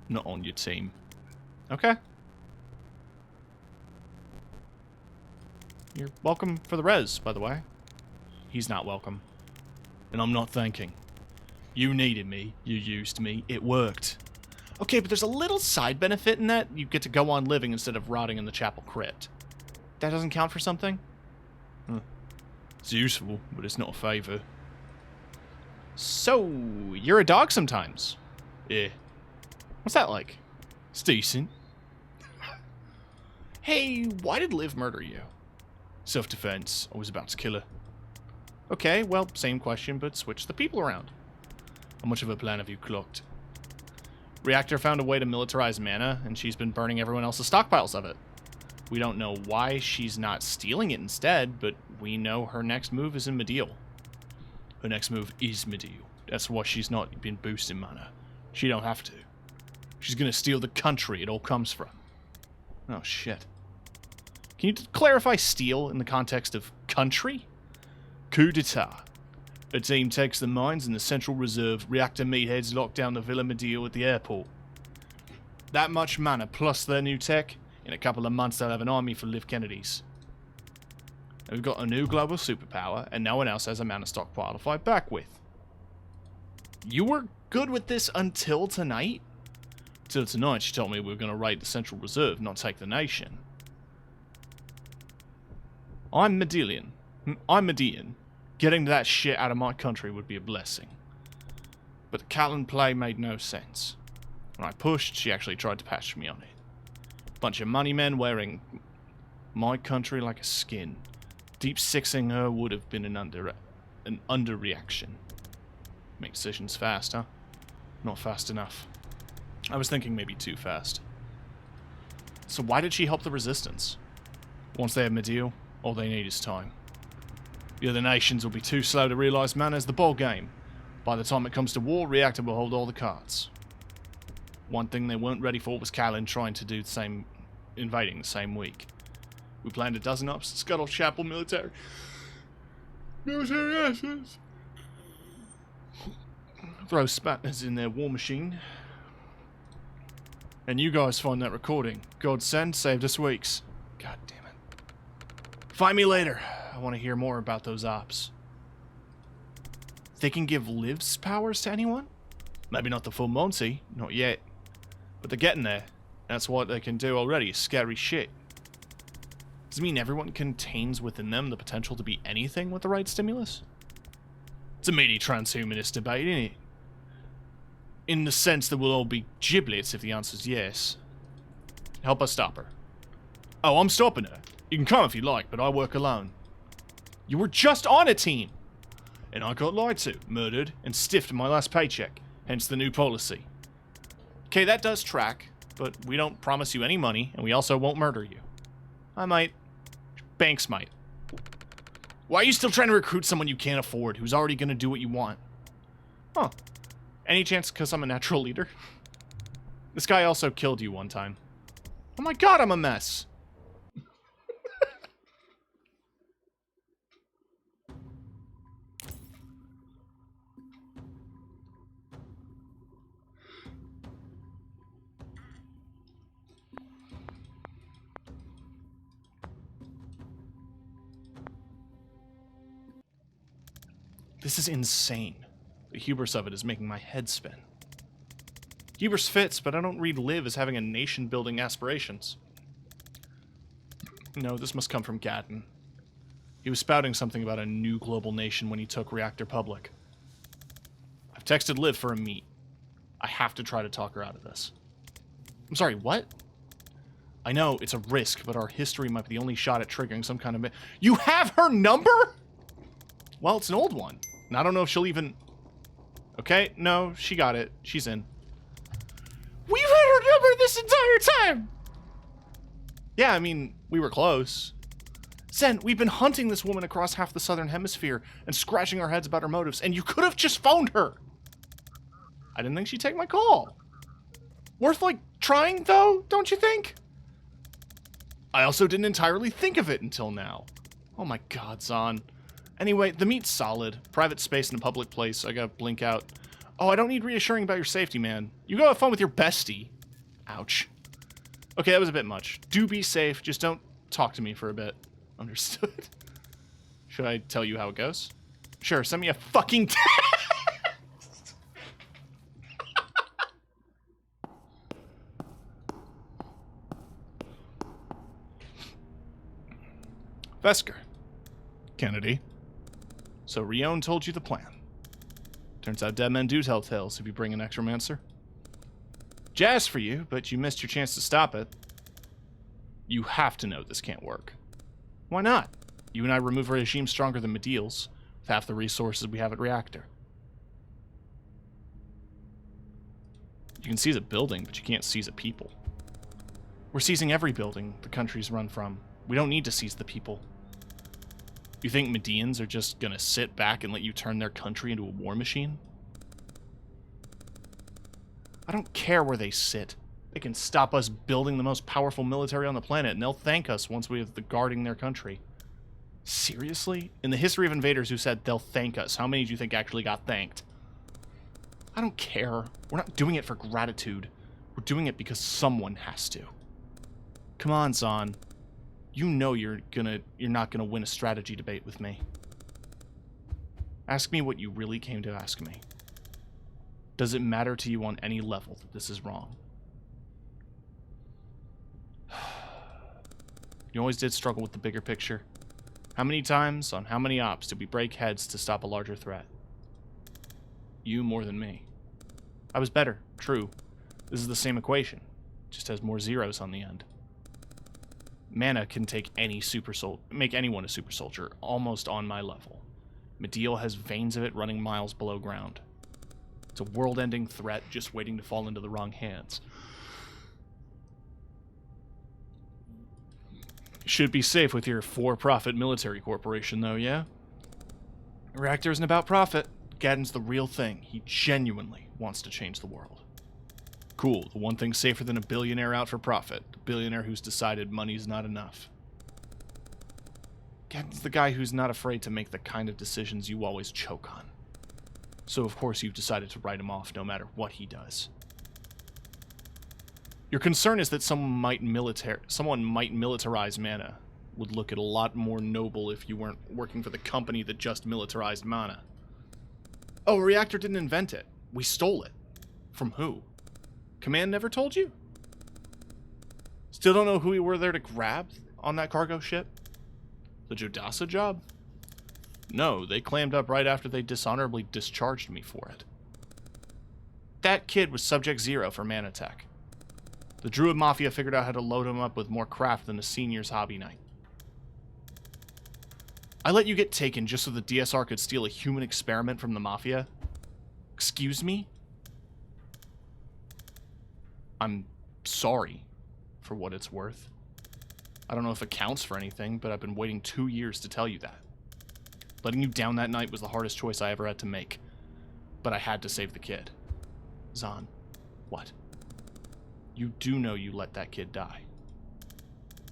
Not on your team. Okay. You're welcome for the res, by the way. He's not welcome. And I'm not thanking. You needed me. You used me. It worked. Okay, but there's a little side benefit in that. You get to go on living instead of rotting in the chapel crypt. That doesn't count for something? Huh. It's useful, but it's not a favor. So, you're a dog sometimes? Yeah. What's that like? It's decent. Hey, why did Liv murder you? Self-defense. I was about to kill her. Okay, well, same question, but switch the people around. How much of a plan have you clocked? Reactor found a way to militarize mana, and she's been burning everyone else's stockpiles of it. We don't know why she's not stealing it instead, but we know her next move is in Medial. Her next move is Medial. That's why she's not been boosting mana. She don't have to. She's gonna steal the country it all comes from. Oh, shit. Can you clarify steal in the context of country? Coup d'etat. A team takes the mines in the Central Reserve. Reactor meatheads lock down the Villa Medial at the airport. That much mana plus their new tech. In a couple of months they'll have an army for Liv Kennedys. We've got a new global superpower, and no one else has a mana stockpile to fight back with. You were good with this until tonight? Till tonight, she told me we were going to raid the Central Reserve, not take the nation. I'm Median. Getting that shit out of my country would be a blessing. But the Callan play made no sense. When I pushed, she actually tried to patch me on it. Bunch of money men wearing my country like a skin. Deep sixing her would have been an underreaction. Make decisions fast, huh? Not fast enough. I was thinking maybe too fast. So why did she help the resistance? Once they have Medial, all they need is time. The other nations will be too slow to realize mana's the ball game. By the time it comes to war, Reactor will hold all the cards. One thing they weren't ready for was Callan trying to do the same, invading the same week. We planned a dozen ups to scuttle chapel military assets. Throw spatters in their war machine. And you guys find that recording. God send, saved us weeks. God damn it. Find me later. I want to hear more about those ops. They can give Liv's powers to anyone? Maybe not the full Monty, not yet. But they're getting there. That's what they can do already, scary shit. Does it mean everyone contains within them the potential to be anything with the right stimulus? It's a meaty transhumanist debate, isn't it? In the sense that we'll all be giblets if the answer's yes. Help us stop her. Oh, I'm stopping her. You can come if you like, but I work alone. You were just on a team! And I got lied to, murdered, and stiffed my last paycheck. Hence the new policy. Okay, that does track, but we don't promise you any money, and we also won't murder you. I might. Banks might. Why are you still trying to recruit someone you can't afford, who's already going to do what you want? Huh. Any chance because I'm a natural leader? This guy also killed you one time. Oh my god, I'm a mess. This is insane. The hubris of it is making my head spin. Hubris fits, but I don't read Liv as having a nation-building aspirations. No, this must come from Gaddon. He was spouting something about a new global nation when he took Reactor public. I've texted Liv for a meet. I have to try to talk her out of this. I'm sorry, what? I know, it's a risk, but our history might be the only shot at triggering some kind of... You have her number?! Well, it's an old one. And I don't know if she'll even... Okay, no, she got it. She's in. We've had her number this entire time! Yeah, I mean, we were close. Zen, we've been hunting this woman across half the southern hemisphere and scratching our heads about her motives, and you could have just phoned her! I didn't think she'd take my call. Worth, like, trying, though, don't you think? I also didn't entirely think of it until now. Oh my god, Zahn. Anyway, the meet's solid. Private space in a public place. I gotta blink out. Oh, I don't need reassuring about your safety, man. You go have fun with your bestie. Ouch. Okay, that was a bit much. Do be safe. Just don't talk to me for a bit. Understood. Should I tell you how it goes? Sure, send me a fucking text. Vesker. Kennedy. So Rion told you the plan. Turns out dead men do tell tales if you bring an necromancer. Jazz for you, but you missed your chance to stop it. You have to know this can't work. Why not? You and I remove a regime stronger than Medial's, with half the resources we have at Reactor. You can seize a building, but you can't seize a people. We're seizing every building the country's run from. We don't need to seize the people. You think Medians are just gonna sit back and let you turn their country into a war machine? I don't care where they sit. They can stop us building the most powerful military on the planet, and they'll thank us once we have the guarding their country. Seriously? In the history of invaders who said they'll thank us, how many do you think actually got thanked? I don't care. We're not doing it for gratitude. We're doing it because someone has to. Come on, Zahn. You know you're not gonna win a strategy debate with me. Ask me what you really came to ask me. Does it matter to you on any level that this is wrong? You always did struggle with the bigger picture. How many times, on how many ops, did we break heads to stop a larger threat? You more than me. I was better, true. This is the same equation, just has more zeros on the end. Mana can take make anyone a super soldier, almost on my level. Medial has veins of it running miles below ground. It's a world-ending threat just waiting to fall into the wrong hands. Should be safe with your for-profit military corporation, though, yeah? Reactor isn't about profit. Gaddon's the real thing. He genuinely wants to change the world. Cool, the one thing safer than a billionaire out for profit. A billionaire who's decided money's not enough. Gaddon's the guy who's not afraid to make the kind of decisions you always choke on. So of course you've decided to write him off no matter what he does. Your concern is that someone might militarize mana. Would look at a lot more noble if you weren't working for the company that just militarized mana. Oh, Reactor didn't invent it. We stole it. From who? Command never told you? Still don't know who we were there to grab on that cargo ship? The Jodasa job? No, they clammed up right after they dishonorably discharged me for it. That kid was Subject Zero for Manatech. The Druid Mafia figured out how to load him up with more craft than a senior's hobby night. I let you get taken just so the DSR could steal a human experiment from the Mafia? Excuse me? I'm sorry, for what it's worth. I don't know if it counts for anything, but I've been waiting 2 years to tell you that. Letting you down that night was the hardest choice I ever had to make. But I had to save the kid. Zahn, what? You do know you let that kid die.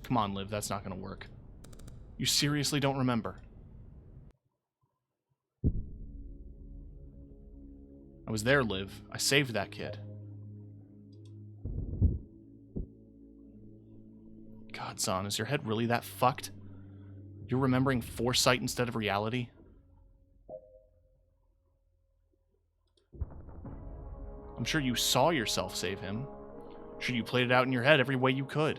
Come on, Liv, that's not gonna work. You seriously don't remember? I was there, Liv. I saved that kid. God, Zahn, is your head really that fucked? You're remembering foresight instead of reality? I'm sure you saw yourself save him. I'm sure you played it out in your head every way you could.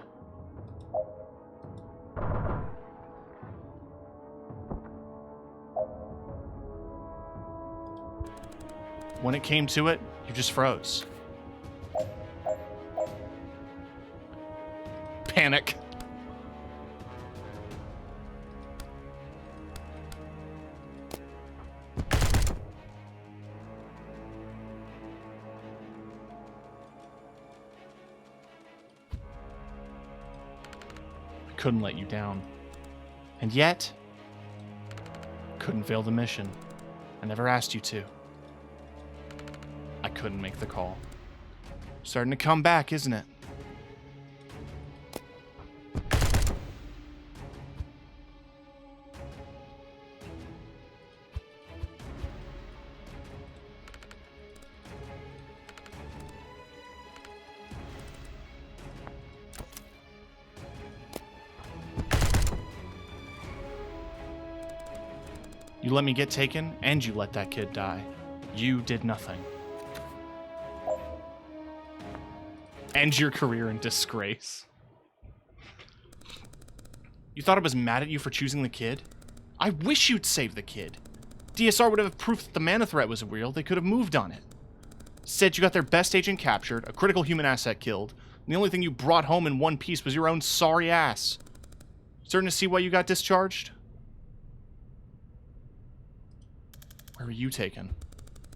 When it came to it, you just froze. Panic. I couldn't let you down. And yet, couldn't fail the mission. I never asked you to. I couldn't make the call. Starting to come back, isn't it? You let me get taken, and you let that kid die. You did nothing. End your career in disgrace. You thought I was mad at you for choosing the kid? I wish you'd saved the kid. DSR would have proof that the mana threat was real. They could have moved on it. Said you got their best agent captured, a critical human asset killed, and the only thing you brought home in one piece was your own sorry ass. Starting to see why you got discharged? Where were you taken?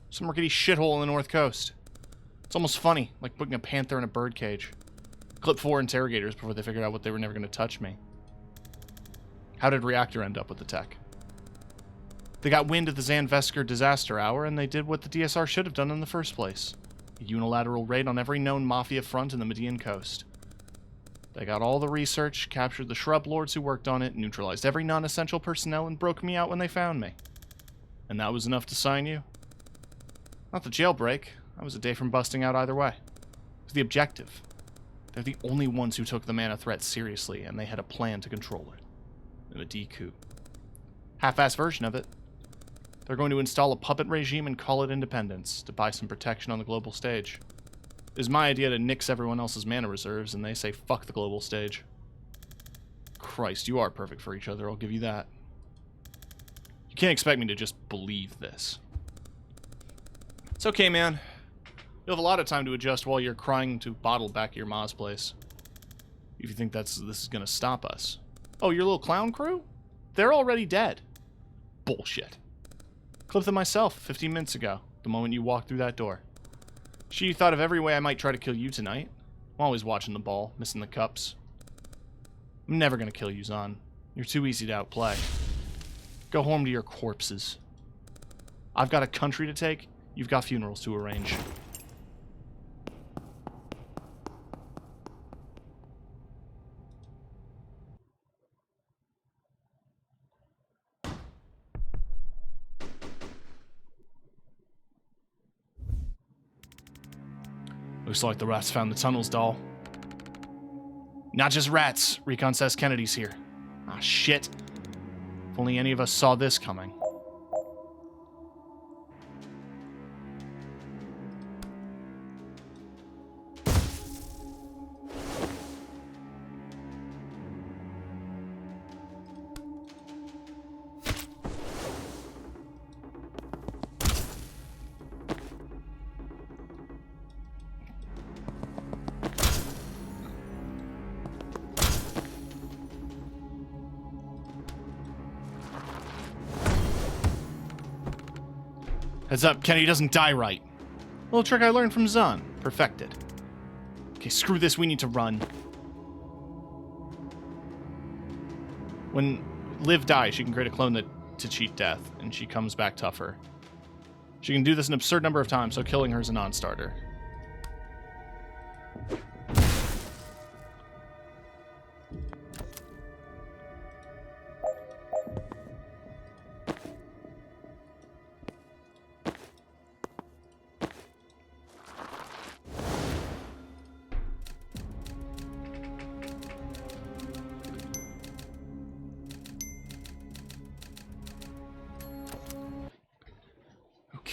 Some rickety shithole on the North Coast. It's almost funny, like putting a panther in a birdcage. Clipped 4 interrogators before they figured out what they were never going to touch me. How did Reactor end up with the tech? They got wind of the Zan Vesker disaster hour, and they did what the DSR should have done in the first place. A unilateral raid on every known mafia front in the Median Coast. They got all the research, captured the shrub lords who worked on it, neutralized every non-essential personnel, and broke me out when they found me. And that was enough to sign you? Not the jailbreak. I was a day from busting out either way. It was the objective. They're the only ones who took the mana threat seriously, and they had a plan to control it. In a D-coup. Half-assed version of it. They're going to install a puppet regime and call it independence, to buy some protection on the global stage. It was my idea to nix everyone else's mana reserves, and they say fuck the global stage. Christ, you are perfect for each other, I'll give you that. You can't expect me to just believe this. It's okay, man. You'll have a lot of time to adjust while you're crying to bottle back at your ma's place. If you think this is gonna stop us. Oh, your little clown crew? They're already dead. Bullshit. Clipped them myself 15 minutes ago, the moment you walked through that door. She thought of every way I might try to kill you tonight. I'm always watching the ball, missing the cups. I'm never gonna kill you, Zahn. You're too easy to outplay. Go home to your corpses. I've got a country to take, you've got funerals to arrange. Looks like the rats found the tunnels, doll. Not just rats. Recon says Kennedy's here. Ah, shit. If only any of us saw this coming. Heads up, Kennedy doesn't die right. Little trick I learned from Zahn. Perfected. Okay, screw this, we need to run. When Liv dies, she can create a clone to cheat death, and she comes back tougher. She can do this an absurd number of times, so killing her is a non-starter.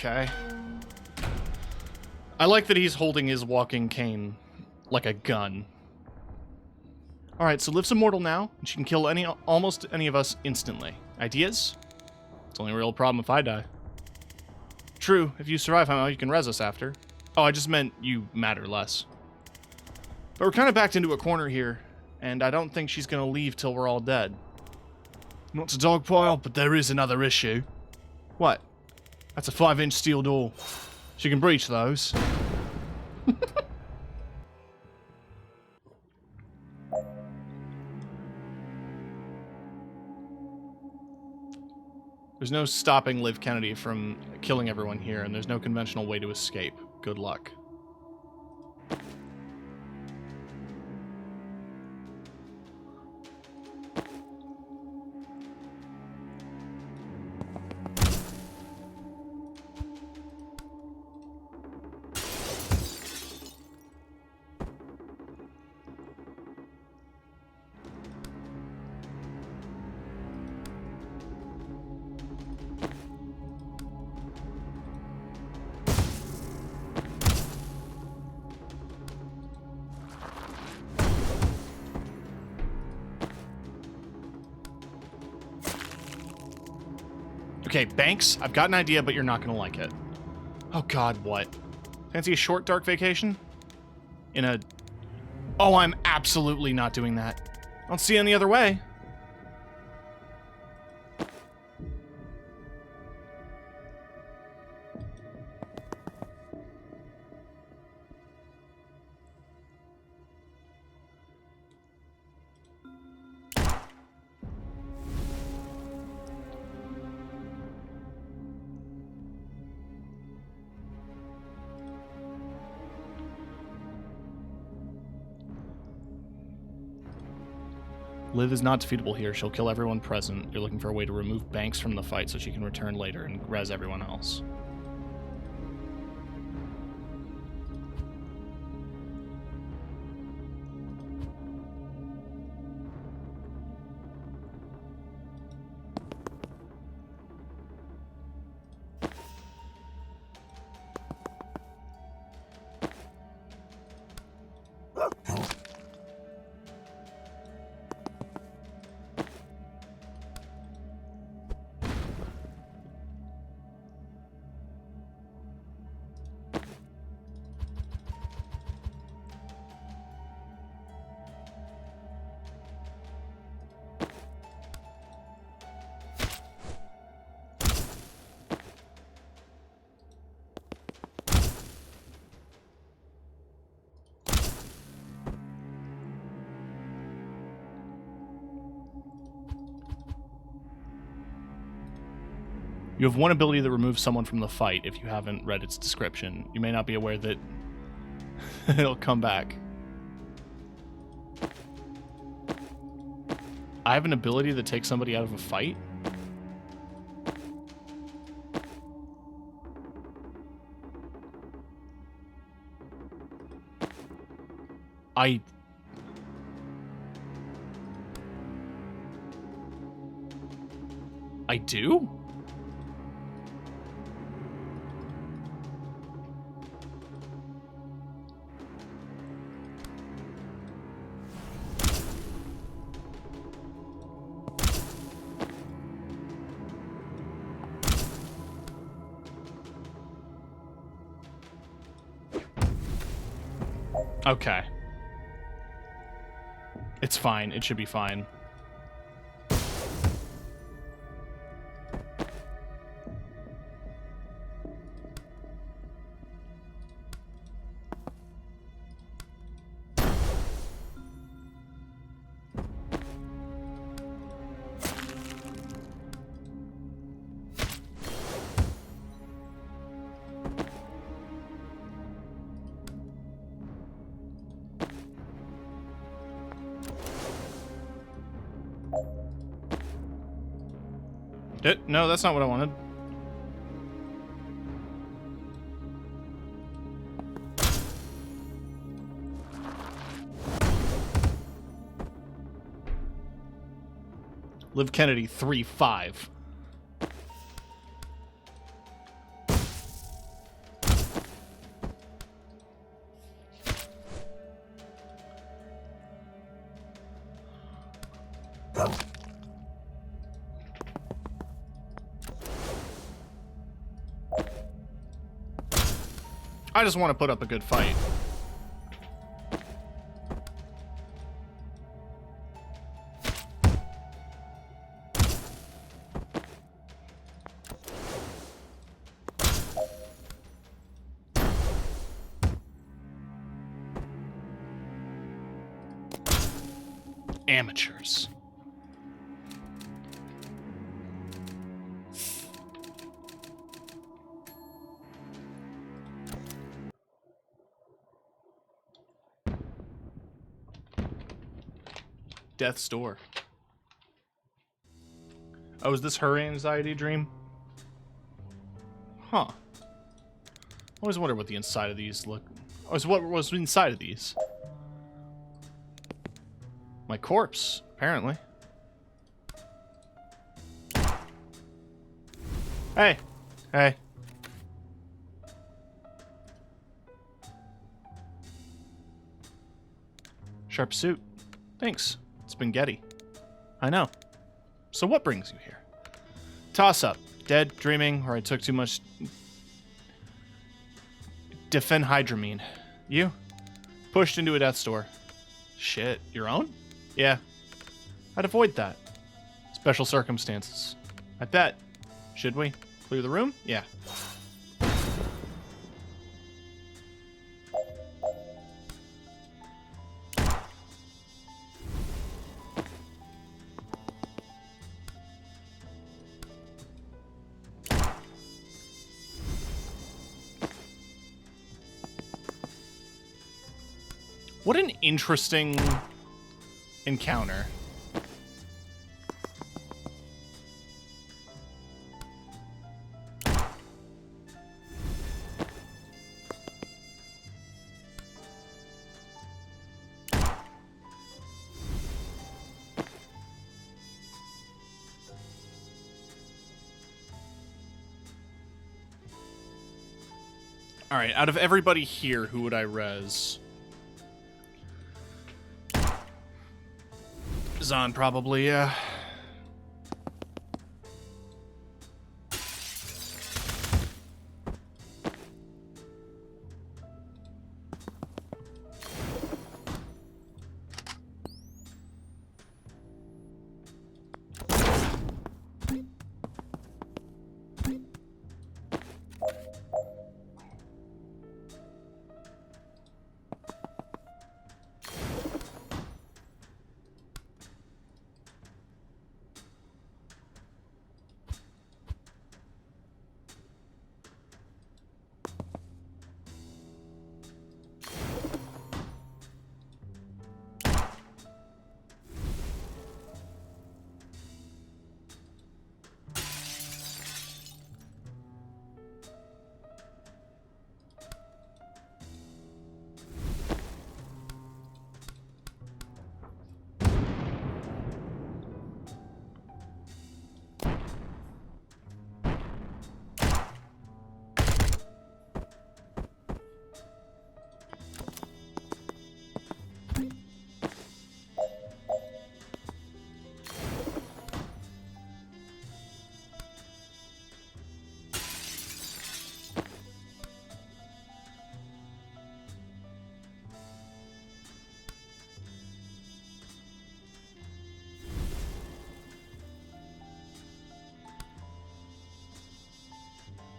Okay. I like that he's holding his walking cane like a gun. Alright, so Liv's immortal now, and she can kill almost any of us instantly. Ideas? It's only a real problem if I die. True, if you survive somehow, you can res us after. Oh, I just meant you matter less. But we're kind of backed into a corner here, and I don't think she's going to leave till we're all dead. Not to dogpile, but there is another issue. What? That's a 5-inch steel door. She can breach those. There's no stopping Liv Kennedy from killing everyone here, and there's no conventional way to escape. Good luck. Okay, Banks, I've got an idea, but you're not gonna like it. Oh god, what? Fancy a short, dark vacation? In a... Oh, I'm absolutely not doing that. I don't see any other way. Liv is not defeatable here. She'll kill everyone present. You're looking for a way to remove Banks from the fight so she can return later and res everyone else. You have one ability that removes someone from the fight if you haven't read its description. You may not be aware that it'll come back. I have an ability that takes somebody out of a fight? I do? Okay. It's fine. It should be fine. No, that's not what I wanted. Liv Kennedy 3-5. I just want to put up a good fight. Amateurs. Death's Door. Oh, is this her anxiety dream? Huh. I always wonder what the inside of these look. Oh, so what was inside of these? My corpse, apparently. Hey. Hey. Sharp suit. Thanks. It's Spaghetti. I know. So what brings you here? Toss up. Dead, dreaming, or I took too much diphenhydramine. You? Pushed into a death's door. Shit. Your own? Yeah. I'd avoid that. Special circumstances. I bet. Should we? Clear the room? Yeah. What an interesting encounter. All right, out of everybody here, who would I res? Zahn, probably, yeah.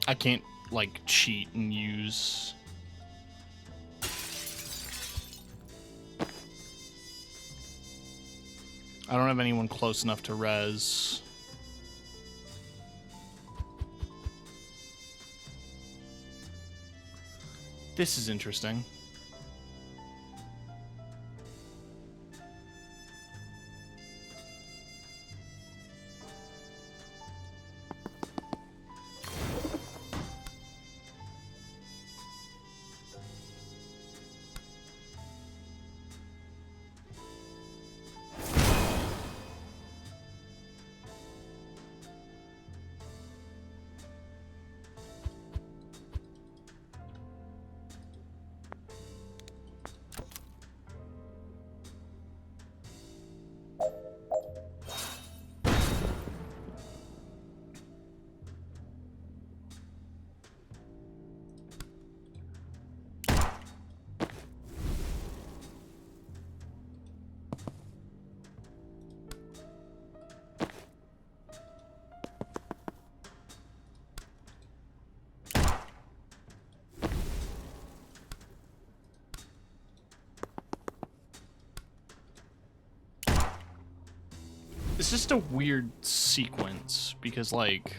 I can't, like, cheat and use... I don't have anyone close enough to res. This is interesting. It's just a weird sequence, because, like...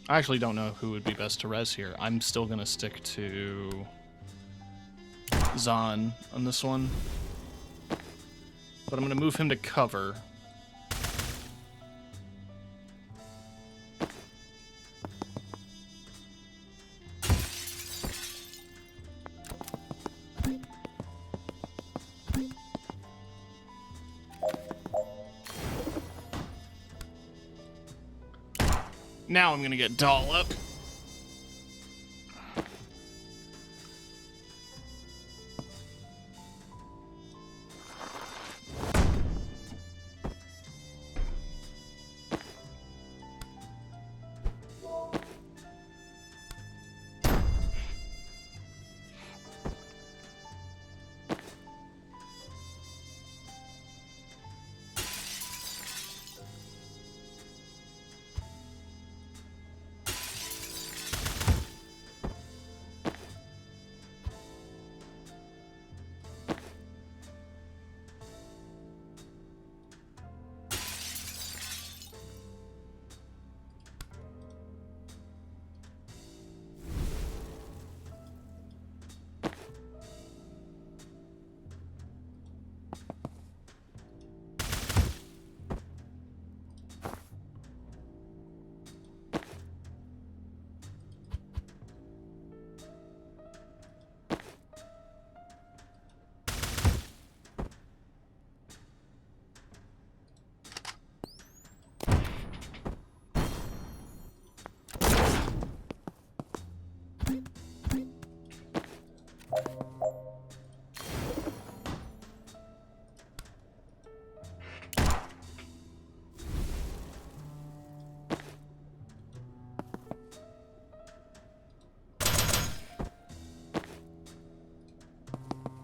I actually don't know who would be best to res here. I'm still gonna stick to Zahn on this one. But I'm gonna move him to cover. Now I'm gonna get dollop.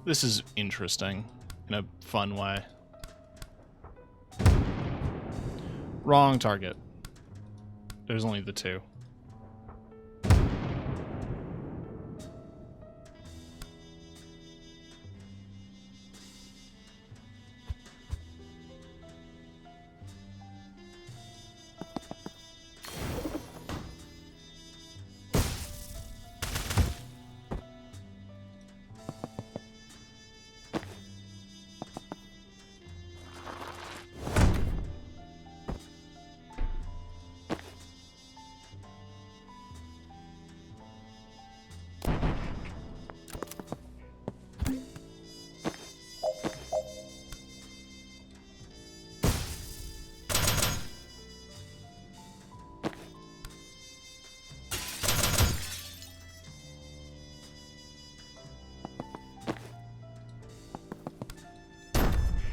This is interesting in a fun way. Wrong target. There's only the two.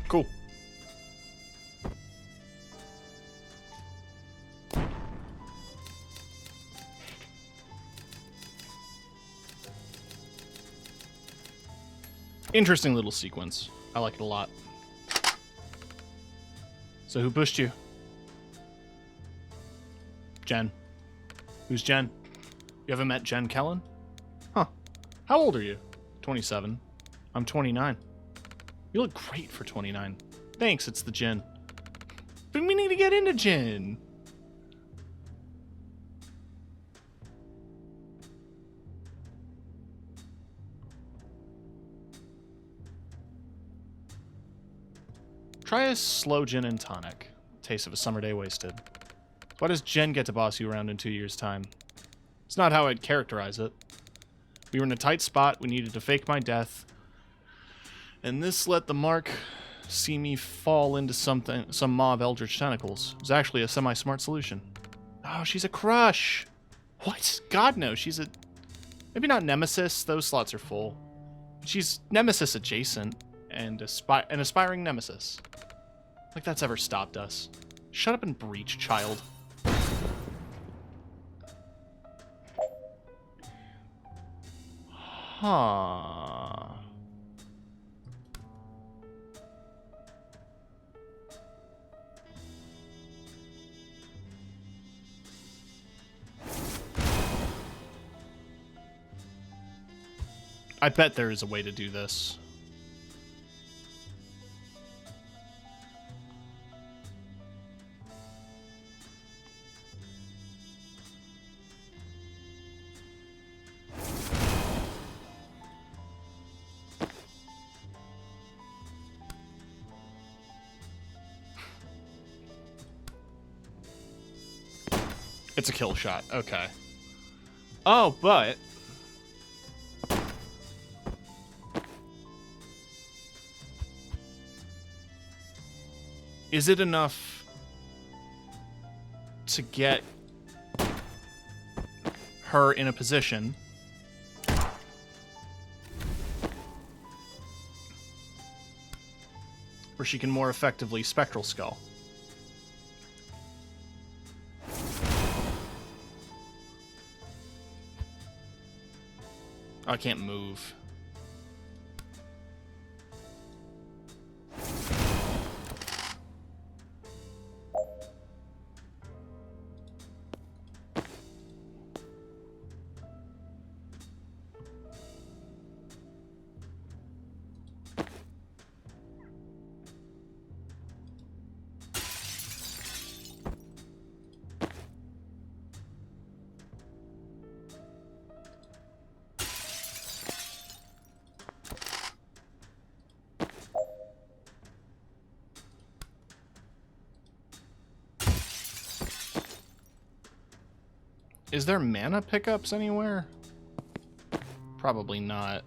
Cool. Interesting little sequence. I like it a lot. So who pushed you? Jen. Who's Jen? You haven't met Jen Kellen? Huh. How old are you? 27. I'm 29. You look great for 29. Thanks, it's the gin. But we need to get into gin. Try a slow gin and tonic. Taste of a summer day wasted. Why does Jen get to boss you around in 2 years' time? It's not how I'd characterize it. We were in a tight spot, we needed to fake my death. And this let the mark see me fall into some maw of eldritch tentacles. It was actually a semi-smart solution. Oh, she's a crush. What? God, no. She's a... Maybe not Nemesis. Those slots are full. She's Nemesis adjacent and an aspiring Nemesis. Like that's ever stopped us. Shut up and breach, child. Huh. I bet there is a way to do this. It's a kill shot. Okay. Oh, but... is it enough to get her in a position where she can more effectively Spectral Skull? I can't move. Is there mana pickups anywhere? Probably not.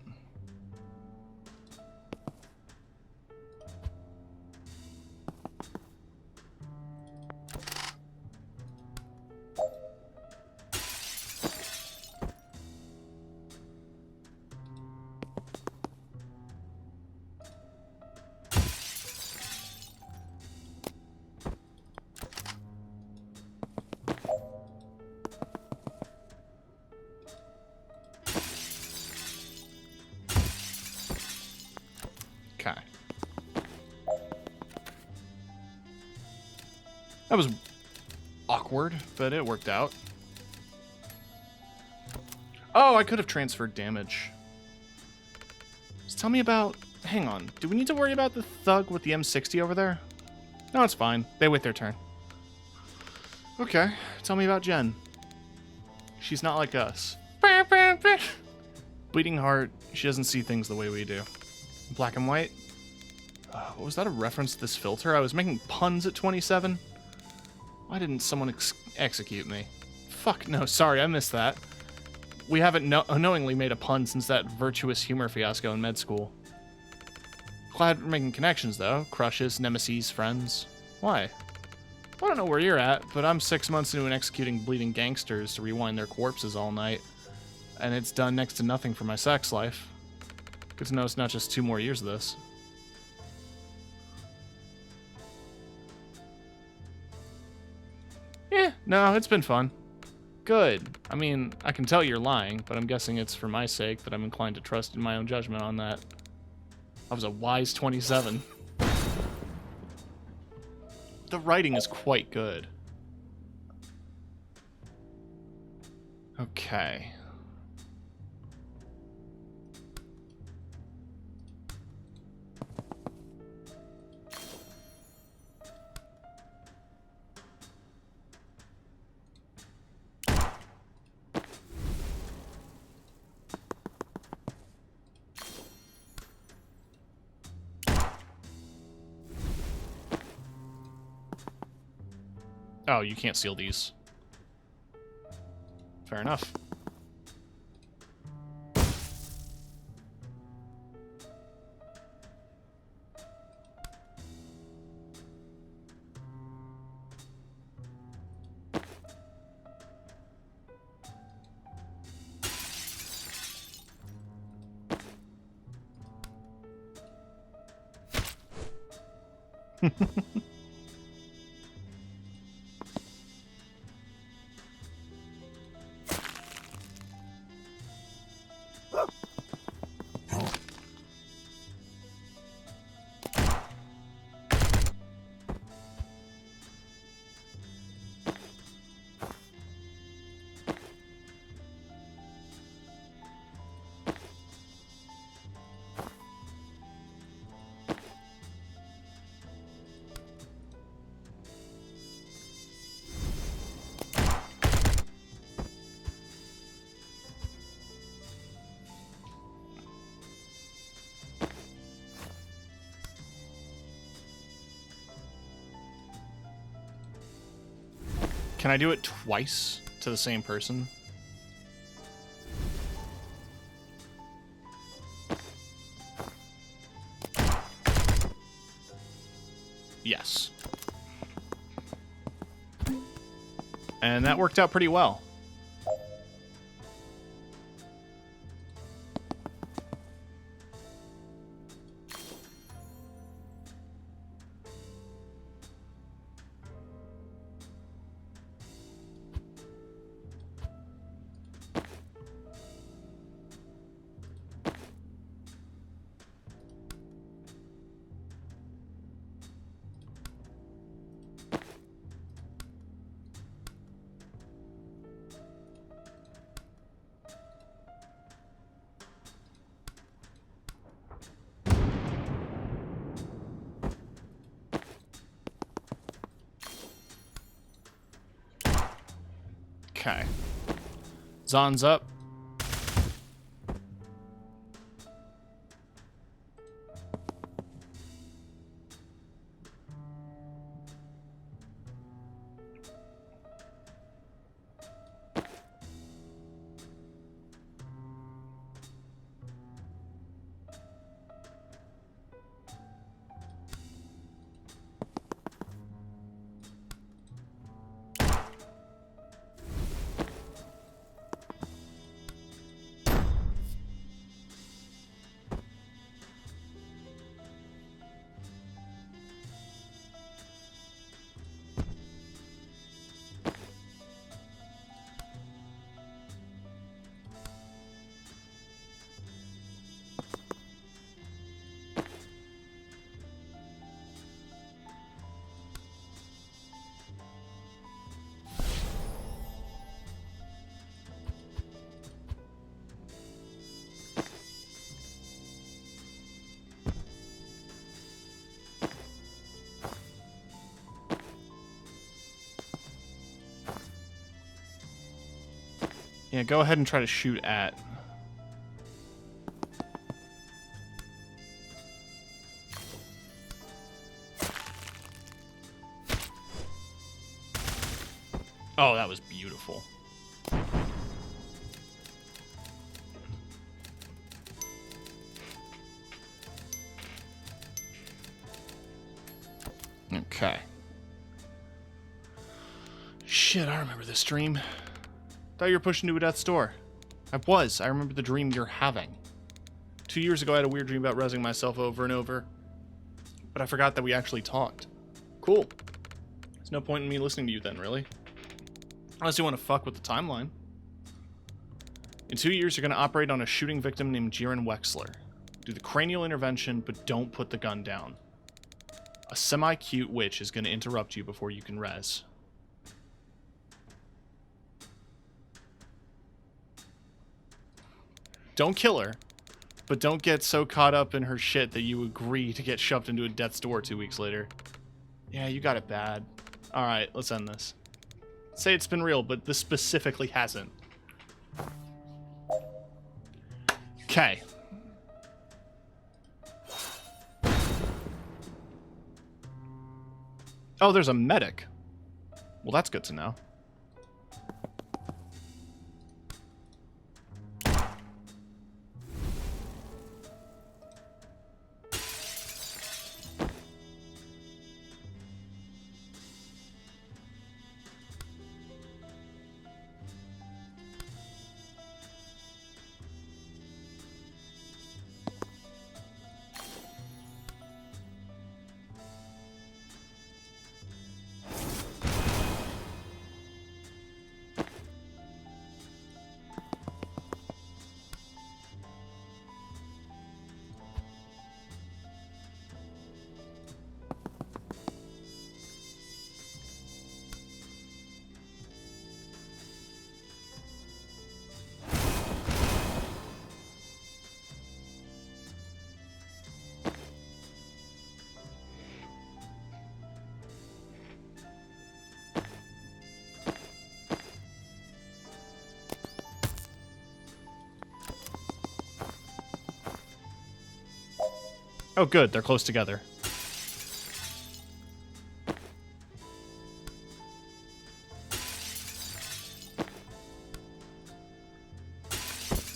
Okay. That was awkward, but it worked out. Oh, I could have transferred damage. Just tell me about... hang on. Do we need to worry about the thug with the M60 over there? No, it's fine. They wait their turn. Okay. Tell me about Jen. She's not like us. Bleeding heart. She doesn't see things the way we do. Black and white? Was that a reference to this filter? I was making puns at 27? Why didn't someone execute me? Fuck no, sorry, I missed that. We haven't unknowingly made a pun since that virtuous humor fiasco in med school. Glad we're making connections, though. Crushes, nemesis, friends. Why? I don't know where you're at, but I'm 6 months into executing bleeding gangsters to rewind their corpses all night. And it's done next to nothing for my sex life. Good to know it's not just 2 more years of this. Yeah, no, it's been fun. Good. I mean, I can tell you're lying, but I'm guessing it's for my sake that I'm inclined to trust in my own judgment on that. I was a wise 27. The writing is quite good. Okay. Oh, you can't seal these. Fair enough. Can I do it twice to the same person? Yes. And that worked out pretty well. Okay. Zon's up. Yeah, go ahead and try to shoot at. Oh, that was beautiful. Okay. Shit, I remember this dream. Thought you were pushing to a death's door. I was. I remember the dream you're having. 2 years ago, I had a weird dream about rezzing myself over and over. But I forgot that we actually talked. Cool. There's no point in me listening to you then, really. Unless you want to fuck with the timeline. In 2 years, you're going to operate on a shooting victim named Jiren Wexler. Do the cranial intervention, but don't put the gun down. A semi-cute witch is going to interrupt you before you can rez. Don't kill her, but don't get so caught up in her shit that you agree to get shoved into a death's door 2 weeks later. Yeah, you got it bad. Alright, let's end this. Say it's been real, but this specifically hasn't. Okay. Oh, there's a medic. Well, that's good to know. Oh, good. They're close together.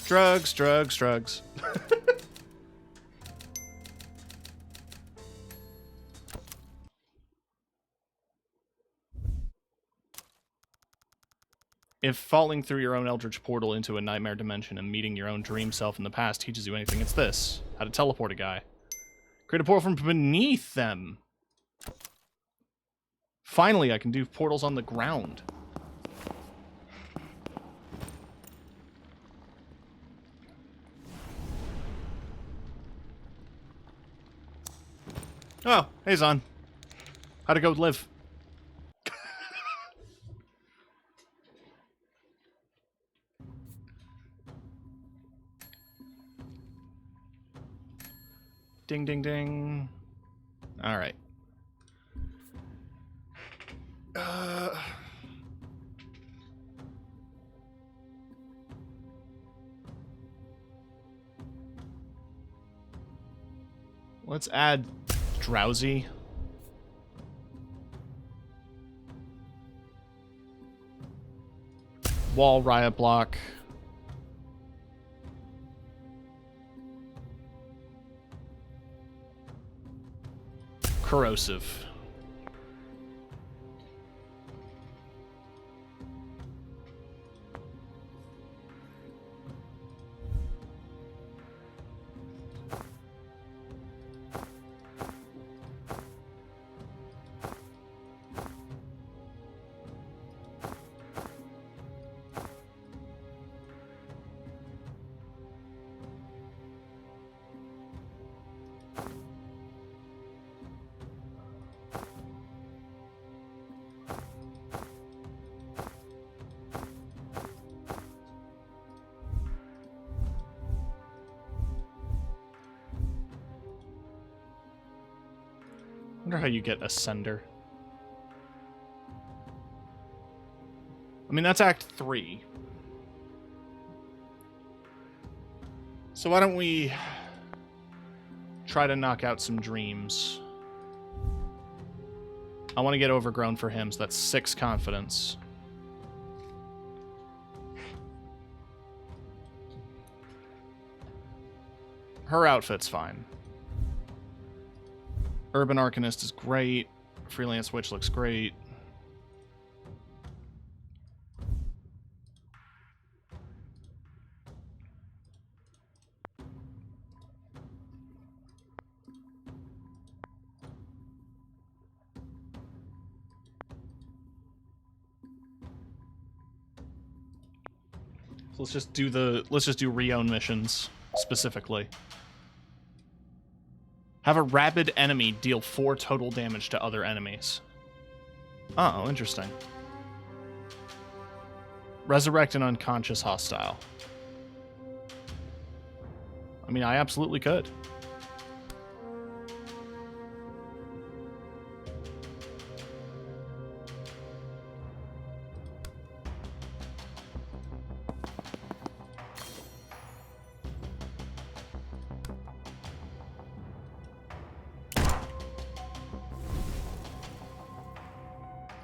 Drugs, drugs, drugs. If falling through your own eldritch portal into a nightmare dimension and meeting your own dream self in the past teaches you anything, it's this. How to teleport a guy. Create a portal from beneath them. Finally, I can do portals on the ground. Oh, hey Zon. How'd it go live? Ding, ding, ding. All right. Let's add Drowsy. Wall riot block. Corrosive. Wonder how you get Ascender. I mean, that's Act 3. So why don't we try to knock out some dreams? I want to get Overgrown for him, so that's 6 confidence. Her outfit's fine. Urban Arcanist is great. Freelance Witch looks great. So let's just do Reown missions specifically. Have a rabid enemy deal 4 total damage to other enemies. Oh, interesting. Resurrect an unconscious hostile. I mean, I absolutely could.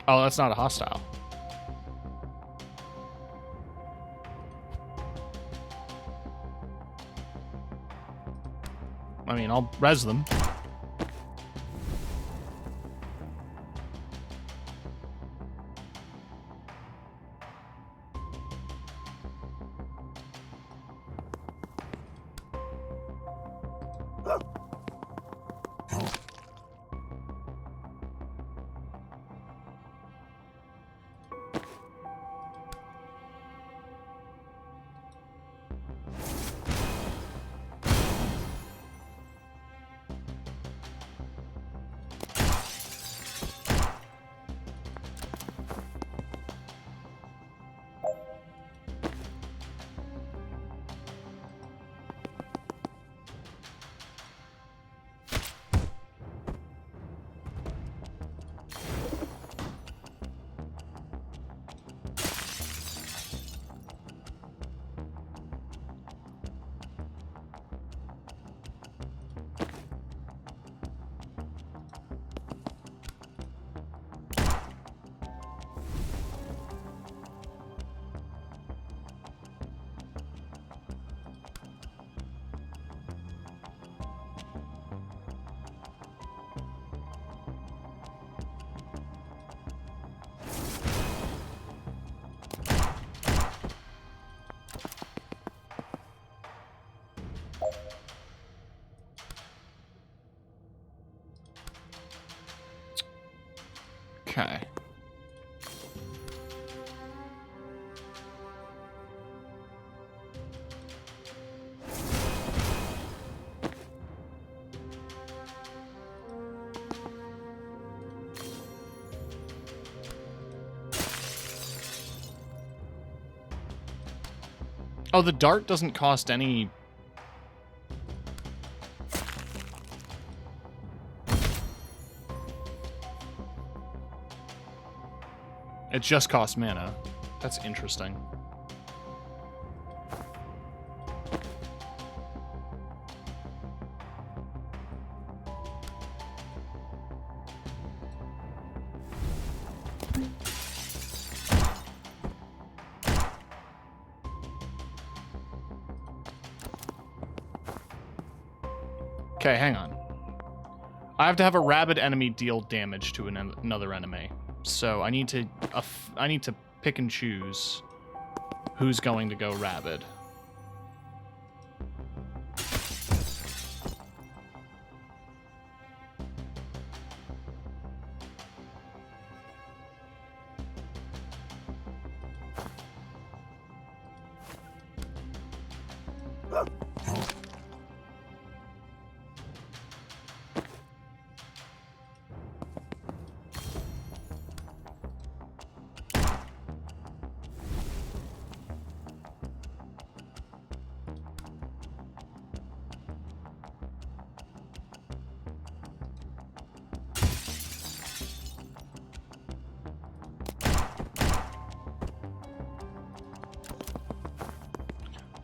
Oh, that's not a hostile. I mean, I'll res them. Okay. Oh, the dart doesn't cost any... It just costs mana. That's interesting. Okay, hang on. I have to have a rabid enemy deal damage to another enemy. So I need to pick and choose who's going to go rabid.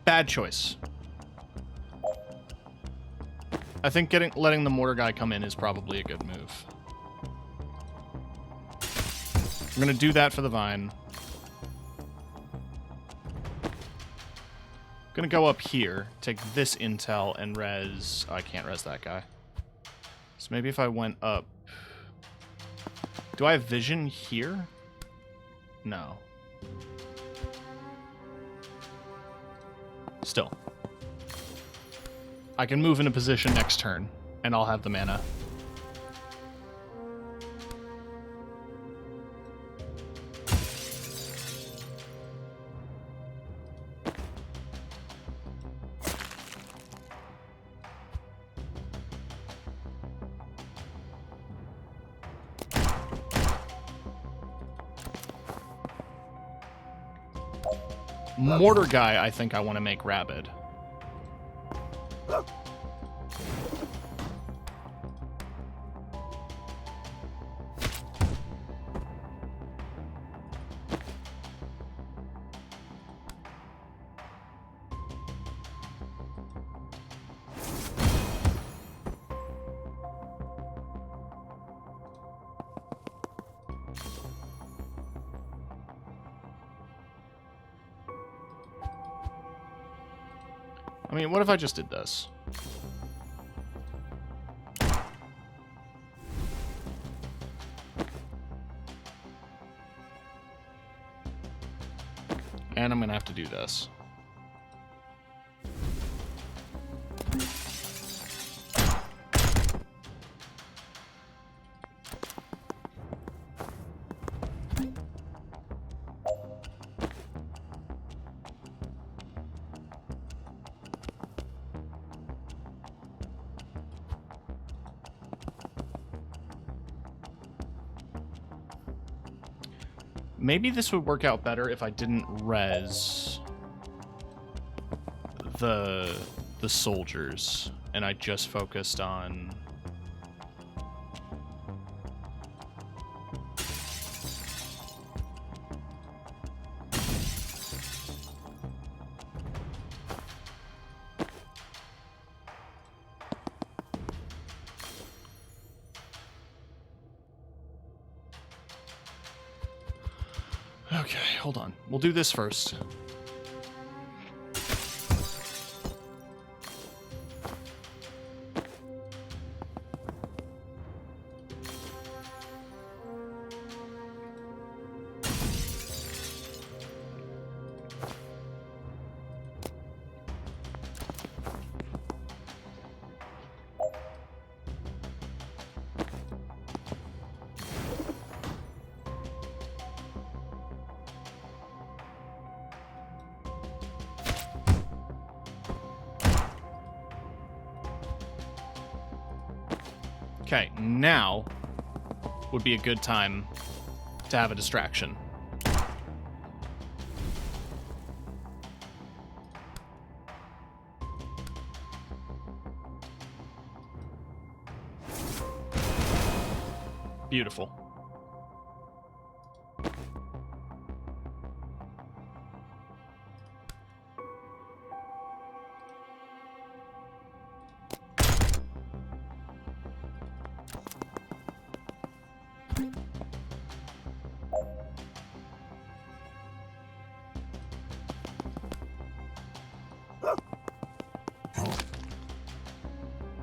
Bad choice. I think letting the mortar guy come in is probably a good move. I'm gonna do that for the vine. Gonna go up here, take this intel and res... Oh, I can't res that guy. So maybe if I went up... Do I have vision here? No. Still. I can move into position next turn, and I'll have the mana. Mortar guy, I think I want to make rabid. I mean, what if I just did this? And I'm gonna have to do this. Maybe this would work out better if I didn't res the soldiers and I just focused on Okay, hold on. We'll do this first. Okay, now would be a good time to have a distraction. Beautiful.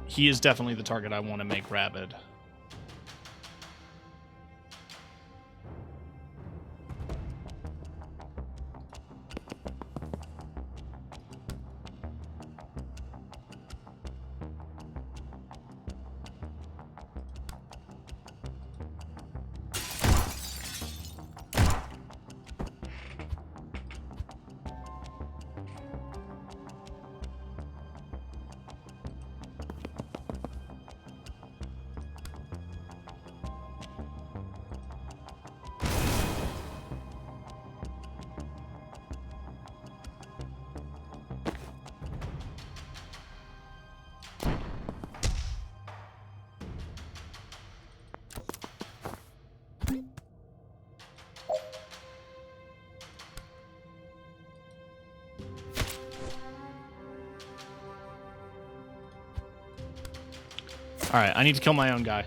He is definitely the target I want to make rabid. Alright, I need to kill my own guy.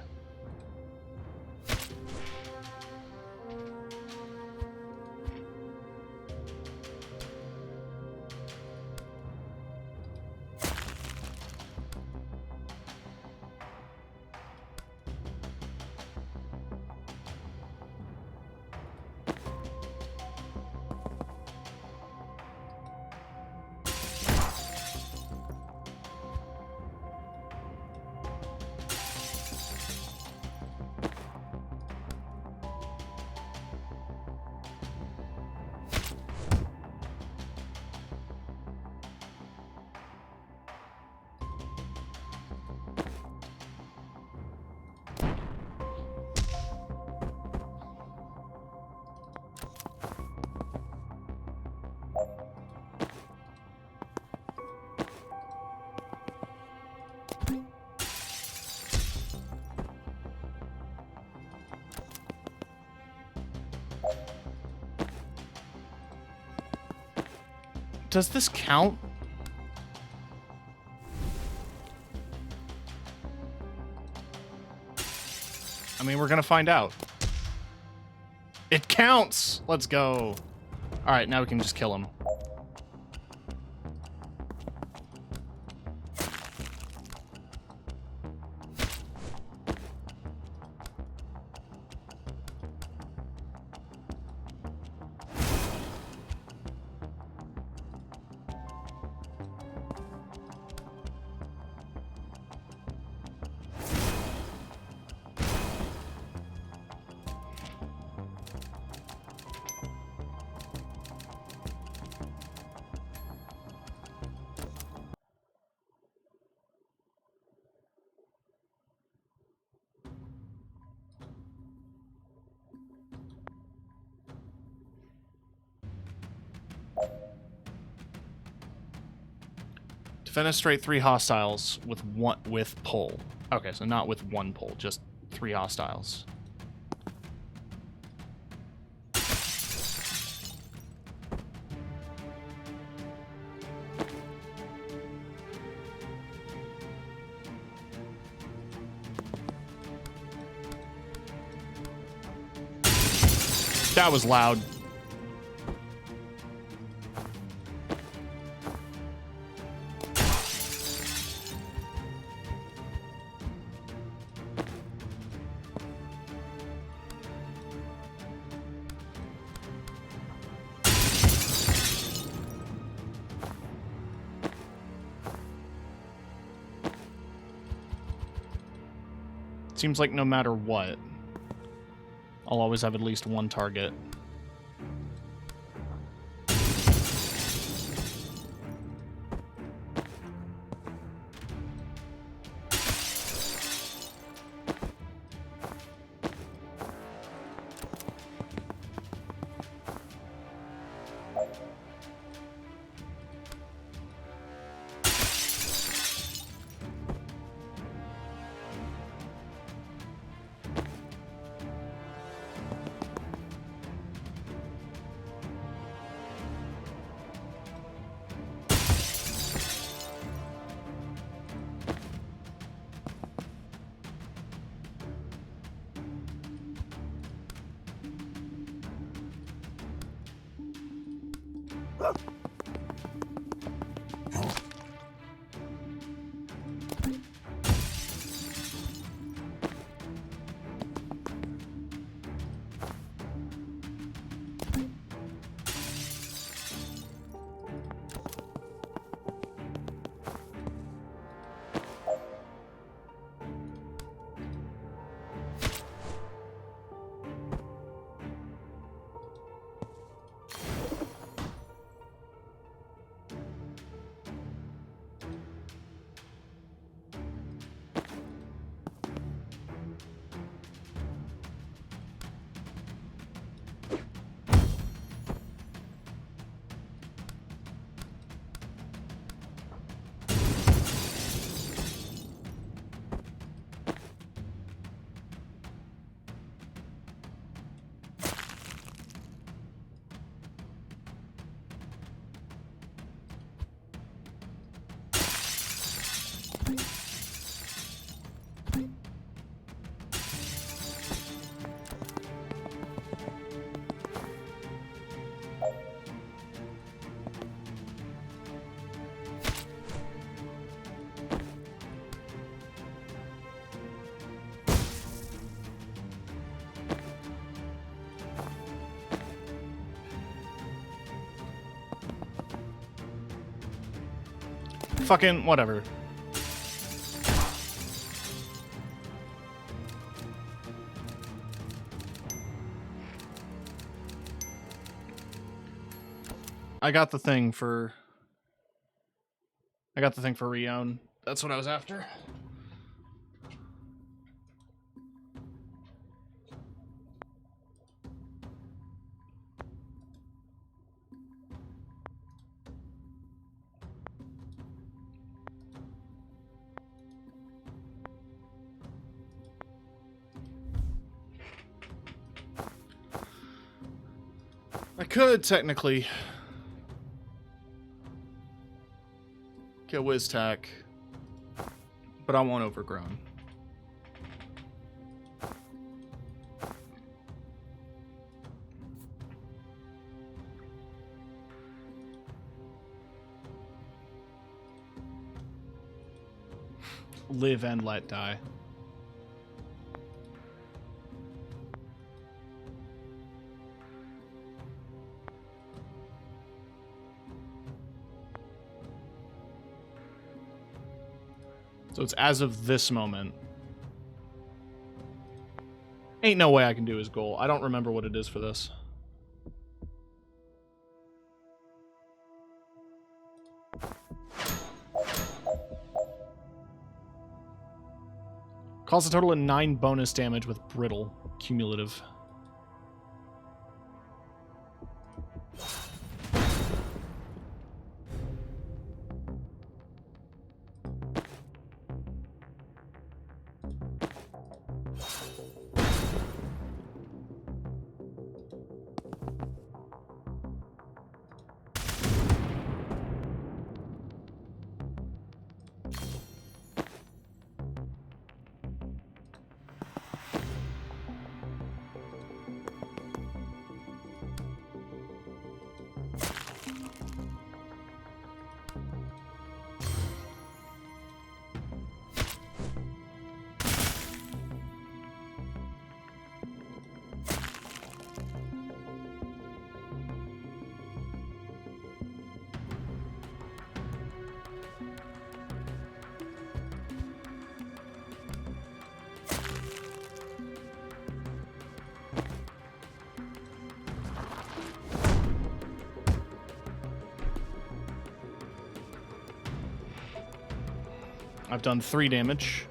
Does this count? I mean, we're gonna find out. It counts! Let's go. Alright, now we can just kill him. Defenestrate 3 hostiles with pull. Okay, so not with 1 pull, just 3 hostiles. That was loud. Seems like no matter what, I'll always have at least 1 target. Fucking whatever. I got the thing for Rion. That's what I was after. I could technically kill Wiztack, but I want Overgrown. Live and let die. So it's as of this moment. Ain't no way I can do his goal. I don't remember what it is for this. Calls a total of 9 bonus damage with Brittle. Cumulative. I've done 3 damage.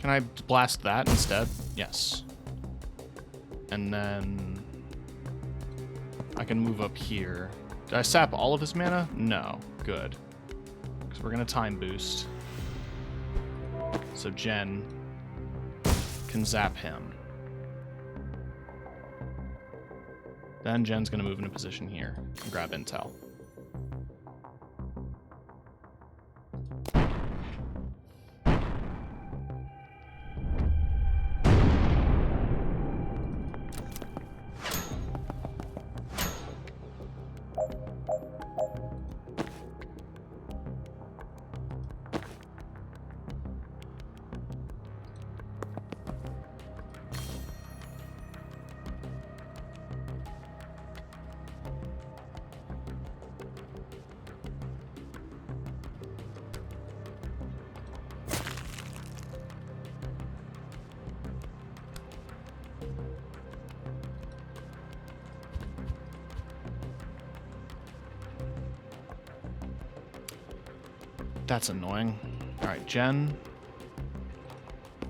Can I blast that instead? Yes. And then I can move up here. Did I sap all of his mana? No. Good. Because we're going to time boost. So Jen can zap him. Then Jen's going to move into position here and grab intel. That's annoying. Alright, Jen.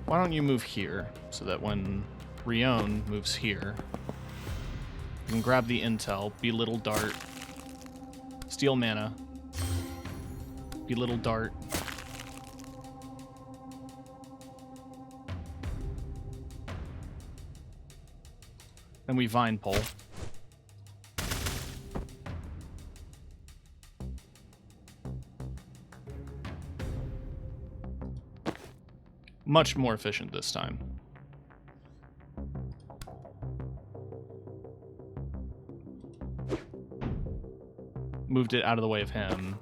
Why don't you move here so that when Rion moves here, you can grab the intel, belittle dart, steal mana, belittle dart. Then we vine pull. Much more efficient this time. Moved it out of the way of him.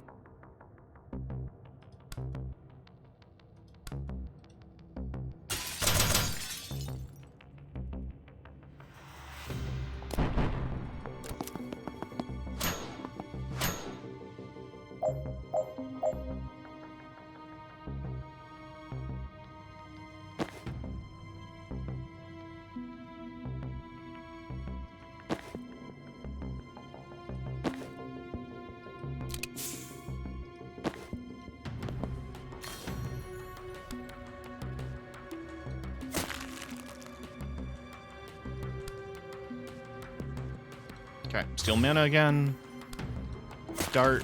Okay, steal mana again. Dart.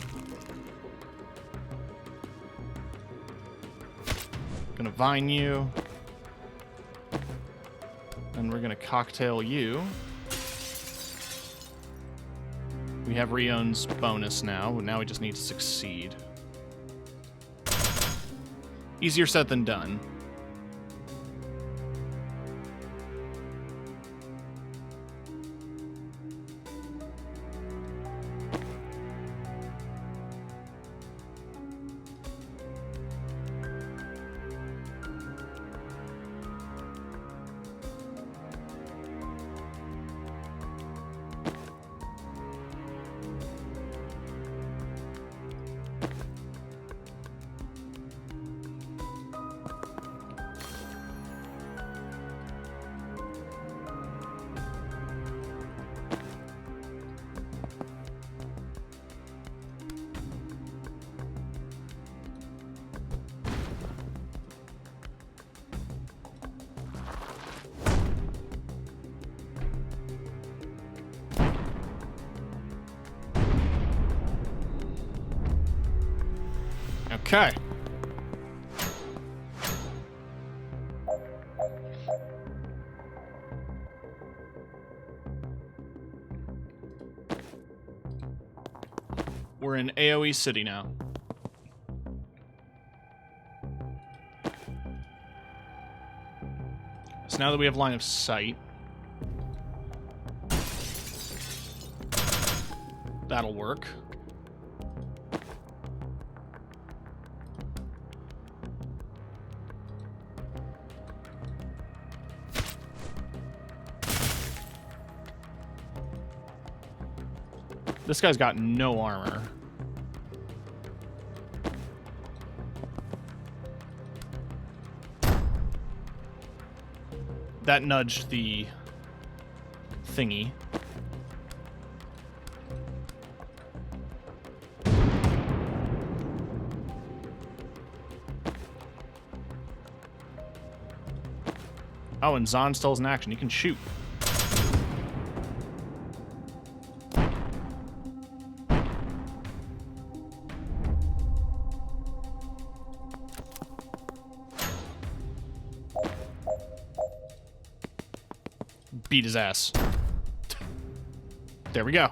Gonna vine you. And we're gonna cocktail you. We have Rion's bonus now. Now we just need to succeed. Easier said than done. Okay. We're in AoE City now. So now that we have line of sight, that'll work. This guy's got no armor. That nudged the thingy. Oh, and Zahn still has an action. He can shoot. Beat his ass. There we go.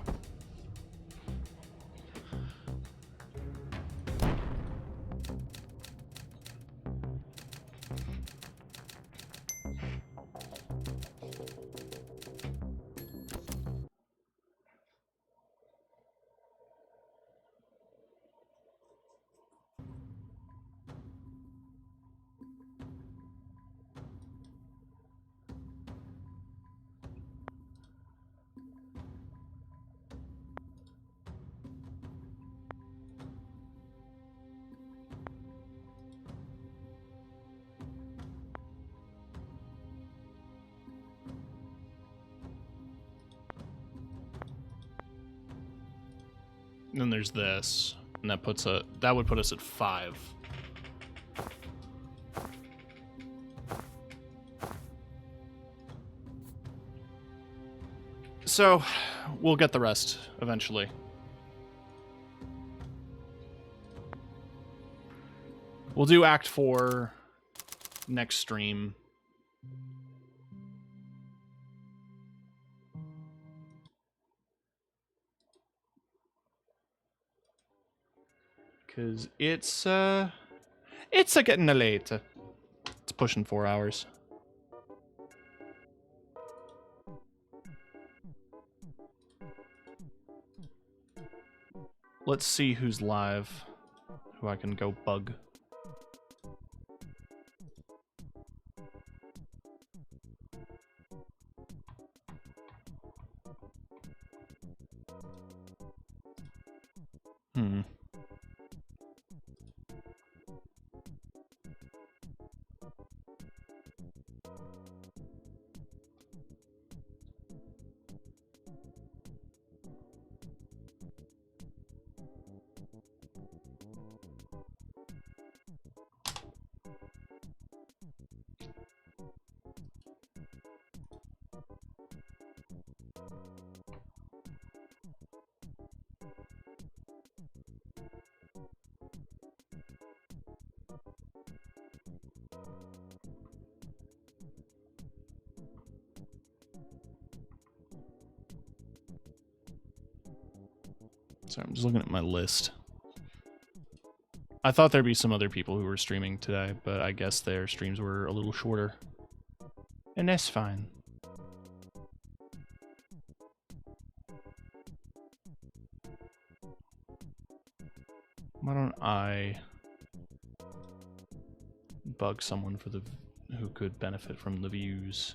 And then there's this, and that would put us at 5. So, we'll get the rest eventually. We'll do Act 4 next stream. Because it's a getting late. It's pushing 4 hours. Let's see who's live, who I can go bug. Sorry, I'm just looking at my list. I thought there'd be some other people who were streaming today, but I guess their streams were a little shorter. And that's fine. Why don't I bug someone for who could benefit from the views?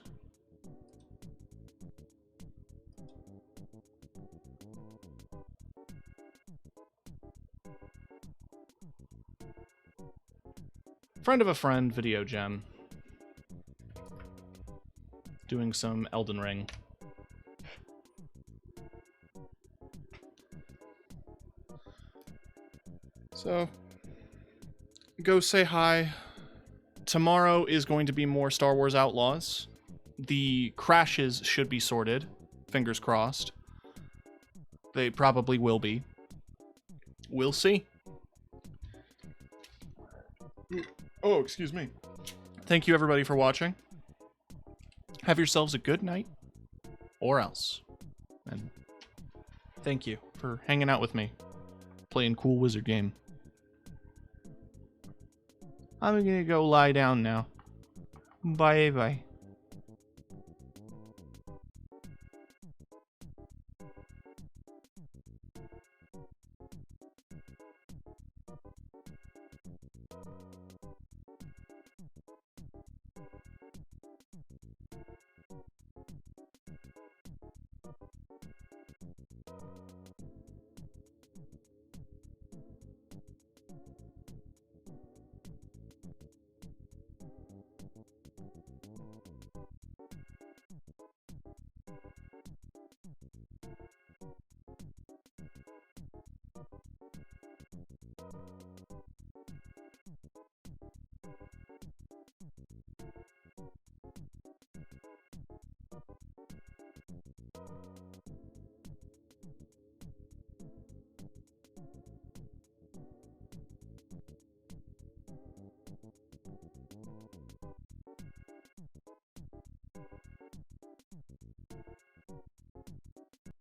Friend of a friend, Video Gem. Doing some Elden Ring. So, go say hi. Tomorrow is going to be more Star Wars Outlaws. The crashes should be sorted. Fingers crossed. They probably will be. We'll see. Oh, excuse me. Thank you, everybody, for watching. Have yourselves a good night. Or else. And thank you for hanging out with me. Playing cool wizard game. I'm gonna go lie down now. Bye-bye.